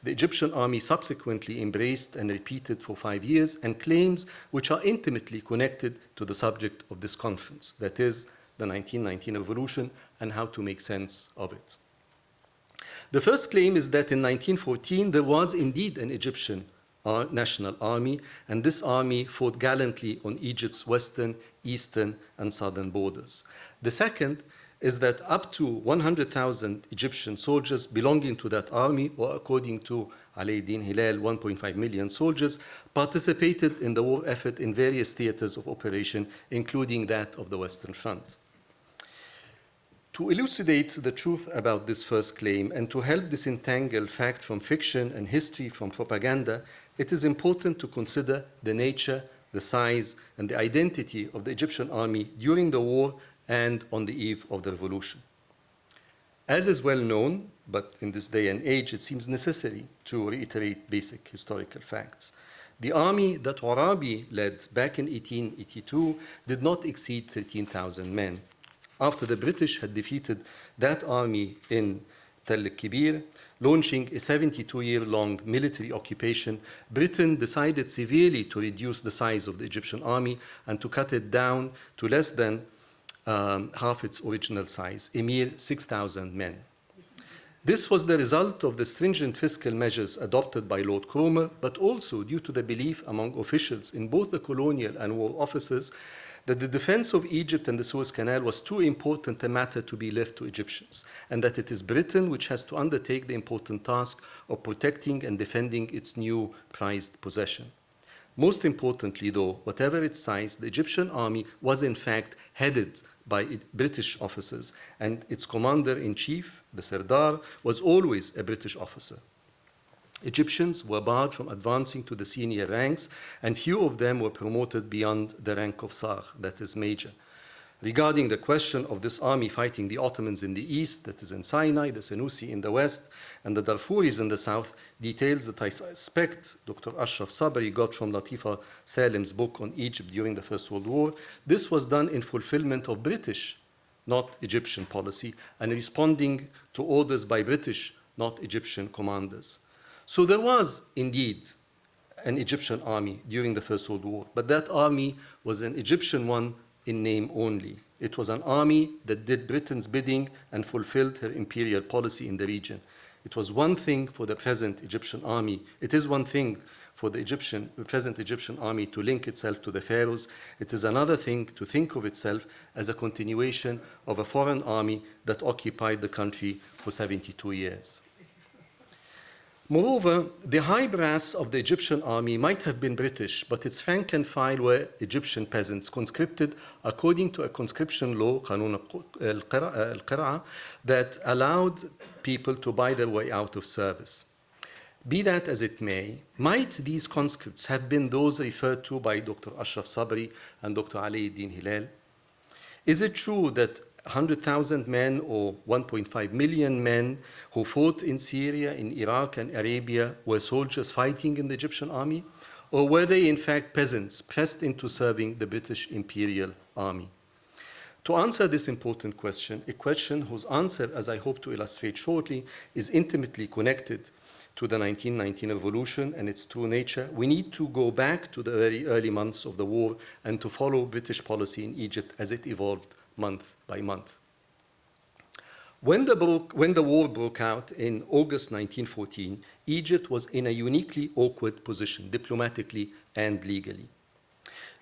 the Egyptian army subsequently embraced and repeated for 5 years, and claims which are intimately connected to the subject of this conference, that is, the 1919 revolution and how to make sense of it. The first claim is that in 1914 there was indeed an Egyptian national army, and this army fought gallantly on Egypt's western, eastern, and southern borders. The second is that up to 100,000 Egyptian soldiers belonging to that army, or according to Ali Din Hilal, 1.5 million soldiers, participated in the war effort in various theaters of operation, including that of the Western Front. To elucidate the truth about this first claim and to help disentangle fact from fiction and history from propaganda, it is important to consider the nature, the size, and the identity of the Egyptian army during the war and on the eve of the revolution. As is well known, but in this day and age it seems necessary to reiterate basic historical facts. The army that Arabi led back in 1882 did not exceed 13,000 men. After the British had defeated that army in Tel Kibir, launching a 72-year-long military occupation, Britain decided severely to reduce the size of the Egyptian army and to cut it down to less than half its original size, a mere 6,000 men. This was the result of the stringent fiscal measures adopted by Lord Cromer, but also due to the belief among officials in both the colonial and war offices that the defense of Egypt and the Suez Canal was too important a matter to be left to Egyptians, and that it is Britain which has to undertake the important task of protecting and defending its new prized possession. Most importantly, though, whatever its size, the Egyptian army was in fact headed by British officers, and its commander-in-chief, the Sardar, was always a British officer. Egyptians were barred from advancing to the senior ranks, and few of them were promoted beyond the rank of Sar, that is major. Regarding the question of this army fighting the Ottomans in the east, that is in Sinai, the Senussi in the west, and the Darfuris in the south, details that I suspect Dr. Ashraf Sabri got from Latifa Salim's book on Egypt during the First World War, this was done in fulfillment of British, not Egyptian policy, and responding to orders by British, not Egyptian commanders. So there was indeed an Egyptian army during the First World War, but that army was an Egyptian one in name only. It was an army that did Britain's bidding and fulfilled her imperial policy in the region. It was one thing for the present Egyptian army. It is one thing for the present Egyptian army to link itself to the pharaohs. It is another thing to think of itself as a continuation of a foreign army that occupied the country for 72 years. Moreover, the high brass of the Egyptian army might have been British, but its rank and file were Egyptian peasants, conscripted according to a conscription law, Qanun al-Qir'a, that allowed people to buy their way out of service. Be that as it may, might these conscripts have been those referred to by Dr. Ashraf Sabri and Dr. Ali Din Hilal? Is it true that 100,000 men or 1.5 million men who fought in Syria, in Iraq, and Arabia were soldiers fighting in the Egyptian army? Or were they in fact peasants pressed into serving the British Imperial Army? To answer this important question, a question whose answer, as I hope to illustrate shortly, is intimately connected to the 1919 revolution and its true nature, we need to go back to the very early months of the war and to follow British policy in Egypt as it evolved month by month. When the war broke out in August 1914, Egypt was in a uniquely awkward position, diplomatically and legally.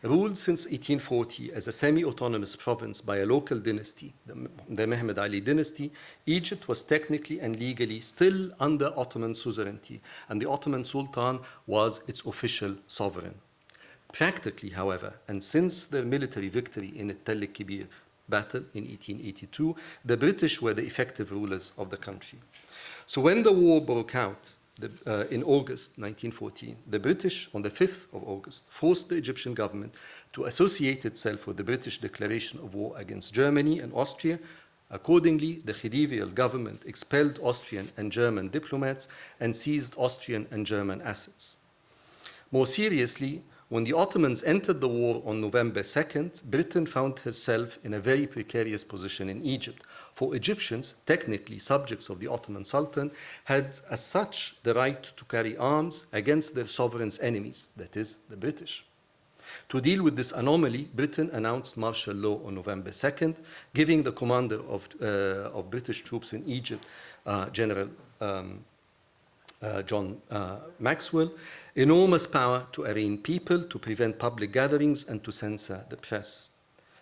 Ruled since 1840 as a semi-autonomous province by a local dynasty, the Mehmed Ali dynasty, Egypt was technically and legally still under Ottoman suzerainty, and the Ottoman Sultan was its official sovereign. Practically, however, and since their military victory in Tel el-Kebir battle in 1882, the British were the effective rulers of the country. So when the war broke out in August 1914, the British, on the 5th of August, forced the Egyptian government to associate itself with the British declaration of war against Germany and Austria. Accordingly, the Khedivial government expelled Austrian and German diplomats and seized Austrian and German assets. More seriously, when the Ottomans entered the war on November 2nd, Britain found herself in a very precarious position in Egypt. For Egyptians, technically subjects of the Ottoman Sultan, had as such the right to carry arms against their sovereign's enemies, that is, the British. To deal with this anomaly, Britain announced martial law on November 2nd, giving the commander of British troops in Egypt, General John Maxwell, enormous power to arraign people, to prevent public gatherings, and to censor the press.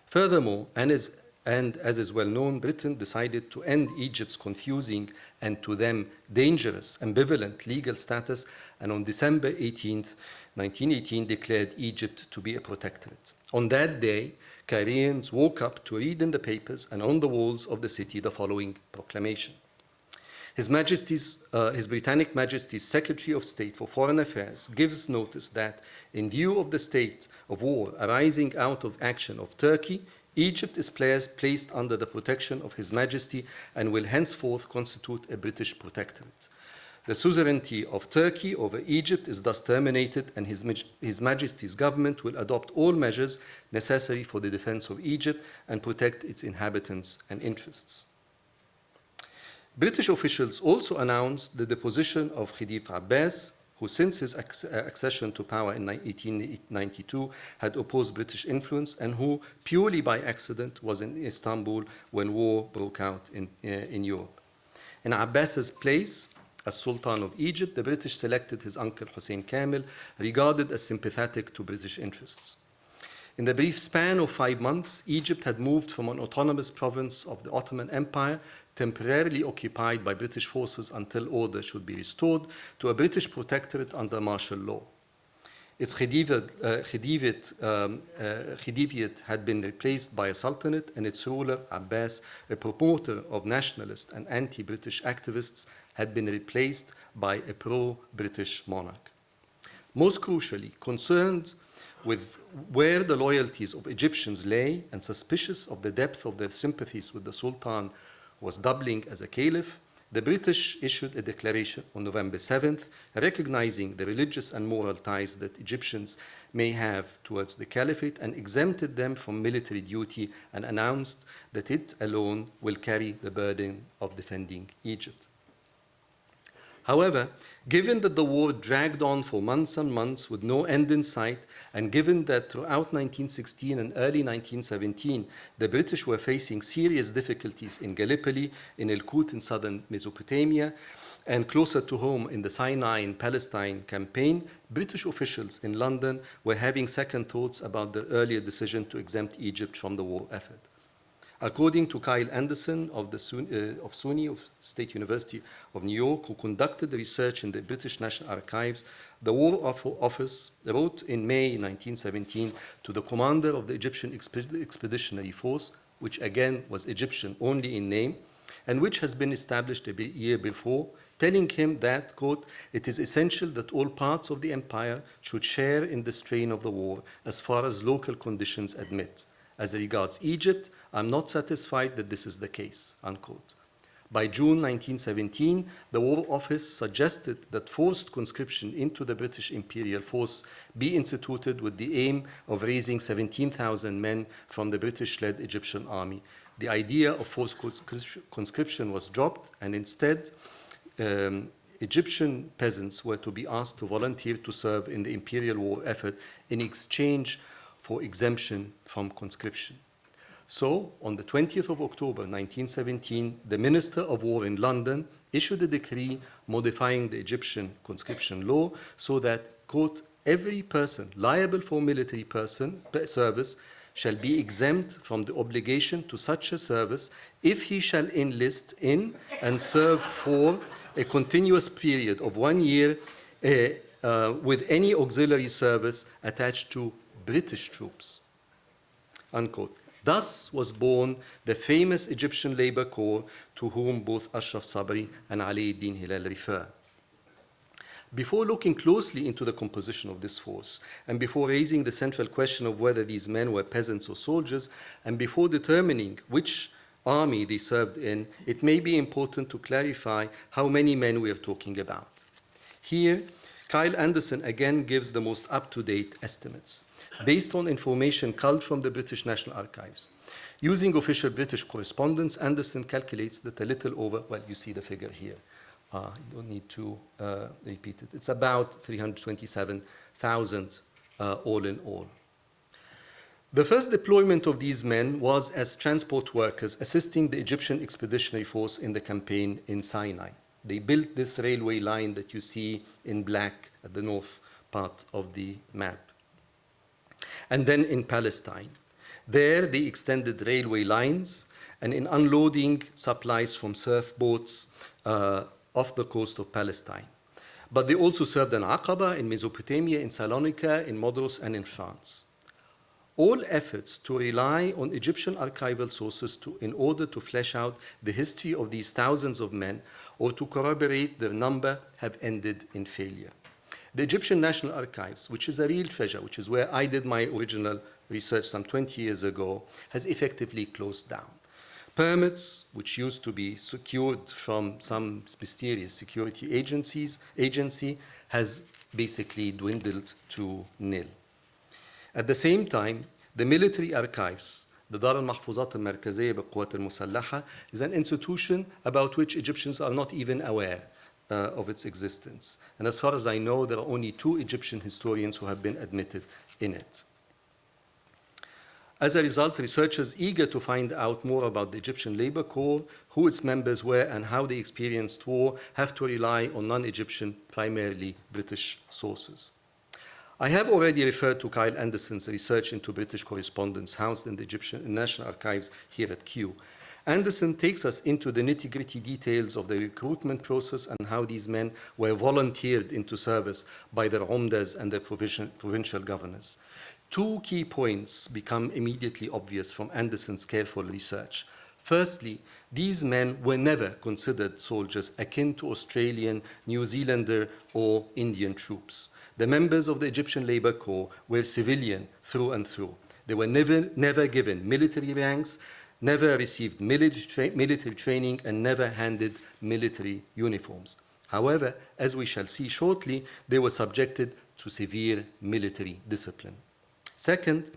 Furthermore, and as is well known, Britain decided to end Egypt's confusing and to them dangerous, ambivalent legal status, and on December 18th, 1918, declared Egypt to be a protectorate. On that day, Cairns woke up to read in the papers and on the walls of the city the following proclamation. His Britannic Majesty's Secretary of State for Foreign Affairs gives notice that, in view of the state of war arising out of action of Turkey, Egypt is placed under the protection of His Majesty and will henceforth constitute a British protectorate. The suzerainty of Turkey over Egypt is thus terminated, and His Majesty's government will adopt all measures necessary for the defense of Egypt and protect its inhabitants and interests. British officials also announced the deposition of Khedive Abbas, who since his accession to power in 1892 had opposed British influence and who, purely by accident, was in Istanbul when war broke out in Europe. In Abbas's place, as Sultan of Egypt, the British selected his uncle Hussein Kamel, regarded as sympathetic to British interests. In the brief span of 5 months, Egypt had moved from an autonomous province of the Ottoman Empire, temporarily occupied by British forces until order should be restored, to a British protectorate under martial law. its Khediviate had been replaced by a sultanate, and its ruler, Abbas, a promoter of nationalist and anti-British activists, had been replaced by a pro-British monarch. Most crucially, concerned with where the loyalties of Egyptians lay and suspicious of the depth of their sympathies with the Sultan was doubling as a caliph, the British issued a declaration on November 7th, recognizing the religious and moral ties that Egyptians may have towards the caliphate and exempted them from military duty and announced that it alone will carry the burden of defending Egypt. However, given that the war dragged on for months and months with no end in sight, and given that throughout 1916 and early 1917, the British were facing serious difficulties in Gallipoli, in Al-Qut in southern Mesopotamia, and closer to home in the Sinai and Palestine campaign, British officials in London were having second thoughts about their earlier decision to exempt Egypt from the war effort. According to Kyle Anderson of SUNY, of State University of New York, who conducted the research in the British National Archives, the War Office wrote in May 1917 to the commander of the Egyptian Expeditionary Force, which again was Egyptian only in name, and which has been established a year before, telling him that, quote, "It is essential that all parts of the empire should share in the strain of the war as far as local conditions admit. As regards Egypt, I'm not satisfied that this is the case," unquote. By June 1917, the War Office suggested that forced conscription into the British Imperial Force be instituted with the aim of raising 17,000 men from the British-led Egyptian army. The idea of forced conscription was dropped, and instead, Egyptian peasants were to be asked to volunteer to serve in the imperial war effort in exchange for exemption from conscription. So, on the 20th of October 1917, the Minister of War in London issued a decree modifying the Egyptian conscription law so that, quote, "every person liable for military service shall be exempt from the obligation to such a service if he shall enlist in and serve for a continuous period of 1 year with any auxiliary service attached to British troops," unquote. Thus was born the famous Egyptian Labor Corps to whom both Ashraf Sabri and Ali ad-Din Hilal refer. Before looking closely into the composition of this force, and before raising the central question of whether these men were peasants or soldiers, and before determining which army they served in, it may be important to clarify how many men we are talking about. Here, Kyle Anderson again gives the most up-to-date estimates, based on information culled from the British National Archives. Using official British correspondence, Anderson calculates that a little over, well, you see the figure here. You don't need to repeat it. It's about 327,000 all in all. The first deployment of these men was as transport workers assisting the Egyptian Expeditionary Force in the campaign in Sinai. They built this railway line that you see in black at the north part of the map. And then in Palestine. There they extended railway lines and in unloading supplies from surf boats off the coast of Palestine. But they also served in Aqaba, in Mesopotamia, in Salonika, in Modros, and in France. All efforts to rely on Egyptian archival sources in order to flesh out the history of these thousands of men or to corroborate their number have ended in failure. The Egyptian National Archives, which is a real treasure, which is where I did my original research some 20 years ago, has effectively closed down. Permits, which used to be secured from some mysterious security agency, has basically dwindled to nil. At the same time, the military archives, the Dar al-Mahfuzat al-Markaziyya bil-Quwat al-Musallaha, is an institution about which Egyptians are not even aware of its existence. And as far as I know, there are only 2 Egyptian historians who have been admitted in it. As a result, researchers eager to find out more about the Egyptian Labor Corps, who its members were, and how they experienced war, have to rely on non-Egyptian, primarily British sources. I have already referred to Kyle Anderson's research into British correspondence housed in the Egyptian National Archives here at Kew. Anderson takes us into the nitty-gritty details of the recruitment process and how these men were volunteered into service by their umdas and their provincial governors. Two key points become immediately obvious from Anderson's careful research. Firstly, these men were never considered soldiers akin to Australian, New Zealander, or Indian troops. The members of the Egyptian Labor Corps were civilian through and through. They were never given military ranks, never received military training, and never handed military uniforms. However, as we shall see shortly, they were subjected to severe military discipline. Second,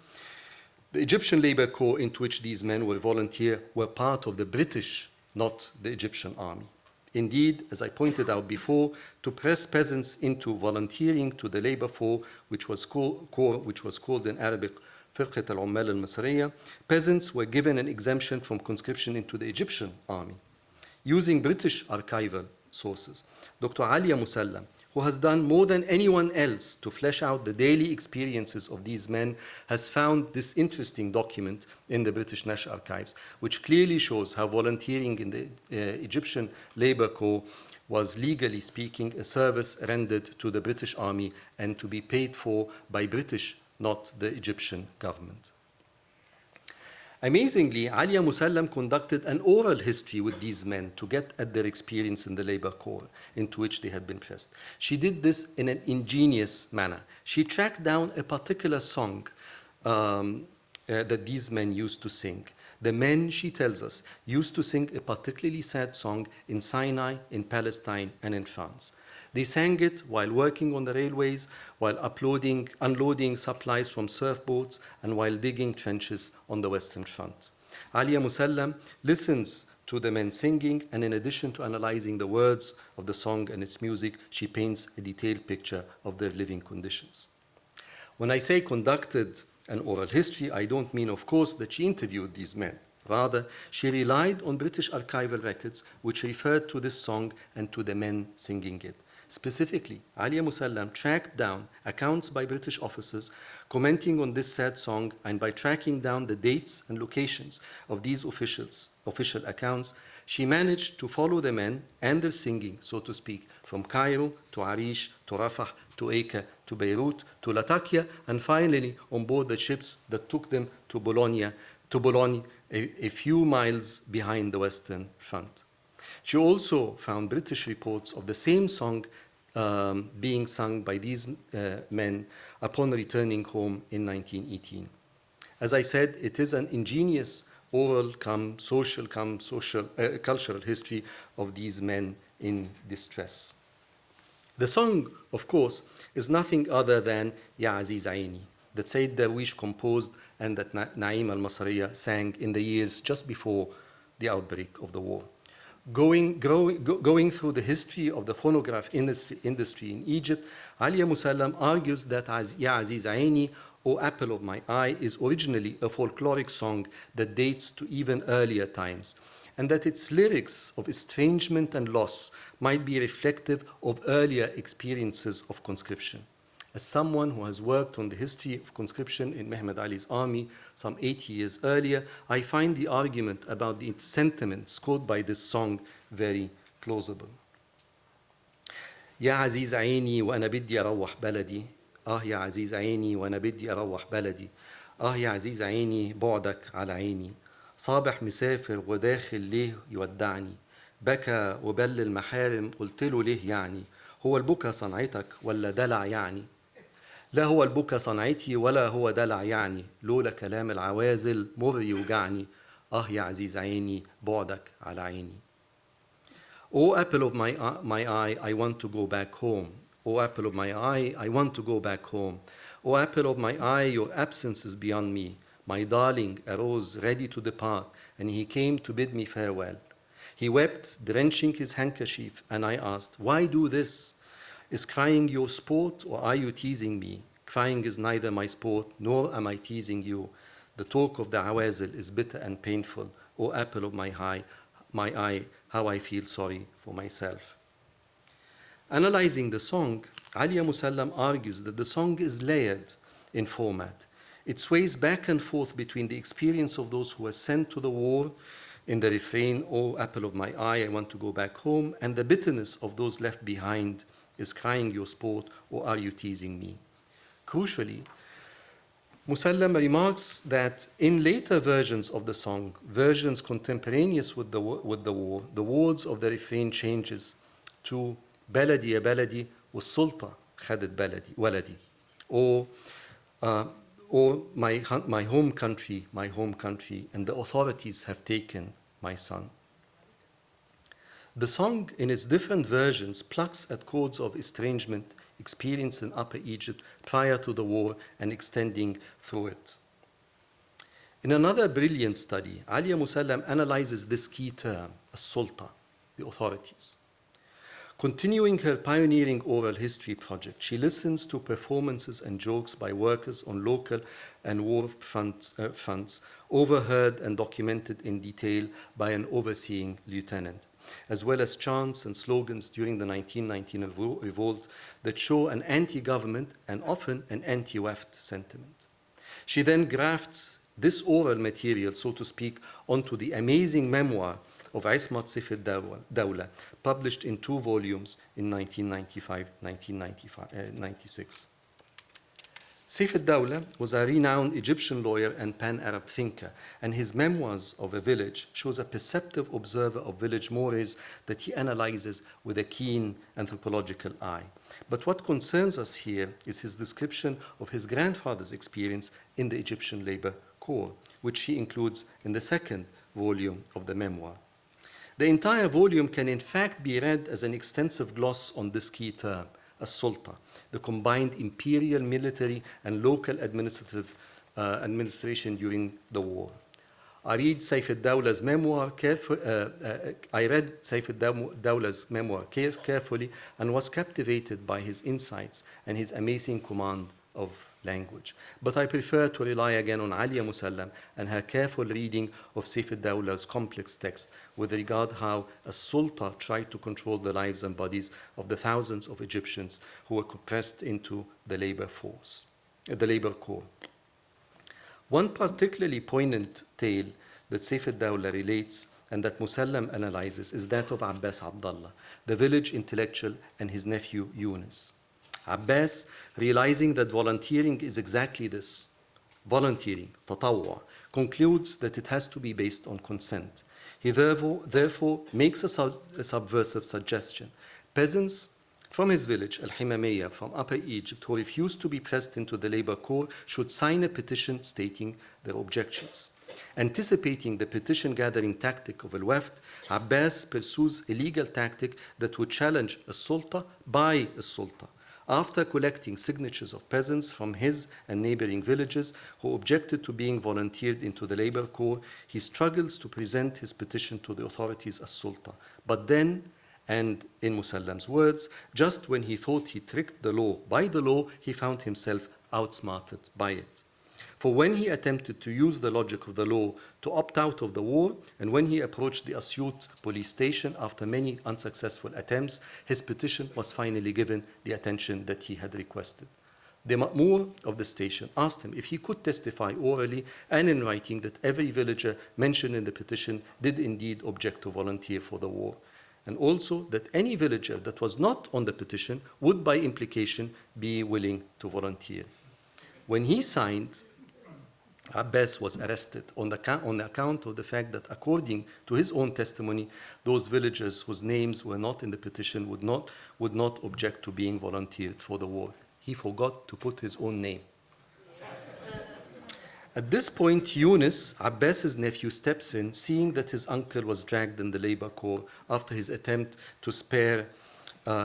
the Egyptian Labor Corps into which these men were volunteer were part of the British, not the Egyptian army. Indeed, as I pointed out before, to press peasants into volunteering to the labor corps, which was called in Arabic Firqat al-Ummal al-Masriya, peasants were given an exemption from conscription into the Egyptian army. Using British archival sources, Dr. Alia Musallam, who has done more than anyone else to flesh out the daily experiences of these men, has found this interesting document in the British National Archives, which clearly shows how volunteering in the Egyptian Labor Corps was, legally speaking, a service rendered to the British Army and to be paid for by British, not the Egyptian government. Amazingly, Alia Musallam conducted an oral history with these men to get at their experience in the labor corps into which they had been pressed. She did this in an ingenious manner. She tracked down a particular song that these men used to sing. The men, she tells us, used to sing a particularly sad song in Sinai, in Palestine, and in France. They sang it while working on the railways, while unloading supplies from surfboats, and while digging trenches on the Western Front. Alia Musallam listens to the men singing, and in addition to analyzing the words of the song and its music, she paints a detailed picture of their living conditions. When I say conducted an oral history, I don't mean, of course, that she interviewed these men. Rather, she relied on British archival records which referred to this song and to the men singing it. Specifically, Alia Musallam tracked down accounts by British officers commenting on this sad song, and by tracking down the dates and locations of these official accounts, she managed to follow the men and their singing, so to speak, from Cairo to Arish to Rafah to Acre to Beirut to Latakia, and finally on board the ships that took them to Boulogne, a few miles behind the Western Front. She also found British reports of the same song being sung by these men upon returning home in 1918. As I said, it is an ingenious oral cultural history of these men in distress. The song, of course, is nothing other than Ya Aziz Aini, that Sayyid Darwish composed and that Naim al-Masriya sang in the years just before the outbreak of the war. Going through the history of the phonograph industry in Egypt, Alia Musallam argues that Ya Aziz Aini, O Apple of My Eye, is originally a folkloric song that dates to even earlier times, and that its lyrics of estrangement and loss might be reflective of earlier experiences of conscription. As someone who has worked on the history of conscription in Muhammad Ali's army some 80 years earlier, I find the argument about the sentiments scored by this song very plausible. يا عزيز عيني وأنا بدي أروح بلدي يا عزيز عيني وأنا بدي أروح بلدي يا عزيز عيني بعدك على عيني صابح مسافر وداخل ليه يودعني بكى وبل المحارم قلت له ليه يعني هو البكا صنعتك ولا دلع يعني لا هو البكا صنعتي ولا هو دلع يعني لولا كلام العوازل مر يوجعني يا عزيز عيني بعدك على عيني. O apple of my eye, I want to go back home. O apple of my eye, I want to go back home. O apple of my eye, your absence is beyond me. My darling arose ready to depart, and he came to bid me farewell. He wept, drenching his handkerchief, and I asked, why do this? Is crying your sport, or are you teasing me? Crying is neither my sport, nor am I teasing you. The talk of the awazil is bitter and painful. O apple of my eye, how I feel sorry for myself. Analyzing the song, Alia Musallam argues that the song is layered in format. It sways back and forth between the experience of those who were sent to the war, in the refrain, "Oh, apple of my eye, I want to go back home," and the bitterness of those left behind is crying your sport, or are you teasing me? Crucially, Musallam remarks that in later versions of the song, versions contemporaneous with the war, the words of the refrain changes to "Baladi ya baladi was-sulta khadat baladi waladi," or my home country, and the authorities have taken my son. The song, in its different versions, plucks at chords of estrangement experienced in Upper Egypt prior to the war and extending through it. In another brilliant study, Alia Musallam analyzes this key term, as-sulta, the authorities. Continuing her pioneering oral history project, she listens to performances and jokes by workers on local and war fronts, overheard and documented in detail by an overseeing lieutenant, as well as chants and slogans during the 1919 revolt that show an anti-government and often an anti-Wafd sentiment. She then grafts this oral material, so to speak, onto the amazing memoir of Ismat Saif al-Dawla, published in 2 volumes in 1995-96. Saif al-Dawla was a renowned Egyptian lawyer and pan-Arab thinker, and his Memoirs of a Village shows a perceptive observer of village mores that he analyzes with a keen anthropological eye. But what concerns us here is his description of his grandfather's experience in the Egyptian labor corps, which he includes in the 2nd volume of the memoir. The entire volume can in fact be read as an extensive gloss on this key term, as-sulta, the combined imperial, military, and local administration during the war. I read Saif al-Dawla's memoir carefully and was captivated by his insights and his amazing command of language. But I prefer to rely again on Alia Musallam and her careful reading of Saif al-Dawla's complex text with regard how a sulta tried to control the lives and bodies of the thousands of Egyptians who were compressed into the labor corps. One particularly poignant tale that Saif al-Dawla relates and that Musallam analyzes is that of Abbas Abdallah, the village intellectual, and his nephew Yunus. Abbas, realizing that volunteering is exactly this, volunteering, tatawwa, concludes that it has to be based on consent. He therefore makes a subversive suggestion. Peasants from his village, Al-Himamiyya, from Upper Egypt, who refuse to be pressed into the labor corps, should sign a petition stating their objections. Anticipating the petition-gathering tactic of Al-Wafd, Abbas pursues a legal tactic that would challenge a sulta by a sulta. After collecting signatures of peasants from his and neighboring villages who objected to being volunteered into the labor corps, he struggles to present his petition to the authorities as sulta. But then, and in Musallam's words, just when he thought he tricked the law by the law, he found himself outsmarted by it. For when he attempted to use the logic of the law to opt out of the war, and when he approached the Asyut police station after many unsuccessful attempts, his petition was finally given the attention that he had requested. The Ma'mur of the station asked him if he could testify orally and in writing that every villager mentioned in the petition did indeed object to volunteer for the war, and also that any villager that was not on the petition would by implication be willing to volunteer. When he signed, Abbas was arrested on account of the fact that, according to his own testimony, those villagers whose names were not in the petition would not object to being volunteered for the war. He forgot to put his own name. At this point, Yunus, Abbas's nephew, steps in, seeing that his uncle was dragged in the labor corps after his attempt to spare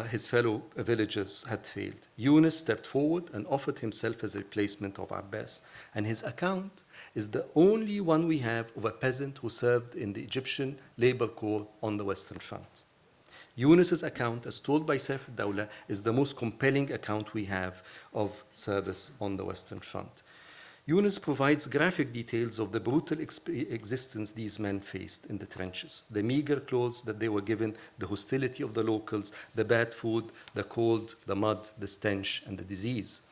his fellow villagers had failed. Yunus stepped forward and offered himself as a replacement of Abbas, and his account is the only one we have of a peasant who served in the Egyptian labor corps on the Western Front. Yunus's account, as told by Saif al-Dawla, is the most compelling account we have of service on the Western Front. Yunus provides graphic details of the brutal existence these men faced in the trenches, the meager clothes that they were given, the hostility of the locals, the bad food, the cold, the mud, the stench, and the disease.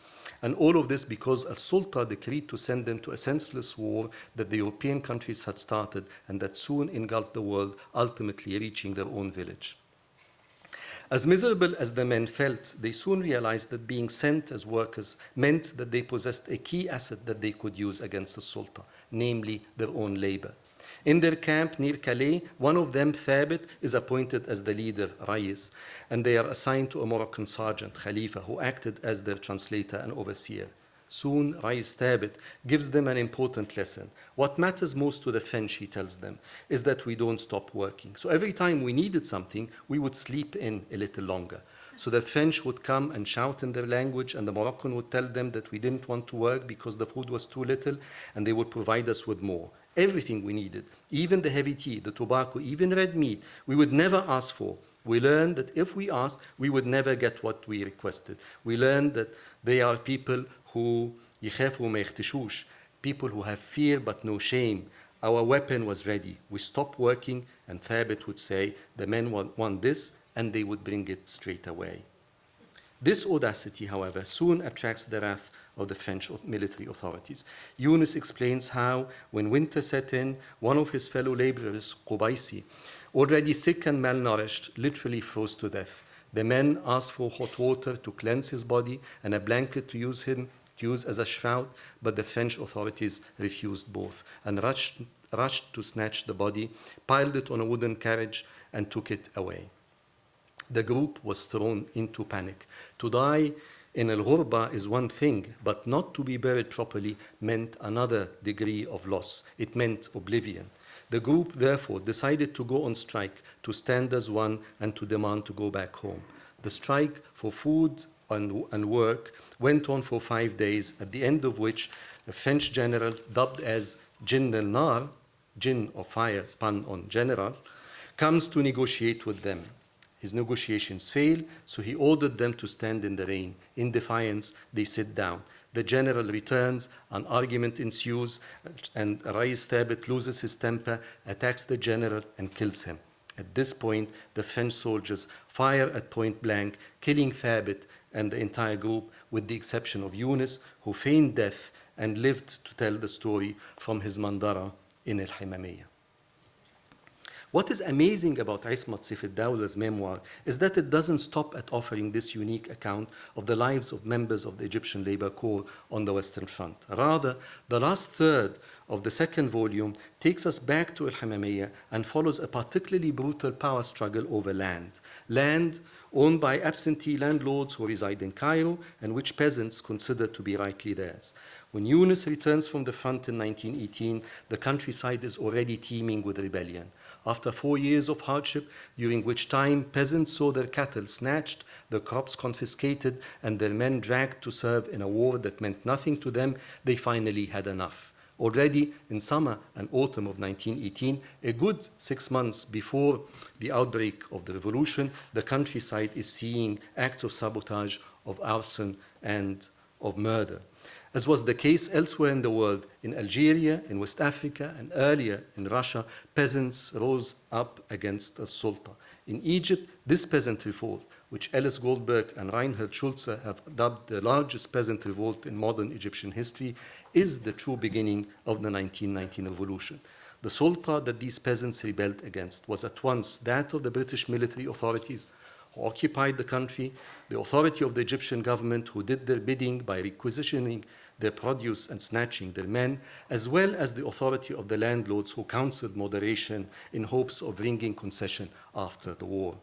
And all of this because al-Sulta decreed to send them to a senseless war that the European countries had started and that soon engulfed the world, ultimately reaching their own village. As miserable as the men felt, they soon realized that being sent as workers meant that they possessed a key asset that they could use against the Sultan, namely their own labor. In their camp near Calais, one of them, Thabit, is appointed as the leader, Rais, and they are assigned to a Moroccan sergeant, Khalifa, who acted as their translator and overseer. Soon, Rais Thabit gives them an important lesson. What matters most to the French, he tells them, is that we don't stop working. So every time we needed something, we would sleep in a little longer. So the French would come and shout in their language, and the Moroccan would tell them that we didn't want to work because the food was too little, and they would provide us with more. Everything we needed, even the heavy tea, the tobacco, even red meat, we would never ask for. We learned that if we asked, we would never get what we requested. We learned that they are people who يخافوا ما يختشوش, people who have fear but no shame. Our weapon was ready. We stopped working, and Thabit would say, the men want this, and they would bring it straight away. This audacity, however, soon attracts the wrath of the French military authorities. Yunus explains how, when winter set in, one of his fellow laborers, Qubaisi, already sick and malnourished, literally froze to death. The men asked for hot water to cleanse his body and a blanket to use as a shroud, but the French authorities refused both and rushed to snatch the body, piled it on a wooden carriage, and took it away. The group was thrown into panic. To die in al-Ghurba is one thing, but not to be buried properly meant another degree of loss. It meant oblivion. The group, therefore, decided to go on strike, to stand as one, and to demand to go back home. The strike for food and work went on for 5 days, at the end of which a French general, dubbed as Jinn al-Nar, Jinn of fire, pun on general, comes to negotiate with them. His negotiations fail, so he ordered them to stand in the rain. In defiance, they sit down. The general returns, an argument ensues, and Rais Thabit loses his temper, attacks the general, and kills him. At this point, the French soldiers fire at point blank, killing Thabit and the entire group, with the exception of Yunus, who feigned death and lived to tell the story from his mandara in Al-Himamiyya. What is amazing about Ismat Saif al-Dawla's memoir is that it doesn't stop at offering this unique account of the lives of members of the Egyptian Labor Corps on the Western Front. Rather, the last third of the second volume takes us back to Al-Himamiyya and follows a particularly brutal power struggle over land. Land owned by absentee landlords who reside in Cairo and which peasants consider to be rightly theirs. When Yunus returns from the front in 1918, the countryside is already teeming with rebellion. After 4 years of hardship, during which time peasants saw their cattle snatched, their crops confiscated, and their men dragged to serve in a war that meant nothing to them, they finally had enough. Already in summer and autumn of 1918, a good 6 months before the outbreak of the revolution, the countryside is seeing acts of sabotage, of arson, and of murder. As was the case elsewhere in the world, in Algeria, in West Africa, and earlier in Russia, peasants rose up against the Sultan. In Egypt, this peasant revolt, which Alice Goldberg and Reinhard Schulze have dubbed the largest peasant revolt in modern Egyptian history, is the true beginning of the 1919 revolution. The Sultan that these peasants rebelled against was at once that of the British military authorities who occupied the country, the authority of the Egyptian government who did their bidding by requisitioning their produce and snatching their men, as well as the authority of the landlords who counseled moderation in hopes of wringing concession after the war.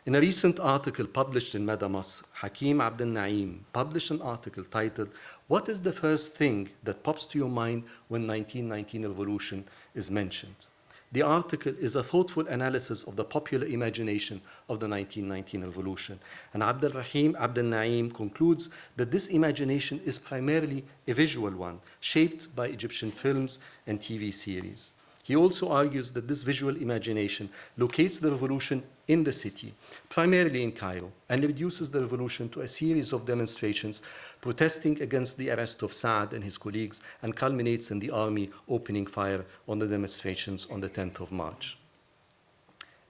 In a recent article published in Madamas, Hakim Abdel Naim published an article titled, "What is the first thing that pops to your mind when 1919 revolution is mentioned?" The article is a thoughtful analysis of the popular imagination of the 1919 revolution. And Abdel Rahim Abdel Naim concludes that this imagination is primarily a visual one, shaped by Egyptian films and TV series. He also argues that this visual imagination locates the revolution in the city, primarily in Cairo, and reduces the revolution to a series of demonstrations protesting against the arrest of Saad and his colleagues, and culminates in the army opening fire on the demonstrations on the 10th of March.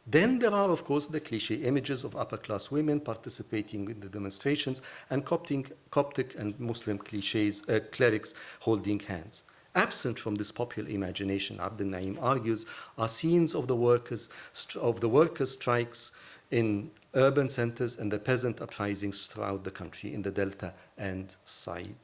Then there are, of course, the cliché images of upper-class women participating in the demonstrations and Coptic and Muslim clerics holding hands. Absent from this popular imagination, Abdel Naim argues, are scenes of the workers' strikes in urban centers and the peasant uprisings throughout the country in the Delta and Said.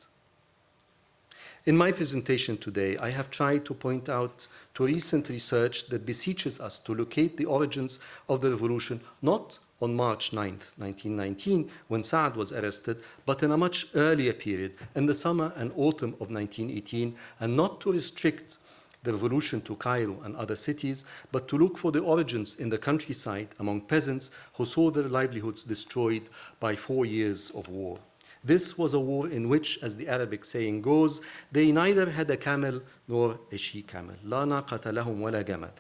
In my presentation today, I have tried to point out to recent research that beseeches us to locate the origins of the revolution not on March 9th, 1919, when Saad was arrested, but in a much earlier period, in the summer and autumn of 1918, and not to restrict the revolution to Cairo and other cities, but to look for the origins in the countryside among peasants who saw their livelihoods destroyed by 4 years of war. This was a war in which, as the Arabic saying goes, they neither had a camel nor a she-camel. لا ناقة لهم ولا جمل.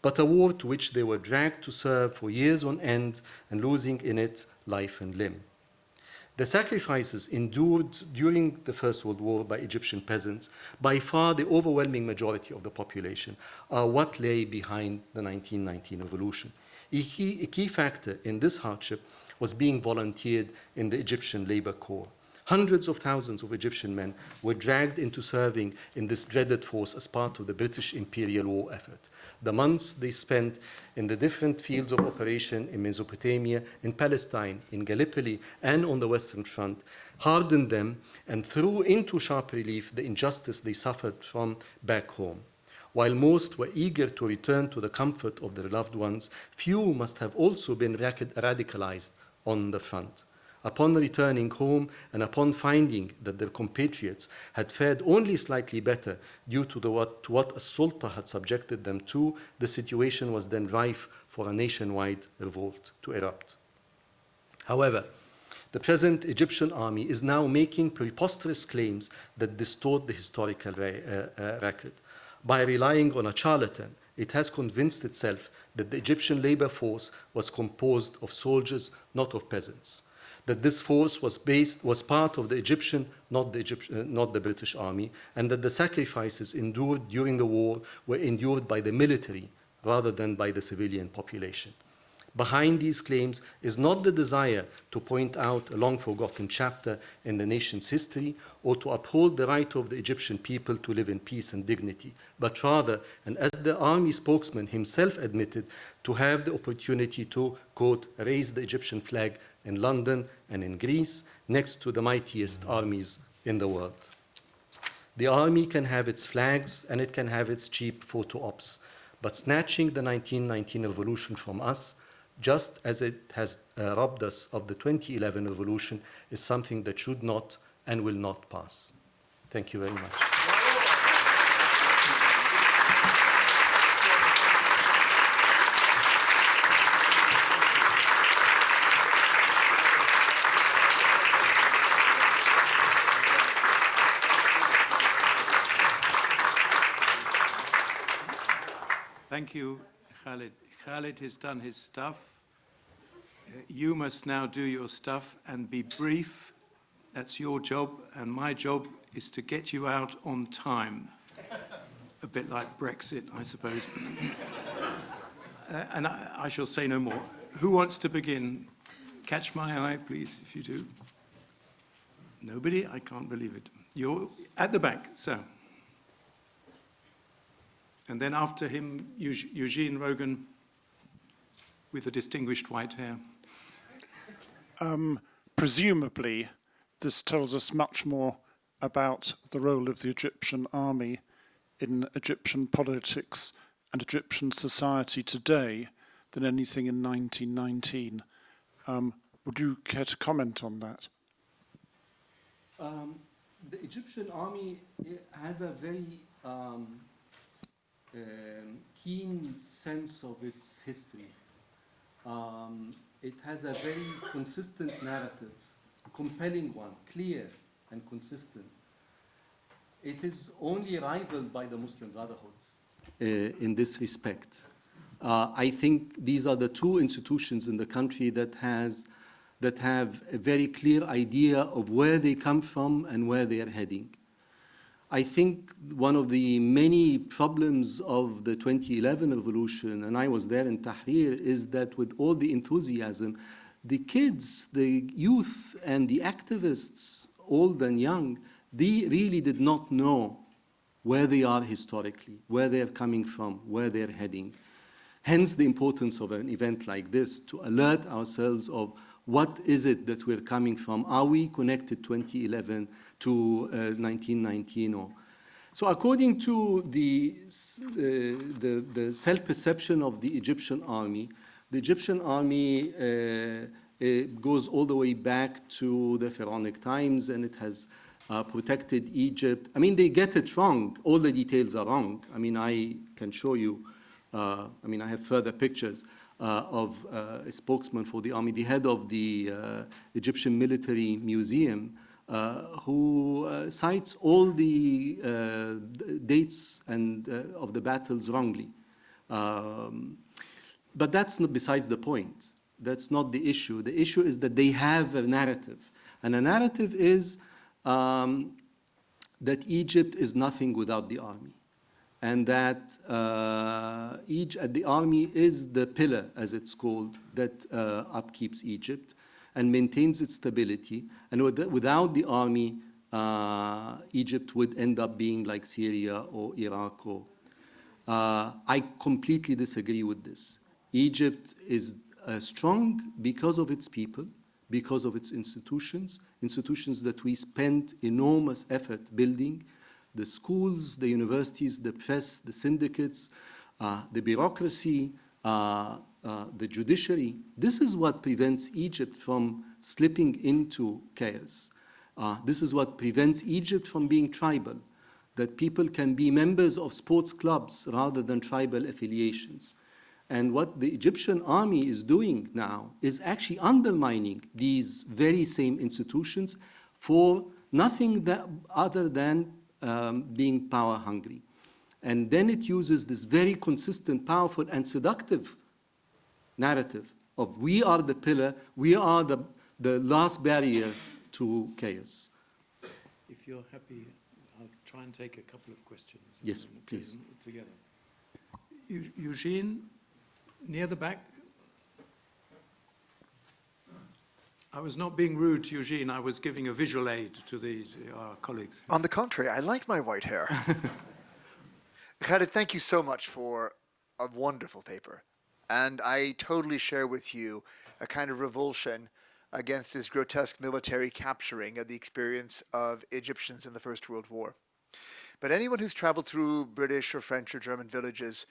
But a war to which they were dragged to serve for years on end and losing in it life and limb. The sacrifices endured during the First World War by Egyptian peasants, by far the overwhelming majority of the population, are what lay behind the 1919 revolution. A key factor in this hardship was being volunteered in the Egyptian labor corps. Hundreds of thousands of Egyptian men were dragged into serving in this dreaded force as part of the British imperial war effort. The months they spent in the different fields of operation in Mesopotamia, in Palestine, in Gallipoli, and on the Western Front hardened them and threw into sharp relief the injustice they suffered from back home. While most were eager to return to the comfort of their loved ones, few must have also been radicalized on the front. Upon returning home and upon finding that their compatriots had fared only slightly better due to what a sultan had subjected them to, the situation was then rife for a nationwide revolt to erupt. However, the present Egyptian army is now making preposterous claims that distort the historical record. By relying on a charlatan, it has convinced itself that the Egyptian labor force was composed of soldiers, not of peasants. That this force was part of the Egyptian, not the British army, and that the sacrifices endured during the war were endured by the military rather than by the civilian population. Behind these claims is not the desire to point out a long-forgotten chapter in the nation's history or to uphold the right of the Egyptian people to live in peace and dignity, but rather, and as the army spokesman himself admitted, to have the opportunity to, quote, raise the Egyptian flag in London and in Greece next to the mightiest armies in the world. The army can have its flags and it can have its cheap photo ops, but snatching the 1919 revolution from us, just as it has robbed us of the 2011 revolution, is something that should not and will not pass. Thank you very much. Thank you, Khalid. Khalid has done his stuff. You must now do your stuff and be brief. That's your job, and my job is to get you out on time. A bit like Brexit, I suppose. And I shall say no more. Who wants to begin? Catch my eye, please, if you do. Nobody? I can't believe it. You're at the back, sir. And then after him, Eugene Rogan with the distinguished white hair. Presumably, this tells us much more about the role of the Egyptian army in Egyptian politics and Egyptian society today than anything in 1919. Would you care to comment on that? The Egyptian army has a very keen sense of its history. It has a very consistent narrative, a compelling one, clear and consistent. It is only rivaled by the Muslim Brotherhood. in this respect. I think these are the two institutions in the country that have a very clear idea of where they come from and where they are heading. I think one of the many problems of the 2011 revolution, and I was there in Tahrir, is that with all the enthusiasm, the kids, the youth, and the activists, old and young, they really did not know where they are historically, where they are coming from, where they're heading. Hence the importance of an event like this, to alert ourselves of what is it that we're coming from. Are we connected 2011 to 1919? So according to the self-perception of the Egyptian army it goes all the way back to the Pharaonic times, and it has protected Egypt. I mean, they get it wrong. All the details are wrong. I mean, I can show you, I have further pictures of a spokesman for the army, the head of the Egyptian Military Museum, who cites all the dates and of the battles wrongly. But that's not besides the point. That's not the issue. The issue is that they have a narrative. And a narrative is that Egypt is nothing without the army. And that the army is the pillar, as it's called, that upkeeps Egypt and maintains its stability. And without the army, Egypt would end up being like Syria or Iraq. I completely disagree with this. Egypt is strong because of its people, because of its institutions that we spent enormous effort building, the schools, the universities, the press, the syndicates, the bureaucracy, the judiciary. This is what prevents Egypt from slipping into chaos. This is what prevents Egypt from being tribal, that people can be members of sports clubs rather than tribal affiliations. And what the Egyptian army is doing now is actually undermining these very same institutions for nothing other than being power hungry. And then it uses this very consistent, powerful, and seductive narrative of we are the pillar, we are the last barrier to chaos. If you're happy, I'll try and take a couple of questions. Yes, please. Together. Eugene, near the back. I was not being rude to Eugene, I was giving a visual aid to our colleagues. On the contrary, I like my white hair. Khalid, thank you so much for a wonderful paper. And I totally share with you a kind of revulsion against this grotesque military capturing of the experience of Egyptians in the First World War. But anyone who's traveled through British or French or German villages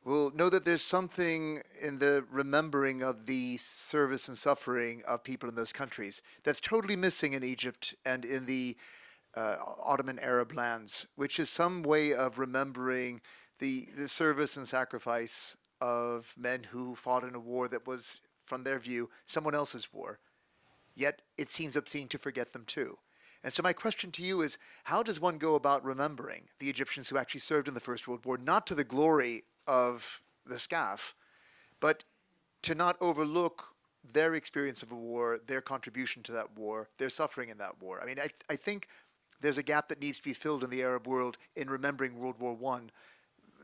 will know that there's something in the remembering of the service and suffering of people in those countries that's totally missing in Egypt and in the Ottoman Arab lands, which is some way of remembering the service and sacrifice of men who fought in a war that was, from their view, someone else's war. Yet it seems obscene to forget them too. And so my question to you is, how does one go about remembering the Egyptians who actually served in the First World War, not to the glory of the SCAF, but to not overlook their experience of a war, their contribution to that war, their suffering in that war? I mean, I think there's a gap that needs to be filled in the Arab world in remembering World War I.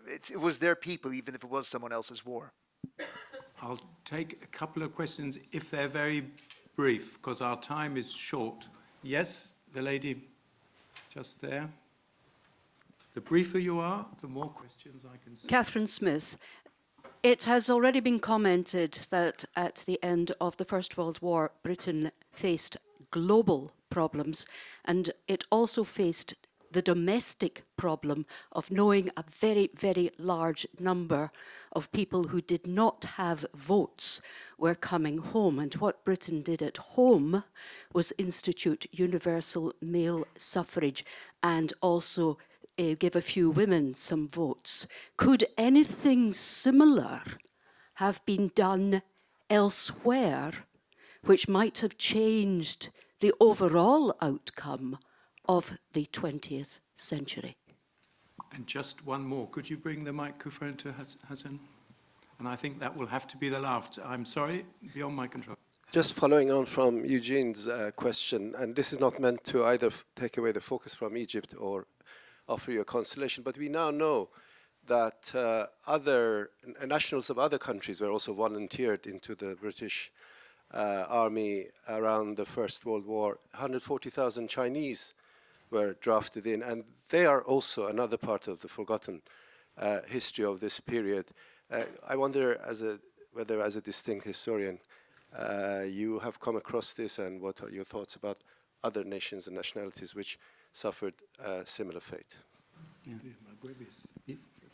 It was their people, even if it was someone else's war. I'll take a couple of questions, if they're very brief, because our time is short. Yes, the lady just there. The briefer you are, the more questions I can see. Catherine Smith. It has already been commented that at the end of the First World War, Britain faced global problems, and it also faced the domestic problem of knowing a very, very large number of people who did not have votes were coming home. And what Britain did at home was institute universal male suffrage and also give a few women some votes. Could anything similar have been done elsewhere which might have changed the overall outcome of the 20th century? And just one more. Could you bring the microphone to Hassan? And I think that will have to be the last. I'm sorry, beyond my control. Just following on from Eugene's question, and this is not meant to either take away the focus from Egypt or offer you a consolation, but we now know that other nationals of other countries were also volunteered into the British army around the First World War. 140,000 Chinese were drafted in, and they are also another part of the forgotten history of this period. I wonder, whether as a distinct historian, you have come across this, and what are your thoughts about other nations and nationalities which suffered a similar fate?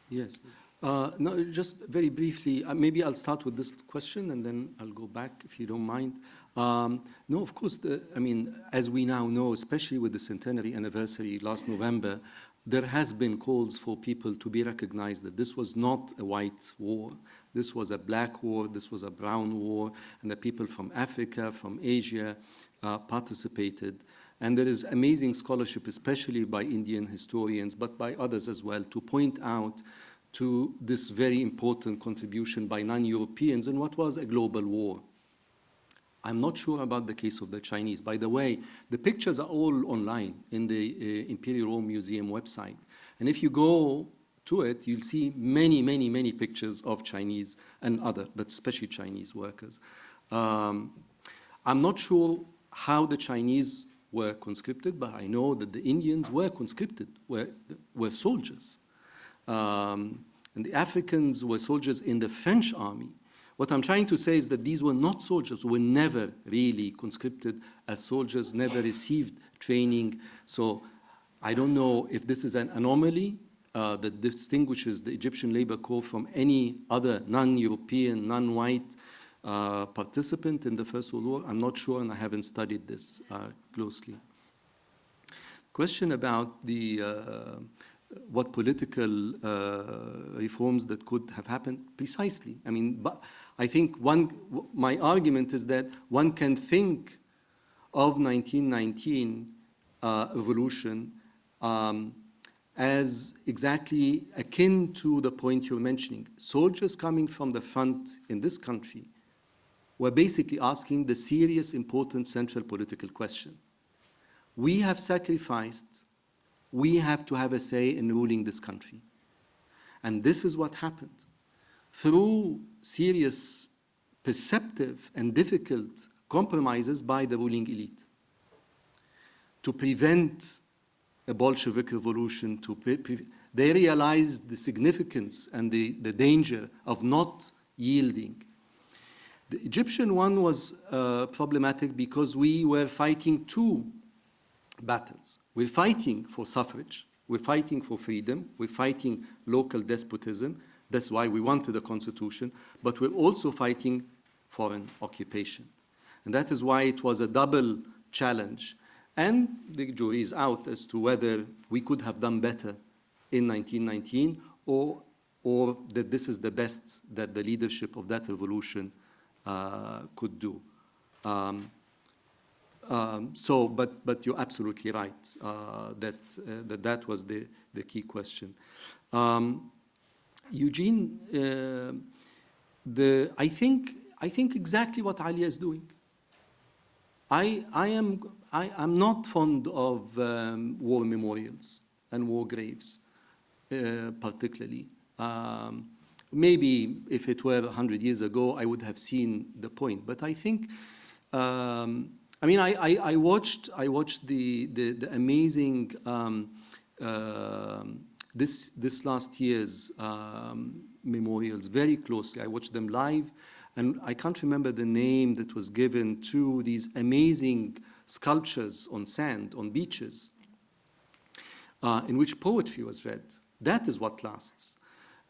Yes. No, just very briefly, maybe I'll start with this question and then I'll go back if you don't mind. No, of course, I mean, as we now know, especially with the centenary anniversary last November, there has been calls for people to be recognized that this was not a white war. This was a black war, this was a brown war, and the people from Africa, from Asia participated. And there is amazing scholarship, especially by Indian historians, but by others as well, to point out to this very important contribution by non-Europeans in what was a global war. I'm not sure about the case of the Chinese. By the way, the pictures are all online in the Imperial Rome Museum website. And if you go to it, you'll see many, many, many pictures of Chinese and other, but especially Chinese workers. I'm not sure how the Chinese were conscripted, but I know that the Indians were conscripted, were soldiers. And the Africans were soldiers in the French army. What I'm trying to say is that these were not soldiers, were never really conscripted as soldiers, never received training. So I don't know if this is an anomaly that distinguishes the Egyptian Labor Corps from any other non-European, non-white participant in the First World War. I'm not sure, and I haven't studied this closely. Question about the what political reforms that could have happened precisely. I mean, but I think my argument is that one can think of 1919 revolution as exactly akin to the point you're mentioning. Soldiers coming from the front in this country were basically asking the serious, important, central political question. We have sacrificed, we have to have a say in ruling this country. And this is what happened. Through serious, perceptive, and difficult compromises by the ruling elite to prevent a Bolshevik revolution, they realized the significance and the danger of not yielding. The Egyptian one was problematic because we were fighting two battles. We're fighting for suffrage, we're fighting for freedom, we're fighting local despotism. That's why we wanted a constitution, but we're also fighting foreign occupation. And that is why it was a double challenge. And the jury is out as to whether we could have done better in 1919 or that this is the best that the leadership of that revolution could do. But you're absolutely right that was the key question. Eugene, I think exactly what Alia is doing. I'm not fond of war memorials and war graves, particularly. Maybe if it were 100 years ago, I would have seen the point. But I think, I watched the amazing this last year's memorials very closely. I watched them live, and I can't remember the name that was given to these amazing sculptures on sand, on beaches, in which poetry was read. That is what lasts.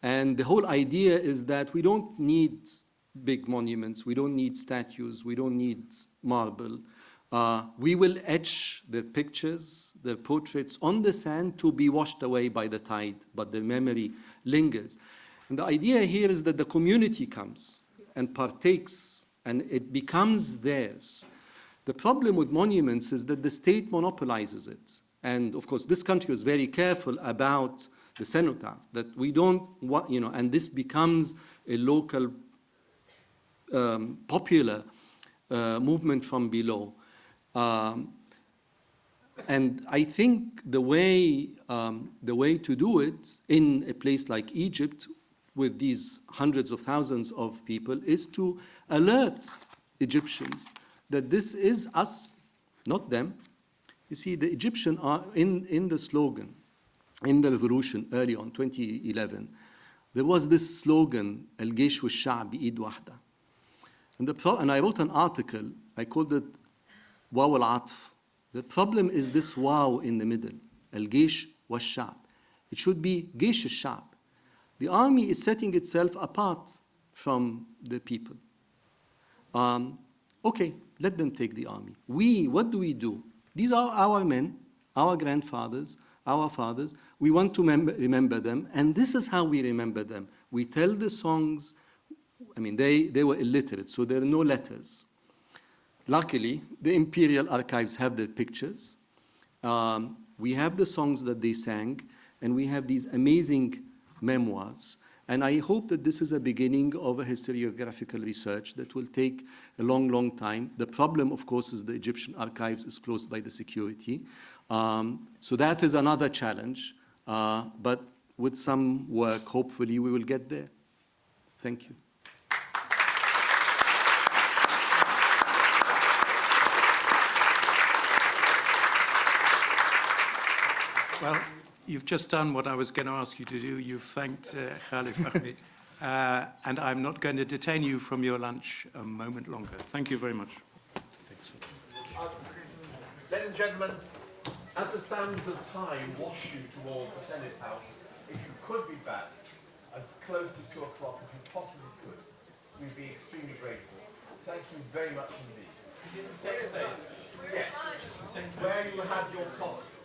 And the whole idea is that we don't need big monuments, we don't need statues, we don't need marble. We will etch the pictures, the portraits on the sand to be washed away by the tide, but the memory lingers. And the idea here is that the community comes and partakes, and it becomes theirs. The problem with monuments is that the state monopolizes it. And of course, this country was very careful about the cenotaph, that we don't want, and this becomes a local popular movement from below. And I think the way to do it in a place like Egypt, with these hundreds of thousands of people, is to alert Egyptians that this is us, not them. You see, the Egyptian are in the slogan, in the revolution early on, 2011, there was this slogan, Al-Jaysh wal-Sha'b b'Eid wahda. And I wrote an article, I called it Waw al-Atf. The problem is this waw in the middle, Al-Jaysh wal-Sha'b. It should be Jaysh al-Sha'b. The army is setting itself apart from the people. Okay, let them take the army. What do we do? These are our men, our grandfathers, our fathers. We want to remember them, and this is how we remember them. We tell the songs. I mean, they were illiterate, so there are no letters. Luckily, the imperial archives have the pictures. We have the songs that they sang, and we have these amazing memoirs. And I hope that this is a beginning of a historiographical research that will take a long, long time. The problem, of course, is the Egyptian archives is closed by the security. So that is another challenge. But with some work, hopefully, we will get there. Thank you. Well, you've just done what I was going to ask you to do. You've thanked Khalid Fahmy. And I'm not going to detain you from your lunch a moment longer. Thank you very much. Thanks. Ladies and gentlemen, as the sands of time wash you towards the Senate House, if you could be back as close to 2 o'clock as you possibly could, we'd be extremely grateful. Thank you very much indeed. Is it the same place? Yes. Where you had your coffee.